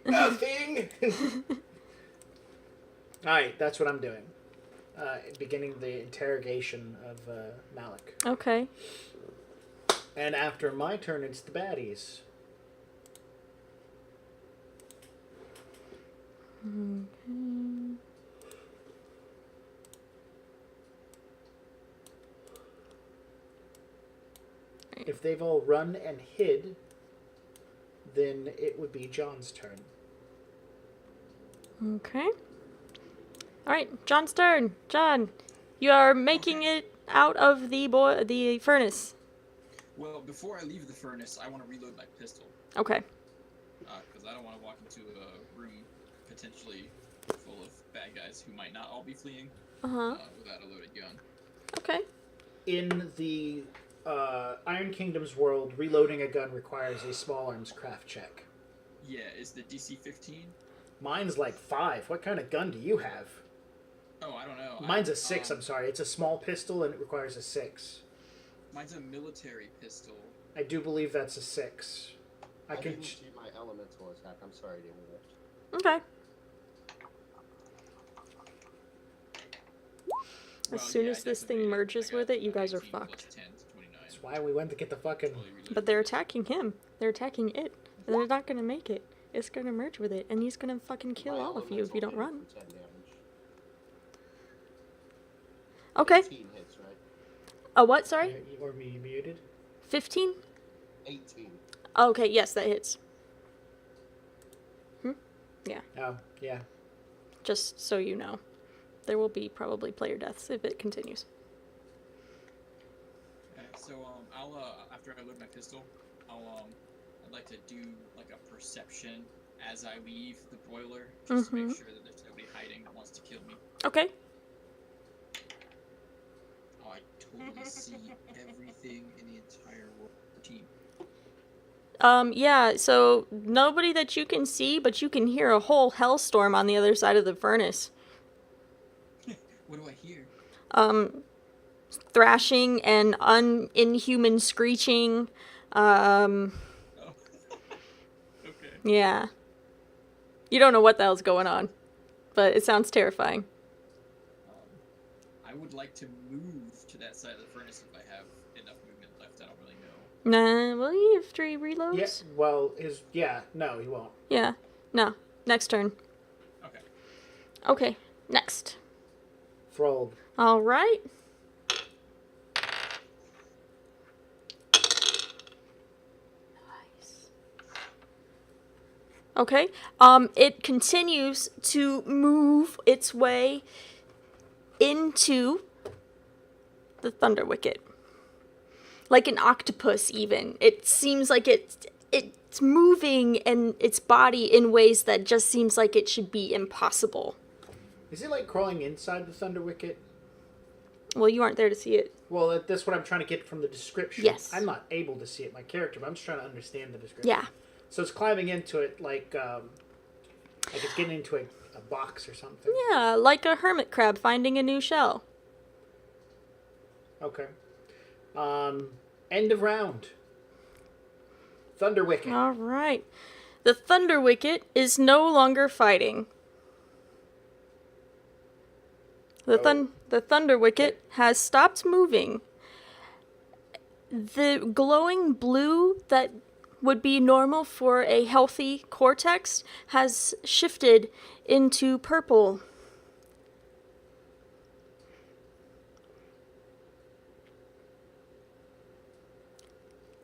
Speaker 5: Nothing. Alright, that's what I'm doing. Beginning the interrogation of Malik.
Speaker 1: Okay.
Speaker 5: And after my turn, it's the baddies. If they've all run and hid, then it would be John's turn.
Speaker 1: Okay. All right, John's turn. John, you are making it out of the furnace.
Speaker 3: Well, before I leave the furnace, I want to reload my pistol.
Speaker 1: Okay.
Speaker 3: Because I don't want to walk into a room potentially full of bad guys who might not all be fleeing. without a loaded gun.
Speaker 1: Okay.
Speaker 5: In the Iron Kingdom's world, reloading a gun requires a small arms craft check.
Speaker 3: Yeah, is the DC 15?
Speaker 5: Mine's like 5. What kind of gun do you have?
Speaker 3: Oh, I don't know.
Speaker 5: Mine's a 6, I'm sorry. It's a small pistol and it requires a 6.
Speaker 3: Mine's a military pistol.
Speaker 5: I do believe that's a 6.
Speaker 2: I didn't do my elemental attack. I'm sorry to interrupt.
Speaker 1: Okay.
Speaker 3: Well,
Speaker 1: As soon
Speaker 3: yeah,
Speaker 1: as
Speaker 3: I
Speaker 1: this
Speaker 3: just
Speaker 1: thing
Speaker 3: made
Speaker 1: merges
Speaker 3: I got
Speaker 1: with it, you guys are
Speaker 3: 19 plus
Speaker 1: fucked.
Speaker 3: 10 is 29.
Speaker 5: That's why we went to get the fucking...
Speaker 3: Fully reloaded.
Speaker 1: But they're attacking him. They're attacking it. And they're not gonna make it. It's gonna merge with it, and he's gonna fucking kill
Speaker 2: My
Speaker 1: all of you if you don't
Speaker 2: elemental
Speaker 1: run.
Speaker 2: hit for 10 damage.
Speaker 1: Okay.
Speaker 2: 18 hits, right?
Speaker 1: A what? Sorry?
Speaker 5: Or me muted?
Speaker 1: 15?
Speaker 2: 18.
Speaker 1: Okay, yes, that hits.
Speaker 5: Oh, yeah.
Speaker 1: Just so you know. There will be probably player deaths if it continues.
Speaker 3: Okay, so I'll after I load my pistol, I'd like to do like a perception as I leave the broiler, just to make sure that there's nobody hiding that wants to kill me.
Speaker 1: Okay.
Speaker 3: Oh, I totally see everything in the entire team.
Speaker 1: Yeah, so nobody that you can see, but you can hear a whole hellstorm on the other side of the furnace.
Speaker 3: What do I hear?
Speaker 1: Thrashing and inhuman screeching.
Speaker 3: Oh. Okay.
Speaker 1: Yeah. You don't know what the hell's going on, but it sounds terrifying.
Speaker 3: I would like to move to that side of the furnace if I have enough movement left. I don't really know.
Speaker 1: Nah, will you have 3 reloads?
Speaker 5: Yeah, well, no, he won't.
Speaker 1: Yeah. No. Next turn.
Speaker 3: Okay.
Speaker 1: Okay, next.
Speaker 5: Thralled.
Speaker 1: Alright. Nice. Okay. It continues to move its way into the Thunder Wicket. Like an octopus, even. It seems like it's moving and its body in ways that just seems like it should be impossible.
Speaker 5: Is it like crawling inside the Thunder Wicket?
Speaker 1: Well, you aren't there to see it.
Speaker 5: Well, that's what I'm trying to get from the description.
Speaker 1: Yes.
Speaker 5: I'm not able to see it, my character, but I'm just trying to understand the description.
Speaker 1: Yeah.
Speaker 5: So it's climbing into it like it's getting into a box or something.
Speaker 1: Yeah, like a hermit crab finding a new shell.
Speaker 5: Okay. End of round. Thunder Wicket.
Speaker 1: All right. The Thunder Wicket is no longer fighting. The Thunder Wicket has stopped moving. The glowing blue that would be normal for a healthy cortex has shifted into purple.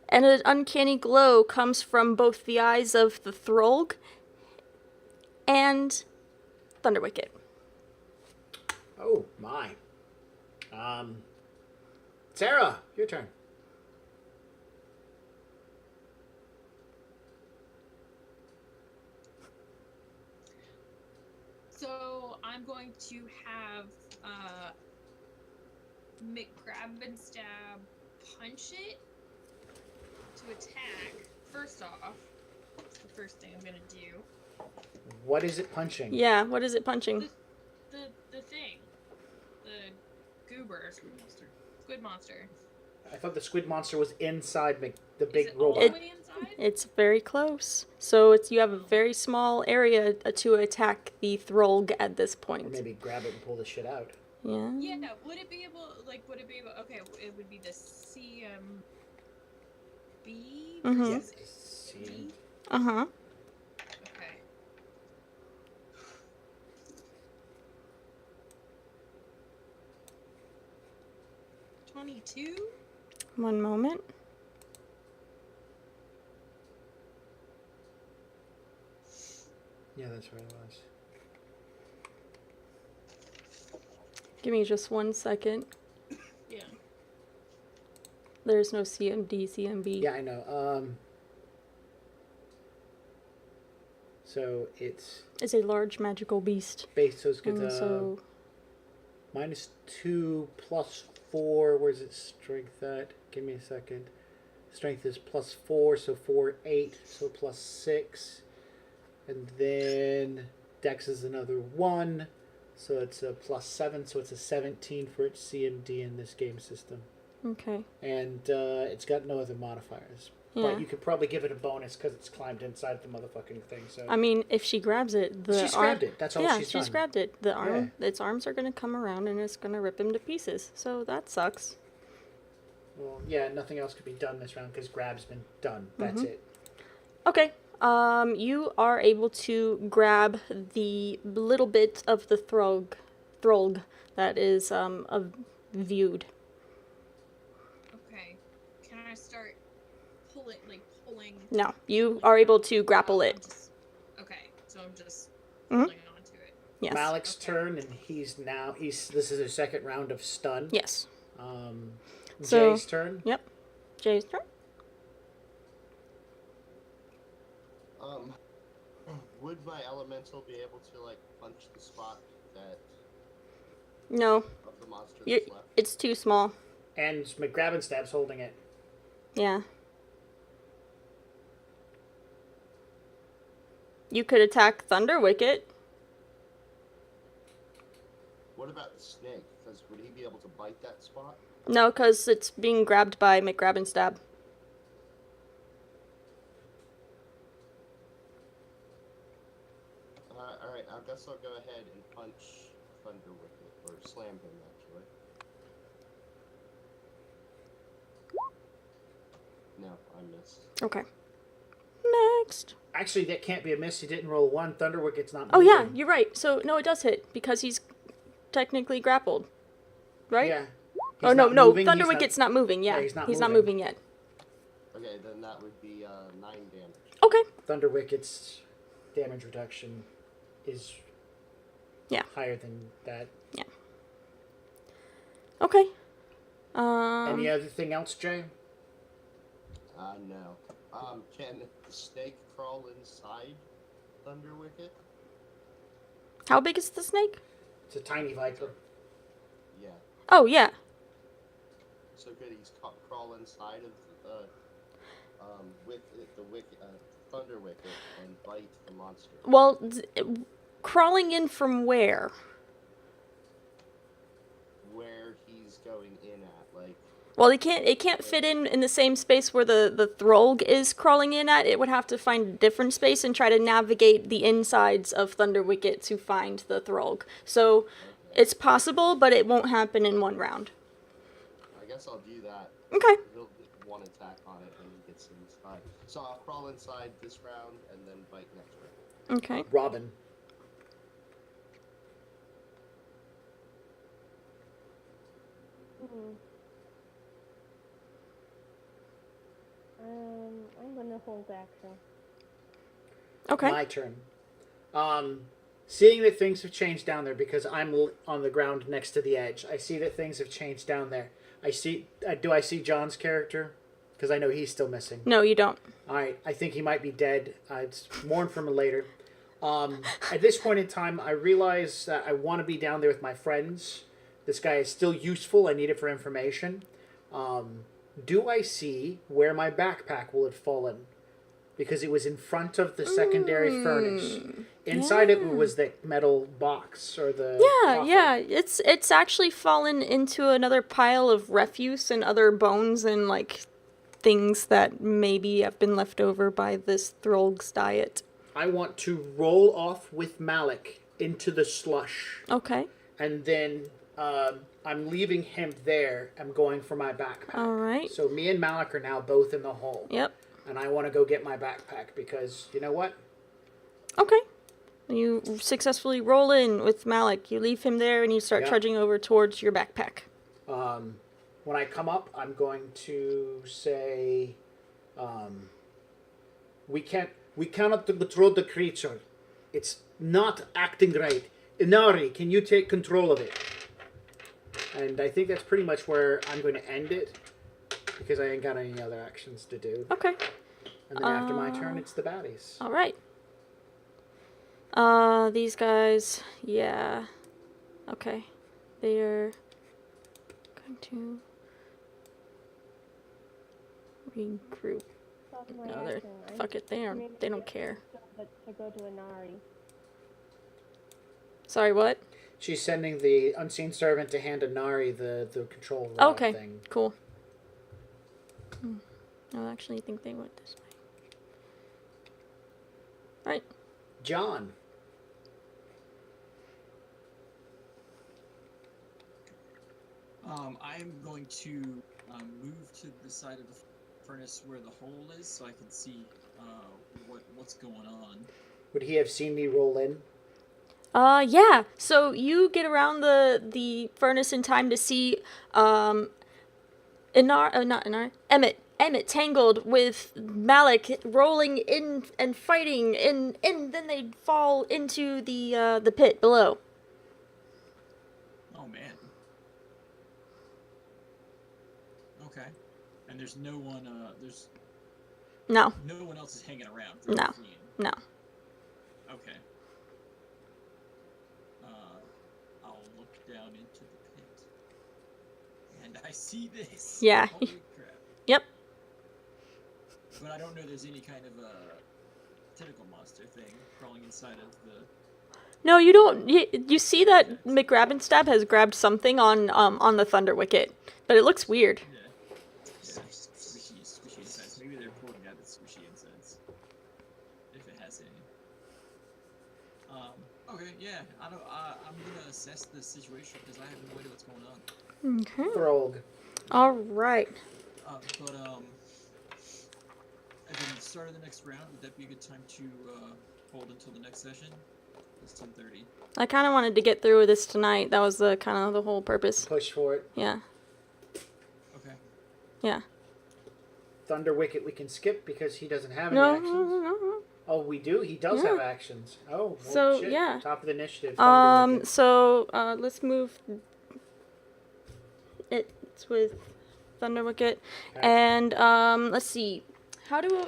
Speaker 1: And an uncanny glow comes from both the eyes of the Throlg and Thunder Wicket.
Speaker 5: Oh, my. Sarah, your turn.
Speaker 4: So I'm going to have McGrab and Stab punch it to attack. First off, that's the first thing I'm gonna do.
Speaker 5: What is it punching?
Speaker 1: Yeah, what is it punching?
Speaker 4: The thing, the goober, squid monster.
Speaker 5: I thought the squid monster was inside the
Speaker 4: Is
Speaker 5: big
Speaker 4: it all
Speaker 5: robot.
Speaker 4: the way inside?
Speaker 1: It's very close. So you have a very small area to attack the Throlg at this
Speaker 5: Or
Speaker 1: point.
Speaker 5: maybe grab it and pull the shit out.
Speaker 1: Yeah.
Speaker 4: Yeah, would it be able, okay, it would be the CMB?
Speaker 1: Mhm.
Speaker 4: versus
Speaker 5: See.
Speaker 4: D?
Speaker 1: Uh-huh.
Speaker 4: Okay. $22?
Speaker 1: One moment.
Speaker 5: Yeah, that's what it was.
Speaker 1: Give me just 1 second.
Speaker 4: Yeah.
Speaker 1: There's no CMD, CMB.
Speaker 5: Yeah, I know. So it's
Speaker 1: It's a large magical beast.
Speaker 5: based, so it's good.
Speaker 1: And so
Speaker 5: -2 +4. Where's its strength at? Give me a second. Strength is +4, so 4, 8, so +6. And then Dex is another 1, so it's a +7, so it's a 17 for its CMD in this game system.
Speaker 1: Okay.
Speaker 5: And it's got no other modifiers.
Speaker 1: Yeah.
Speaker 5: But you could probably give it a bonus because it's climbed inside the motherfucking thing. So
Speaker 1: I mean, if she grabs it, the
Speaker 5: she's
Speaker 1: arm...
Speaker 5: grabbed it. That's all
Speaker 1: yeah,
Speaker 5: she's
Speaker 1: she's
Speaker 5: done.
Speaker 1: grabbed it. The arm, its arms are gonna come around and it's gonna rip him to pieces. So that sucks.
Speaker 5: Well, yeah, nothing else could be done this round because grab's been done. That's it.
Speaker 1: Okay. You are able to grab the little bit of the throg that is viewed.
Speaker 4: Okay. Can I start pulling?
Speaker 1: No, you are able to grapple it.
Speaker 4: Okay, so I'm just
Speaker 1: Mhm.
Speaker 4: holding on to it.
Speaker 1: Yes.
Speaker 5: Malik's turn, and this is his second round of stun.
Speaker 1: Yes. So-
Speaker 5: Jay's turn.
Speaker 1: Yep. Jay's turn.
Speaker 2: Would my elemental be able to like punch the spot that
Speaker 1: No,
Speaker 2: of the monster
Speaker 1: you
Speaker 2: that's left?
Speaker 1: it's too small.
Speaker 5: And McGrabbenstab's holding it.
Speaker 1: Yeah. You could attack Thunder Wicket.
Speaker 2: What about the snake? Because would he be able to bite that spot?
Speaker 1: No, because it's being grabbed by McGrabbenstab.
Speaker 2: All right. I guess I'll go ahead and punch Thunder Wicket or slam him actually. No, I missed.
Speaker 1: Okay. Next.
Speaker 5: Actually, that can't be a miss. He didn't roll 1. Thunderwicket's not
Speaker 1: Oh
Speaker 5: moving.
Speaker 1: yeah, you're right. So no, it does hit because he's technically grappled, right?
Speaker 5: Yeah.
Speaker 1: Oh
Speaker 5: He's
Speaker 1: no,
Speaker 5: not
Speaker 1: no,
Speaker 5: moving,
Speaker 1: Thunder
Speaker 5: he's
Speaker 1: Wicket's not moving. Yeah,
Speaker 5: he's not
Speaker 1: not
Speaker 5: moving.
Speaker 1: moving yet.
Speaker 2: Okay, then that would be 9 damage.
Speaker 1: Okay.
Speaker 5: Thunderwicket's damage reduction is
Speaker 1: Yeah.
Speaker 5: higher than that.
Speaker 1: Okay.
Speaker 5: Any other thing else, Jay?
Speaker 2: No. Can the snake crawl inside Thunder Wicket?
Speaker 1: How big is the snake?
Speaker 5: It's a tiny viper.
Speaker 2: Yeah.
Speaker 1: Oh yeah.
Speaker 2: So could he crawl inside of Thunder Wicket and bite the monster?
Speaker 1: Well, crawling in from where?
Speaker 2: Where he's going in at, like.
Speaker 1: Well, it can't fit in the same space where the Throlg is crawling in at. It would have to find a different space and try to navigate the insides of Thunder Wicket to find the Throlg. So it's possible, but it won't happen in one round.
Speaker 2: I guess I'll do that.
Speaker 1: Okay.
Speaker 2: He'll get one attack on it when he gets inside. So I'll crawl inside this round and then bite next round.
Speaker 1: Okay.
Speaker 5: Robin.
Speaker 6: I'm gonna hold action.
Speaker 1: Okay.
Speaker 5: My turn. Seeing that things have changed down there because I'm on the ground next to the edge. I see that things have changed down there. Do I see John's character? Because I know he's still missing.
Speaker 1: No, you don't.
Speaker 5: All right, I think he might be dead. It's mourn for him later. At this point in time, I realize that I want to be down there with my friends. This guy is still useful. I need it for information. Do I see where my backpack will have fallen? Because it was in front of the secondary furnace. Inside it was the metal box or the coffer.
Speaker 1: Yeah. It's actually fallen into another pile of refuse and other bones and like things that maybe have been left over by this Throlg's diet.
Speaker 5: I want to roll off with Malik into the slush.
Speaker 1: Okay.
Speaker 5: And then I'm leaving him there. I'm going for my backpack.
Speaker 1: All right.
Speaker 5: So me and Malik are now both in the hole.
Speaker 1: Yep.
Speaker 5: And I want to go get my backpack because, you know what?
Speaker 1: Okay. You successfully roll in with Malik. You leave him there and you start
Speaker 5: Yeah.
Speaker 1: trudging over towards your backpack.
Speaker 5: When I come up, I'm going to say, we cannot control the creature. It's not acting right. Inari, can you take control of it? And I think that's pretty much where I'm going to end it because I ain't got any other actions to do.
Speaker 1: Okay.
Speaker 5: And then after my turn, it's the baddies.
Speaker 1: All right. These guys, yeah. Okay. they're going to regroup.
Speaker 6: Soften my
Speaker 1: No, they're
Speaker 6: accent. I'm
Speaker 1: fuck it. They
Speaker 6: commanding
Speaker 1: don't
Speaker 6: the
Speaker 1: care.
Speaker 6: But to go to Inari.
Speaker 1: Sorry, what?
Speaker 5: She's sending the unseen servant to hand Inari the control rod
Speaker 1: Okay,
Speaker 5: thing.
Speaker 1: cool. I actually think they went this way. Right.
Speaker 5: John.
Speaker 3: I'm going to move to the side of the furnace where the hole is, so I can see what's going on.
Speaker 5: Would he have seen me roll in?
Speaker 1: Yeah. So you get around the furnace in time to see not Inar, Emmett tangled with Malik rolling in and fighting and then they fall into the pit below.
Speaker 3: Oh man. Okay. And there's no one. There's
Speaker 1: No.
Speaker 3: no one else is hanging around.
Speaker 1: No.
Speaker 3: Fleeing.
Speaker 1: No.
Speaker 3: Okay. I'll look down into the pit, and I see this.
Speaker 1: Yeah.
Speaker 3: Holy crap!
Speaker 1: Yep.
Speaker 3: But I don't know there's any kind of tentacle monster thing crawling inside of the.
Speaker 1: No, you don't. You see that McGrabbenstab has grabbed something on the Thunder Wicket, but it looks weird.
Speaker 3: Yeah. Squishy insides. Maybe they're pulling out its squishy insides. If it has any. Okay, yeah. I'm gonna assess the situation because I have no idea what's going on.
Speaker 1: Okay.
Speaker 5: Throg.
Speaker 1: All right.
Speaker 3: But at the start of the next round, would that be a good time to hold until the next session? It's 10:30.
Speaker 1: I kind of wanted to get through with this tonight. That was the kind of the whole purpose.
Speaker 5: Push for it.
Speaker 1: Yeah.
Speaker 3: Okay.
Speaker 1: Yeah.
Speaker 5: Thunder Wicket we can skip because he doesn't have any
Speaker 1: No.
Speaker 5: actions. Oh, we do? He does
Speaker 1: Yeah.
Speaker 5: have actions. Oh, well,
Speaker 1: So,
Speaker 5: shit.
Speaker 1: yeah.
Speaker 5: Top of the initiative. Thunder Wicket.
Speaker 1: So let's move. It's with Thunder Wicket,
Speaker 5: Okay.
Speaker 1: and let's see. How do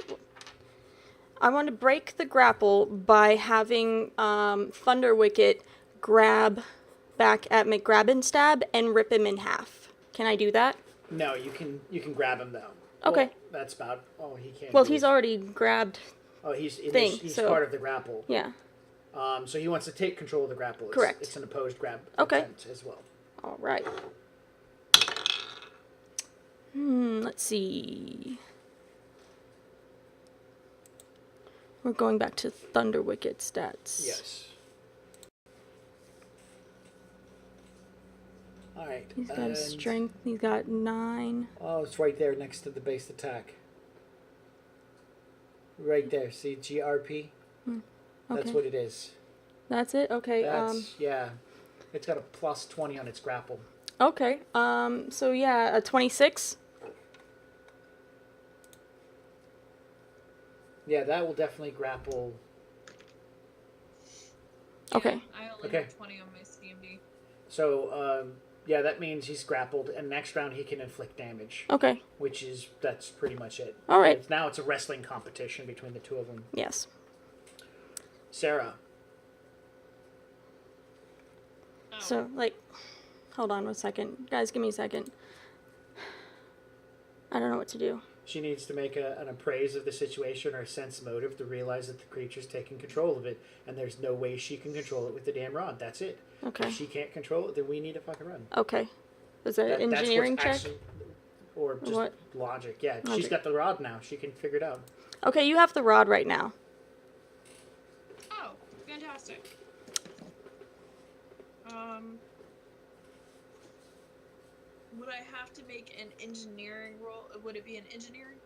Speaker 1: I want to break the grapple by having Thunder Wicket grab back at McGrabbenstab and rip him in half. Can I do that?
Speaker 5: No, you can grab him though.
Speaker 1: Okay.
Speaker 5: Well, that's about all he can.
Speaker 1: Well,
Speaker 5: do
Speaker 1: he's
Speaker 5: is-
Speaker 1: already grabbed.
Speaker 5: Oh, he's
Speaker 1: thing, so-
Speaker 5: part of the grapple.
Speaker 1: Yeah.
Speaker 5: So he wants to take control of the grapple.
Speaker 1: Correct.
Speaker 5: It's an opposed grab
Speaker 1: Okay.
Speaker 5: attempt as well.
Speaker 1: All right. Let's see. We're going back to Thunder Wicket stats.
Speaker 5: Yes. All right.
Speaker 1: He's got
Speaker 5: and-
Speaker 1: a strength. He's got 9.
Speaker 5: Oh, it's right there next to the base attack. Right there. See GRP? That's
Speaker 1: Okay.
Speaker 5: what it is.
Speaker 1: That's it. Okay.
Speaker 5: That's yeah. It's got a plus 20 on its grapple.
Speaker 1: Okay. So yeah, a 26.
Speaker 5: Yeah, that will definitely grapple.
Speaker 1: Okay.
Speaker 4: I only
Speaker 5: Okay.
Speaker 4: have 20 on my CMD.
Speaker 5: So yeah, that means he's grappled, and next round he can inflict damage,
Speaker 1: Okay.
Speaker 5: that's pretty much it.
Speaker 1: All right.
Speaker 5: Now it's a wrestling competition between the two of them.
Speaker 1: Yes.
Speaker 5: Sarah.
Speaker 4: Oh.
Speaker 1: So hold on 1 second, guys. Give me a second. I don't know what to do.
Speaker 5: She needs to make an appraise of the situation or sense motive to realize that the creature's taking control of it, and there's no way she can control it with the damn rod. That's it.
Speaker 1: Okay.
Speaker 5: If she can't control it, then we need to fucking run.
Speaker 1: Okay. Is that an
Speaker 5: That's
Speaker 1: engineering
Speaker 5: what's
Speaker 1: check?
Speaker 5: actually- or just
Speaker 1: What?
Speaker 5: logic. Yeah, she's
Speaker 1: Logic.
Speaker 5: got the rod now. She can figure it out.
Speaker 1: Okay, you have the rod right now.
Speaker 4: Oh, fantastic. Would I have to make an engineering roll? Would it be an engineering?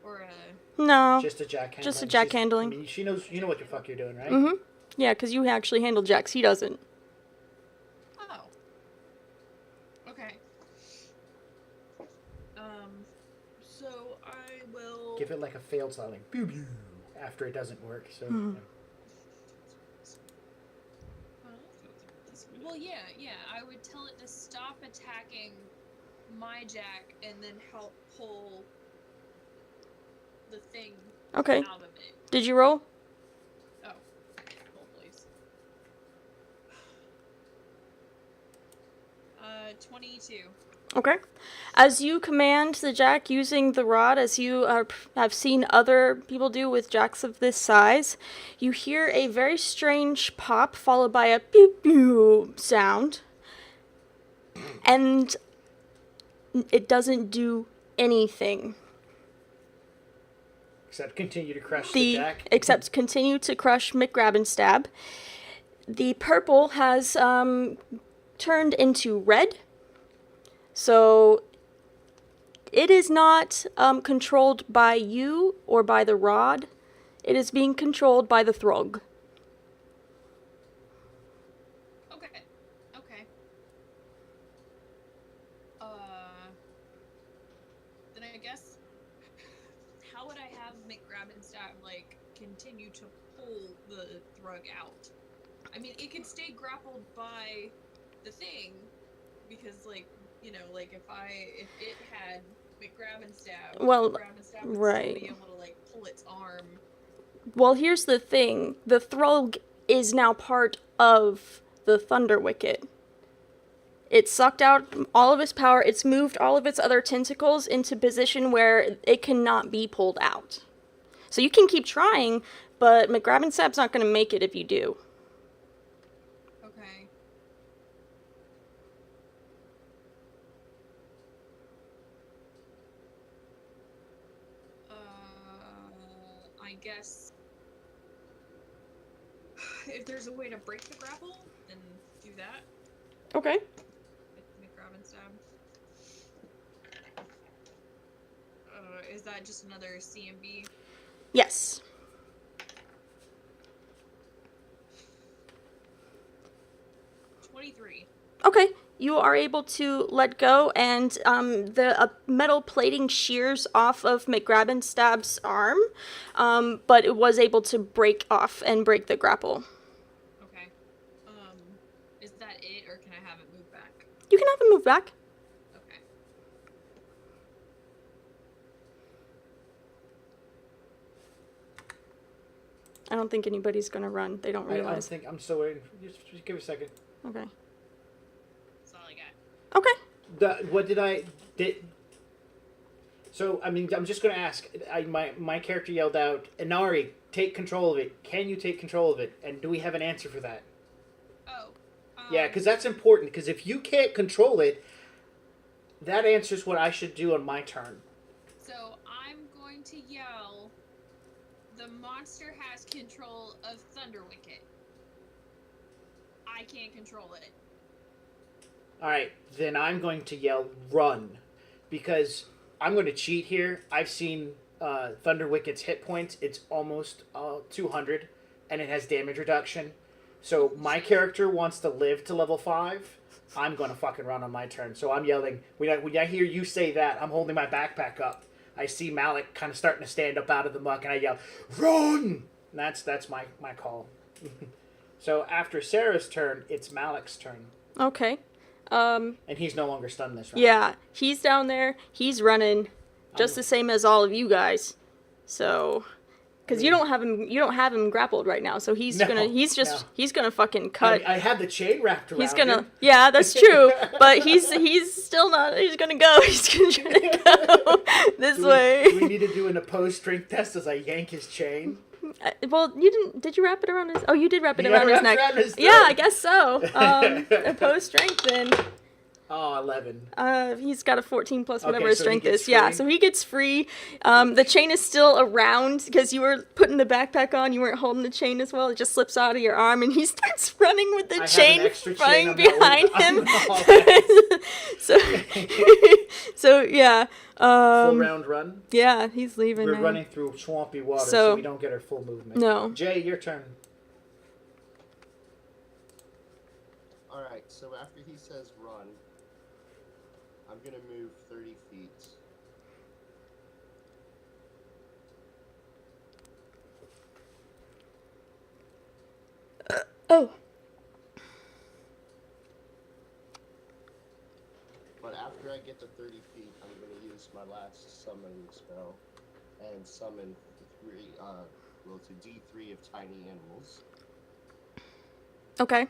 Speaker 4: Or a...
Speaker 1: No.
Speaker 5: Just a jackhandling.
Speaker 1: Just a jackhandling.
Speaker 5: I mean, she knows. You know what the fuck you're doing, right?
Speaker 1: Mm-hmm. Yeah, because you actually handle jacks. He doesn't.
Speaker 4: Oh. Okay. So I will...
Speaker 5: Give it like a failed sound, like pew pew, after it doesn't work. So.
Speaker 1: Mhm.
Speaker 4: Well, yeah, I would tell it to stop attacking my jack and then help pull the thing
Speaker 1: Okay.
Speaker 4: out of it.
Speaker 1: Did you roll?
Speaker 4: Oh, roll please. 22.
Speaker 1: Okay. As you command the jack using the rod, as you have seen other people do with jacks of this size, you hear a very strange pop followed by a pew pew sound. And it doesn't do anything.
Speaker 5: Except continue to crush the jack.
Speaker 1: Except continue to crush McGrab and Stab. The purple has turned into red. So it is not controlled by you or by the rod. It is being controlled by the Throg.
Speaker 4: Okay. Okay. Then I guess, how would I have McGrab and Stab, like, continue to pull the Thrug out? I mean, it could stay grappled by the thing, because, like, you know, like, if it had McGrab and Stab,
Speaker 1: Well,
Speaker 4: McGrab and Stab would
Speaker 1: right.
Speaker 4: still be able to, like, pull its arm.
Speaker 1: Well, here's the thing. The Throg is now part of the Thunder Wicket. It sucked out all of its power. It's moved all of its other tentacles into position where it cannot be pulled out. So you can keep trying, but McGrab and Stab's not going to make it if you do.
Speaker 4: Okay. I guess if there's a way to break the grapple, then do that.
Speaker 1: Okay.
Speaker 4: With McGrab and Stab. Is that just another CMB?
Speaker 1: Yes. Okay. You are able to let go, and the metal plating shears off of McGrab and Stab's arm, but it was able to break off and break the grapple.
Speaker 4: Okay. Is that it, or can I have it move back?
Speaker 1: You can have it move back.
Speaker 4: Okay.
Speaker 1: I don't think anybody's gonna run. They don't
Speaker 5: I
Speaker 1: realize.
Speaker 5: think I'm still waiting. Just give it a second.
Speaker 1: Okay.
Speaker 4: That's all I got.
Speaker 1: Okay.
Speaker 5: What did I did? So I mean, I'm just gonna ask. My character yelled out, "Inari, take control of it. Can you take control of it? And do we have an answer for that?"
Speaker 4: Oh.
Speaker 5: Yeah, because that's important. Because if you can't control it, that answers what I should do on my turn.
Speaker 4: So I'm going to yell, "The monster has control of Thunder Wicket. I can't control it."
Speaker 5: All right, then I'm going to yell, "Run," because I'm going to cheat here. I've seen Thunder Wicket's hit points. It's almost 200, and it has damage reduction. So my character wants to live to level 5. I'm going to fucking run on my turn. So I'm yelling. When I hear you say that, I'm holding my backpack up. I see Malik kind of starting to stand up out of the muck, and I yell, "Run!" And that's my call. So after Sarah's turn, it's Malik's turn.
Speaker 1: Okay.
Speaker 5: And he's no longer stunned this round.
Speaker 1: Yeah, he's down there. He's running, just the same as all of you guys. So, because you don't have him grappled right now. So he's gonna fucking cut.
Speaker 5: I have the chain wrapped around
Speaker 1: He's gonna.
Speaker 5: him.
Speaker 1: Yeah, that's true. But he's still not. He's gonna go. He's gonna try to go this way.
Speaker 5: Do we need to do an opposed strength test as I yank his chain?
Speaker 1: Well, you didn't. Did you wrap it around his? Oh, you did wrap it around his neck.
Speaker 5: Around his throat.
Speaker 1: Yeah, I guess so. Opposed strength then.
Speaker 5: Oh, 11.
Speaker 1: He's got a 14 plus whatever
Speaker 5: Okay,
Speaker 1: his
Speaker 5: so he
Speaker 1: strength
Speaker 5: gets
Speaker 1: is. Yeah,
Speaker 5: free?
Speaker 1: so he gets free. The chain is still around because you were putting the backpack on. You weren't holding the chain as well. It just slips out of your arm, and he starts running with the
Speaker 5: I have
Speaker 1: chain
Speaker 5: an extra
Speaker 1: flying
Speaker 5: chain, I'm not
Speaker 1: behind
Speaker 5: worried
Speaker 1: him. So yeah.
Speaker 5: Full round run.
Speaker 1: Yeah, he's leaving.
Speaker 5: We're
Speaker 1: now.
Speaker 5: running through swampy water,
Speaker 1: So-
Speaker 5: so we don't get our full movement.
Speaker 1: No.
Speaker 5: Jay, your turn.
Speaker 2: Alright, so after he says run, I'm gonna move 30 feet.
Speaker 1: Oh.
Speaker 2: But after I get to 30 feet, I'm gonna use my last summoning spell and summon to D3 of tiny animals.
Speaker 1: Okay.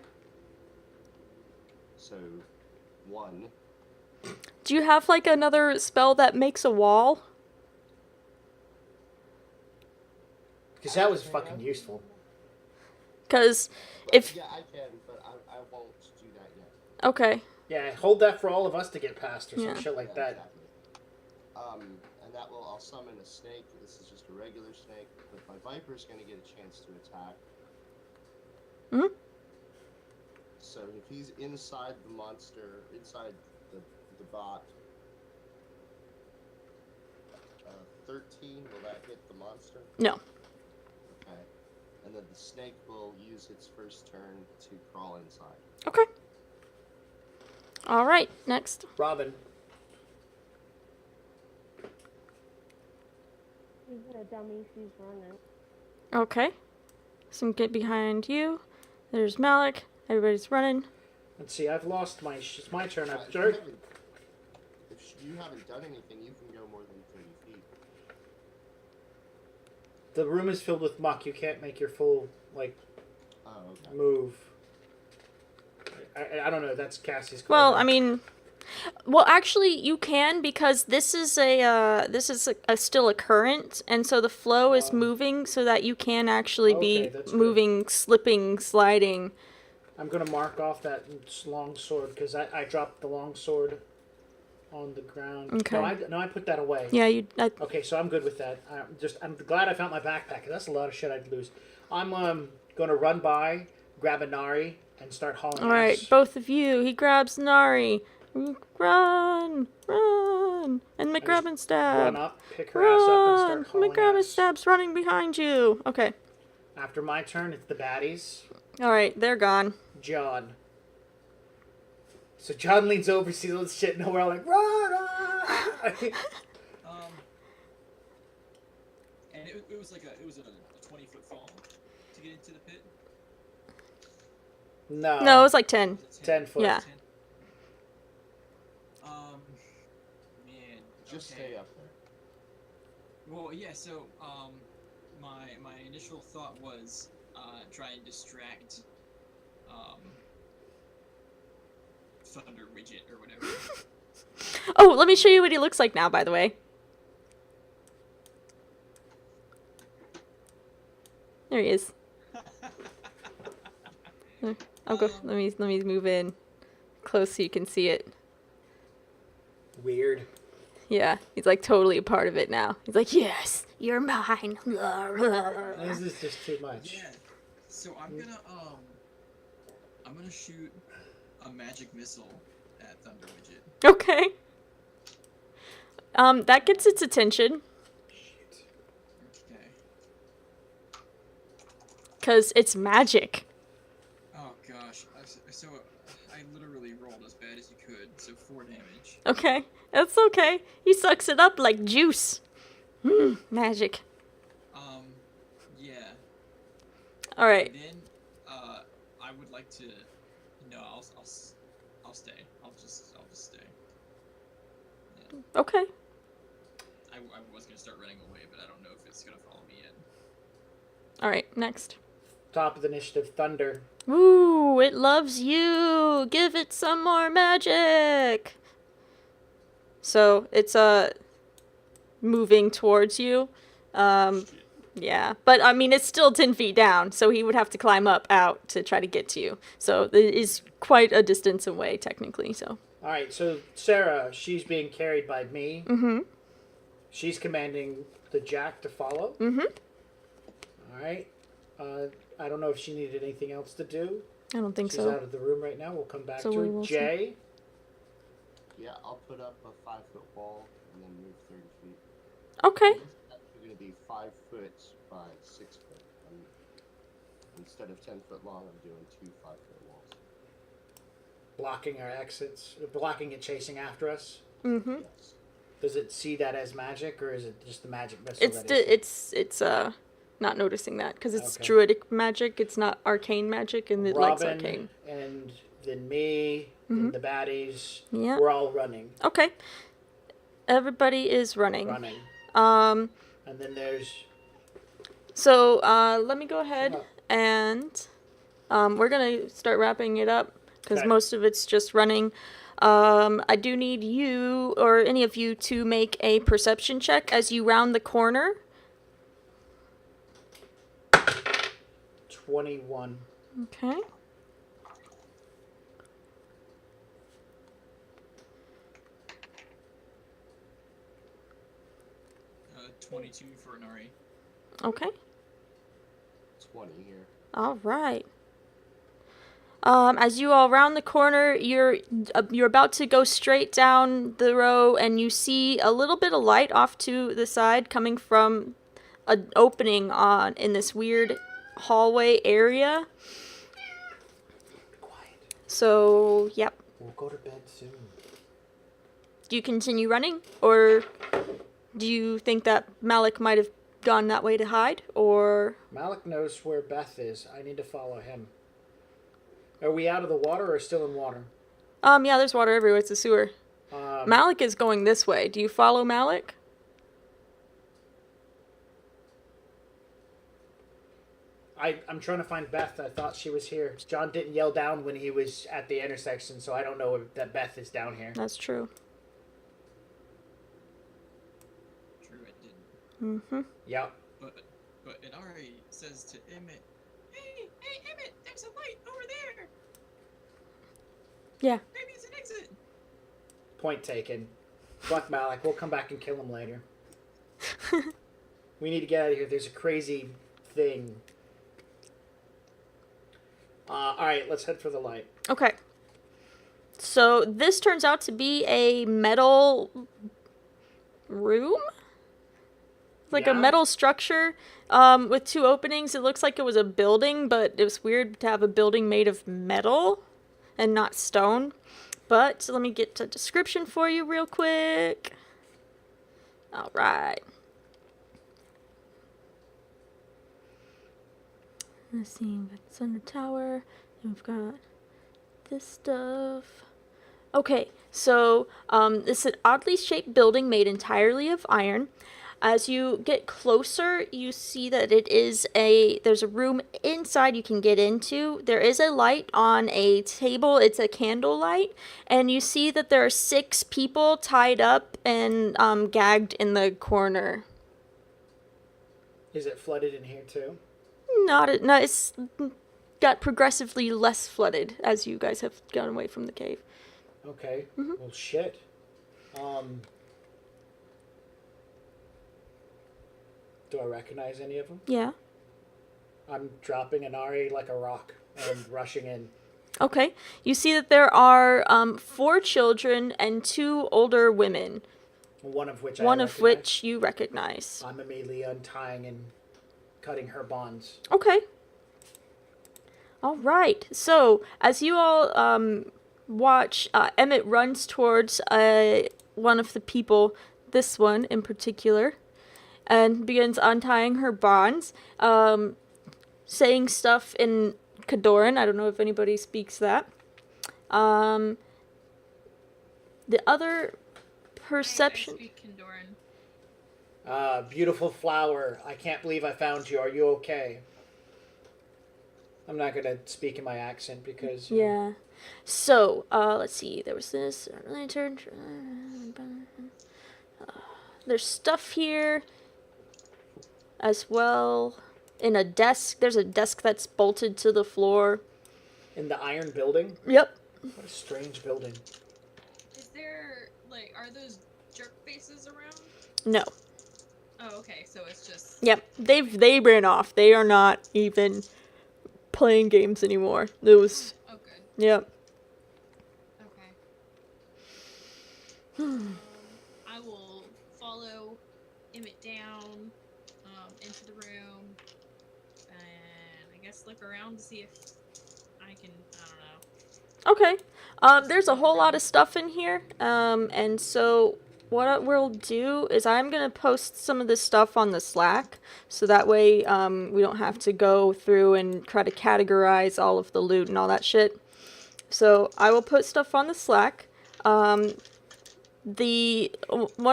Speaker 2: So 1.
Speaker 1: Do you have like another spell that makes a wall?
Speaker 5: Because that was fucking useful.
Speaker 1: Because
Speaker 2: But,
Speaker 1: if
Speaker 2: yeah, I can, but I won't do that yet.
Speaker 1: okay,
Speaker 5: Yeah, hold that for all of us to get past or
Speaker 1: Yeah.
Speaker 5: some shit like
Speaker 2: Yeah,
Speaker 5: that.
Speaker 2: exactly. And that will, I'll summon a snake. This is just a regular snake, but my viper's going to get a chance to attack.
Speaker 1: Mhm.
Speaker 2: So if he's inside the monster, inside the bot, 13, will that hit the monster?
Speaker 1: No.
Speaker 2: Okay. And then the snake will use its first turn to crawl inside.
Speaker 1: Okay. All right, next.
Speaker 5: Robin.
Speaker 6: She's a dummy. She's running.
Speaker 1: Okay. So get behind you. There's Malik. Everybody's running.
Speaker 5: Let's see, I've lost my... It's my turn.
Speaker 2: If you haven't done anything, you can go more than 30 feet.
Speaker 5: The room is filled with muck. You can't make your full, like,
Speaker 2: Oh, okay.
Speaker 5: move. I don't know. That's Cassie's call.
Speaker 1: Well, I mean, well, actually, you can because this is a still a current, and so the flow is moving so that you can actually
Speaker 5: Okay,
Speaker 1: be
Speaker 5: that's good.
Speaker 1: moving, slipping, sliding.
Speaker 5: I'm going to mark off that long sword because I dropped the long sword on the ground.
Speaker 1: Okay.
Speaker 5: No, I put that away.
Speaker 1: Yeah, you.
Speaker 5: Okay, so I'm good with that. I'm glad I found my backpack. 'Cause that's a lot of shit I'd lose. I'm going to run by, grab a Nari, and start hauling
Speaker 1: All right,
Speaker 5: ass.
Speaker 1: both of you. He grabs Nari. Run, run, and McGrab and stab.
Speaker 5: Run up, pick her ass up, and
Speaker 1: Run,
Speaker 5: start hauling
Speaker 1: McGrab and
Speaker 5: ass.
Speaker 1: stab's running behind you. Okay.
Speaker 5: After my turn, it's the baddies.
Speaker 1: All right, they're gone.
Speaker 5: John. So John leans over, sees all this shit, and we're all like, run!
Speaker 3: And it was like a 20-foot fall to get into the pit.
Speaker 5: No.
Speaker 1: No, it was like 10.
Speaker 3: Was it
Speaker 5: 10 foot.
Speaker 1: Yeah.
Speaker 3: 10? Man.
Speaker 2: Just
Speaker 3: okay.
Speaker 2: stay up there.
Speaker 3: Well, yeah. So, my initial thought was try and distract Thunder Widget or whatever.
Speaker 1: Oh, let me show you what he looks like now, by the way. There he is. I'll go. Let me move in close so you can see it.
Speaker 5: Weird.
Speaker 1: Yeah, he's like totally a part of it now. He's like, yes, you're mine.
Speaker 5: This is just too much.
Speaker 3: Yeah. So I'm gonna shoot a magic missile at Thunder Widget.
Speaker 1: Okay. That gets its attention
Speaker 5: Shit.
Speaker 3: Okay.
Speaker 1: because it's magic.
Speaker 3: Oh gosh. So I literally rolled as bad as you could. So 4 damage.
Speaker 1: Okay, that's okay. He sucks it up like juice. Magic.
Speaker 3: Yeah.
Speaker 1: All right.
Speaker 3: And then I would like to. No, I'll stay. I'll just stay. Yeah.
Speaker 1: Okay.
Speaker 3: I was gonna start running away, but I don't know if it's gonna follow me in.
Speaker 1: All right. Next.
Speaker 5: Top of the initiative, Thunder.
Speaker 1: Ooh, it loves you. Give it some more magic. So it's moving towards you. Yeah, but I mean it's still 10 feet down, so he would have to climb up out to try to get to you. So it is quite a distance away technically. So.
Speaker 5: All right, so Sarah, she's being carried by me.
Speaker 1: Mm-hmm.
Speaker 5: She's commanding the Jack to follow.
Speaker 1: Mm-hmm.
Speaker 5: All right. I don't know if she needed anything else to do.
Speaker 1: I don't think
Speaker 5: She's
Speaker 1: so.
Speaker 5: out of the room right now. We'll come back
Speaker 1: So
Speaker 5: to
Speaker 1: we
Speaker 5: her.
Speaker 1: will see.
Speaker 5: Jay.
Speaker 2: Yeah, I'll put up a 5-foot wall and then move 30 feet.
Speaker 1: Okay.
Speaker 2: It's actually going to be 5 foot by 6 foot. Instead of 10 foot long, I'm doing 2 5-foot walls.
Speaker 5: Blocking our exits. Blocking it chasing after us.
Speaker 1: Mm-hmm.
Speaker 2: Yes.
Speaker 5: Does it see that as magic, or is it just the magic missile?
Speaker 1: It's not noticing that because it's
Speaker 5: Okay.
Speaker 1: druidic magic. It's not arcane magic, and it likes
Speaker 5: Robin
Speaker 1: arcane.
Speaker 5: and then me, then the baddies.
Speaker 1: Yeah.
Speaker 5: We're all running.
Speaker 1: Okay. Everybody is running.
Speaker 5: Running.
Speaker 1: Um.
Speaker 5: And then there's...
Speaker 1: So let me go ahead
Speaker 5: Oh.
Speaker 1: and we're gonna start wrapping it up because
Speaker 5: Okay.
Speaker 1: most of it's just running. I do need you, or any of you, to make a perception check as you round the corner.
Speaker 5: 21.
Speaker 1: Okay.
Speaker 3: 22 for Nari.
Speaker 1: Okay.
Speaker 2: 20 here.
Speaker 1: All right. As you all round the corner, you're about to go straight down the row, and you see a little bit of light off to the side coming from an opening in this weird hallway area.
Speaker 5: Quiet.
Speaker 1: So, yep.
Speaker 5: We'll go to bed soon.
Speaker 1: Do you continue running, or do you think that Malik might have gone that way to hide, or...
Speaker 5: Malik knows where Beth is. I need to follow him. Are we out of the water or still in water?
Speaker 1: Yeah, there's water everywhere. It's a sewer.
Speaker 5: Um,
Speaker 1: Malik is going this way. Do you follow Malik?
Speaker 5: I'm trying to find Beth. I thought she was here. John didn't yell down when he was at the intersection, so I don't know if that Beth is down here.
Speaker 1: That's true.
Speaker 3: True, I didn't.
Speaker 1: Mm-hmm.
Speaker 5: Yep.
Speaker 3: But it already says to Emmett, hey, Emmett, there's a light over there.
Speaker 1: Yeah.
Speaker 3: Maybe it's an exit.
Speaker 5: Point taken. Fuck Malik. We'll come back and kill him later. We need to get out of here. There's a crazy thing. Alright, let's head for the light.
Speaker 1: Okay. So this turns out to be a metal room? Like a
Speaker 5: Yeah.
Speaker 1: metal structure with two openings. It looks like it was a building, but it was weird to have a building made of metal and not stone. But let me get a description for you real quick. All right. Let's see, we've got the Thunder Tower, and we've got this stuff. Okay, so it's an oddly shaped building made entirely of iron. As you get closer, you see that there's a room inside you can get into. There is a light on a table. It's a candle light. And you see that there are 6 people tied up and gagged in the corner.
Speaker 5: Is it flooded in here too?
Speaker 1: No, it's got progressively less flooded as you guys have gone away from the cave.
Speaker 5: Okay.
Speaker 1: Mhm.
Speaker 5: Well, shit. Do I recognize any of them?
Speaker 1: Yeah.
Speaker 5: I'm dropping Inari like a rock and rushing in.
Speaker 1: Okay. You see that there are 4 children and 2 older women.
Speaker 5: One of which
Speaker 1: One
Speaker 5: I
Speaker 1: of
Speaker 5: recognize.
Speaker 1: which you recognize.
Speaker 5: I'm immediately untying and cutting her bonds.
Speaker 1: Okay. All right. So, as you all watch, Emmett runs towards one of the people, this one in particular, and begins untying her bonds, saying stuff in Kadoran. I don't know if anybody speaks that. The other perception...
Speaker 4: I speak Kindoran.
Speaker 5: Beautiful flower. I can't believe I found you. Are you okay? I'm not gonna speak in my accent because...
Speaker 1: Yeah. So, let's see. There was this lantern. There's stuff here as well. In a desk. There's a desk that's bolted to the floor.
Speaker 5: In the iron building?
Speaker 1: Yep.
Speaker 5: What a strange building.
Speaker 4: Is there, like, are those jerk faces around?
Speaker 1: No.
Speaker 4: Oh, okay, so it's just...
Speaker 1: Yep. They ran off. They are not even playing games anymore. It was...
Speaker 4: Oh, good.
Speaker 1: Yep.
Speaker 4: Okay. I will follow Emmett down into the room, and I guess look around to see if I can, I don't know.
Speaker 1: Okay. There's a whole lot of stuff in here. And so what we'll do is I'm going to post some of this stuff on the Slack. So that way we don't have to go through and try to categorize all of the loot and all that shit. So I will put stuff on the Slack. One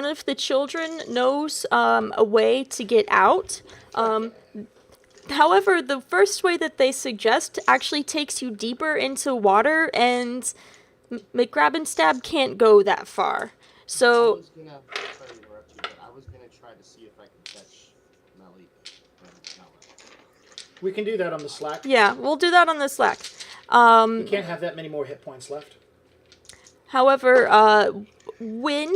Speaker 1: of the children knows a way to get out. However, the first way that they suggest actually takes you deeper into water, and McGrab and Stab can't go that far.
Speaker 2: I
Speaker 1: So
Speaker 2: was gonna, sorry to interrupt you, but I was gonna try to see if I could catch Melly and Mala.
Speaker 5: We can do that on the Slack.
Speaker 1: yeah, we'll do that on the Slack.
Speaker 5: We can't have that many more hit points left.
Speaker 1: However, when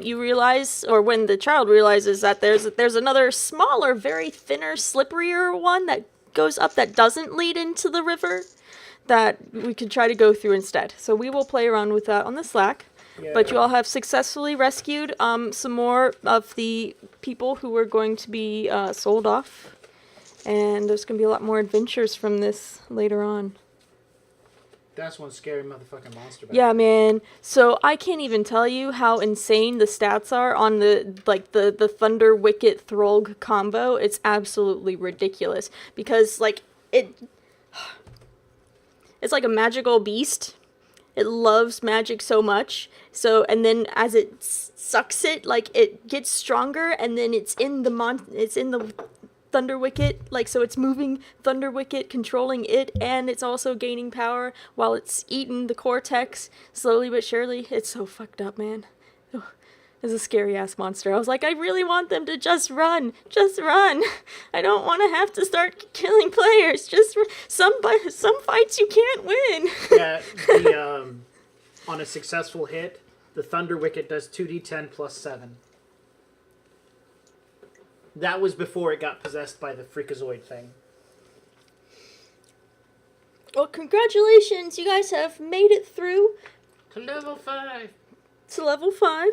Speaker 1: you realize, or when the child realizes that there's another smaller, very thinner, slipperier one that goes up that doesn't lead into the river, that we could try to go through instead. So we will play around with that on the Slack.
Speaker 5: Yeah.
Speaker 1: But you all have successfully rescued some more of the people who were going to be sold off. And there's going to be a lot more adventures from this later on.
Speaker 5: That's one scary motherfucking monster. Back
Speaker 1: Yeah,
Speaker 5: there.
Speaker 1: man. So I can't even tell you how insane the stats are on the Thunder Wicket Throlg combo. It's absolutely ridiculous. Because, like, it's like a magical beast. It loves magic so much. So, and then as it sucks it, like, it gets stronger, and then it's in the Thunder Wicket, like, so it's moving Thunder Wicket, controlling it, and it's also gaining power while it's eating the cortex slowly but surely. It's so fucked up, man. It's a scary ass monster. I was like, I really want them to just run. Just run. I don't want to have to start killing players. Just some fights you can't win.
Speaker 5: Yeah, the on a successful hit, the Thunder Wicket does 2d10 plus 7. That was before it got possessed by the Freakazoid thing.
Speaker 1: Well, congratulations. You guys have made it through
Speaker 5: To level 5.
Speaker 1: to level 5.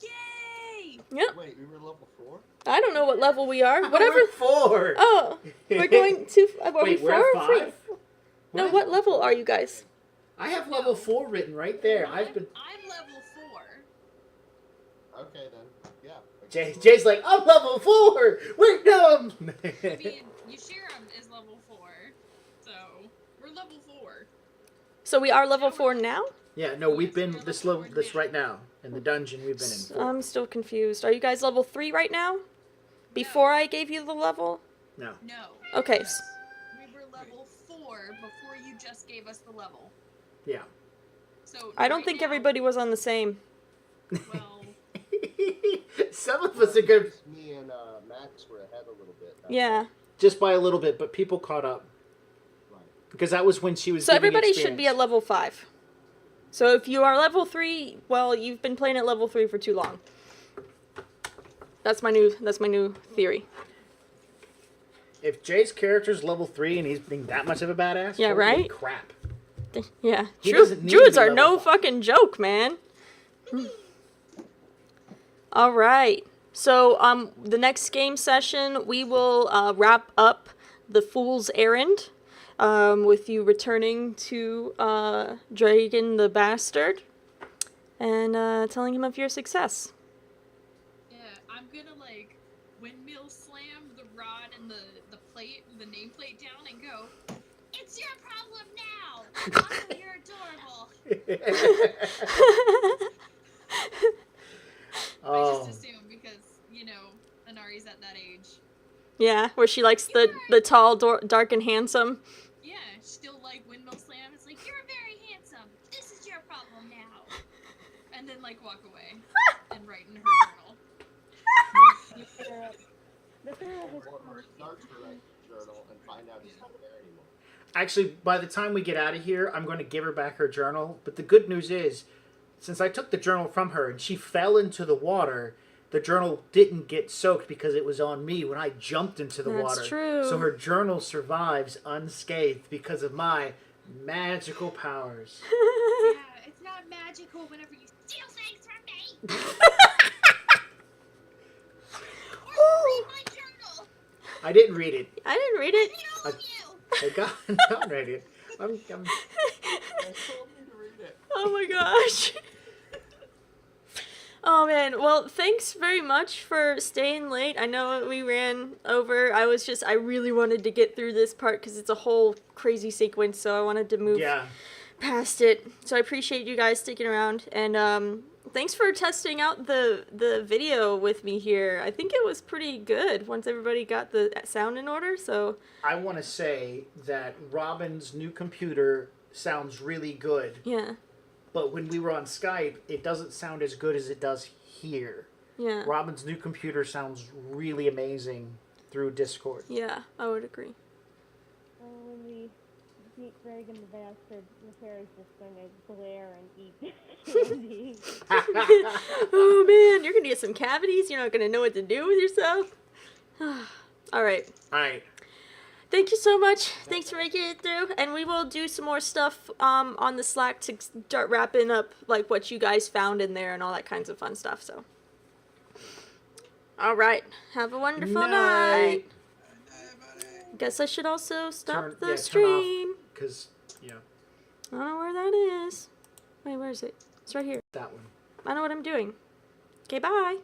Speaker 4: Yay!
Speaker 1: Yep.
Speaker 2: Wait, we were level 4?
Speaker 1: I don't know what level we are. Whatever.
Speaker 5: We're 4.
Speaker 1: Oh, we're going to. Are we
Speaker 5: Wait,
Speaker 1: 4
Speaker 5: we're
Speaker 1: or
Speaker 5: at
Speaker 1: 3?
Speaker 5: 5?
Speaker 1: No, what level are you guys?
Speaker 5: I have level 4 written right there.
Speaker 4: I'm level 4.
Speaker 2: Okay then, yeah.
Speaker 5: Jay's like, I'm level 4! We're dumb!
Speaker 4: I mean, Yashiram is level 4, so we're level 4.
Speaker 1: So we are level 4 now?
Speaker 5: Yeah, no, we've been this right now. In the dungeon we've been in. 4.
Speaker 1: I'm still confused. Are you guys level 3 right now? Before I gave you the level?
Speaker 5: No.
Speaker 4: No.
Speaker 1: Okay.
Speaker 4: We were level 4 before you just gave us the level.
Speaker 5: Yeah.
Speaker 4: So
Speaker 1: I don't
Speaker 4: right
Speaker 1: think
Speaker 4: now-
Speaker 1: everybody was on the same.
Speaker 4: Well,
Speaker 5: Some of us are good
Speaker 2: Me and Max were ahead a little bit.
Speaker 1: Yeah.
Speaker 5: just by a little bit, but people caught up.
Speaker 2: Right.
Speaker 5: Because that was when she was
Speaker 1: So
Speaker 5: giving
Speaker 1: everybody should be at
Speaker 5: experience.
Speaker 1: level 5. So if you are level 3, well, you've been playing at level 3 for too long. That's my new theory.
Speaker 5: If Jay's character's level 3 and he's being that much of a badass,
Speaker 1: Yeah,
Speaker 5: holy
Speaker 1: right?
Speaker 5: crap.
Speaker 1: Yeah.
Speaker 5: He doesn't need to
Speaker 1: Druids
Speaker 5: be
Speaker 1: are
Speaker 5: level
Speaker 1: no
Speaker 5: 5.
Speaker 1: fucking joke, man. All right. So the next game session we will wrap up the Fool's Errand with you returning to Dragon the Bastard and telling him of your success.
Speaker 4: yeah, I'm gonna like windmill slam the rod and the plate, the nameplate down and go, "It's your problem now! Also, you're adorable!" I
Speaker 5: Oh,
Speaker 4: just assume because, you know, Anari's at that age.
Speaker 1: Yeah, where she likes the tall, dark, and handsome.
Speaker 4: Yeah, still like windmill slam. It's like, "You're very handsome. This is your problem now." And then like walk away and write in her journal.
Speaker 2: Or start to write the journal and find out he's not there anymore.
Speaker 5: actually, by the time we get out of here, I'm going to give her back her journal. But the good news is, since I took the journal from her and she fell into the water, the journal didn't get soaked because it was on me when I jumped into the
Speaker 1: That's
Speaker 5: water.
Speaker 1: true.
Speaker 5: So her journal survives unscathed because of my magical powers.
Speaker 4: Yeah, it's not magical whenever you steal things from me. Or read my journal.
Speaker 5: I didn't read it.
Speaker 1: I didn't read it.
Speaker 4: Read all of you.
Speaker 5: I got read it. I'm
Speaker 2: They told me to read it.
Speaker 1: Oh my gosh. Oh man, well thanks very much for staying late. I know we ran over. I really wanted to get through this part because it's a whole crazy sequence, so I wanted to move
Speaker 5: Yeah.
Speaker 1: past it. So I appreciate you guys sticking around, and thanks for testing out the video with me here. I think it was pretty good once everybody got the sound in order, so
Speaker 5: I want to say that Robin's new computer sounds really good.
Speaker 1: Yeah.
Speaker 5: But when we were on Skype, it doesn't sound as good as it does here.
Speaker 1: Yeah.
Speaker 5: Robin's new computer sounds really amazing through Discord.
Speaker 1: Yeah, I would agree.
Speaker 6: When we meet Greg and the bastard, Harry's just going to glare and eat candy.
Speaker 1: Oh man, you're gonna get some cavities. You're not gonna know what to do with yourself. All right.
Speaker 5: All right.
Speaker 1: Thank you so much. Thanks for making it through, and we will do some more stuff on the Slack to start wrapping up like what you guys found in there and all that kinds of fun stuff. So, all right. Have a wonderful night. Guess I should also stop the stream.
Speaker 5: Because, yeah.
Speaker 1: I don't know where that is. Wait, where is it? It's right here.
Speaker 5: That one.
Speaker 1: I know what I'm doing. Okay, bye.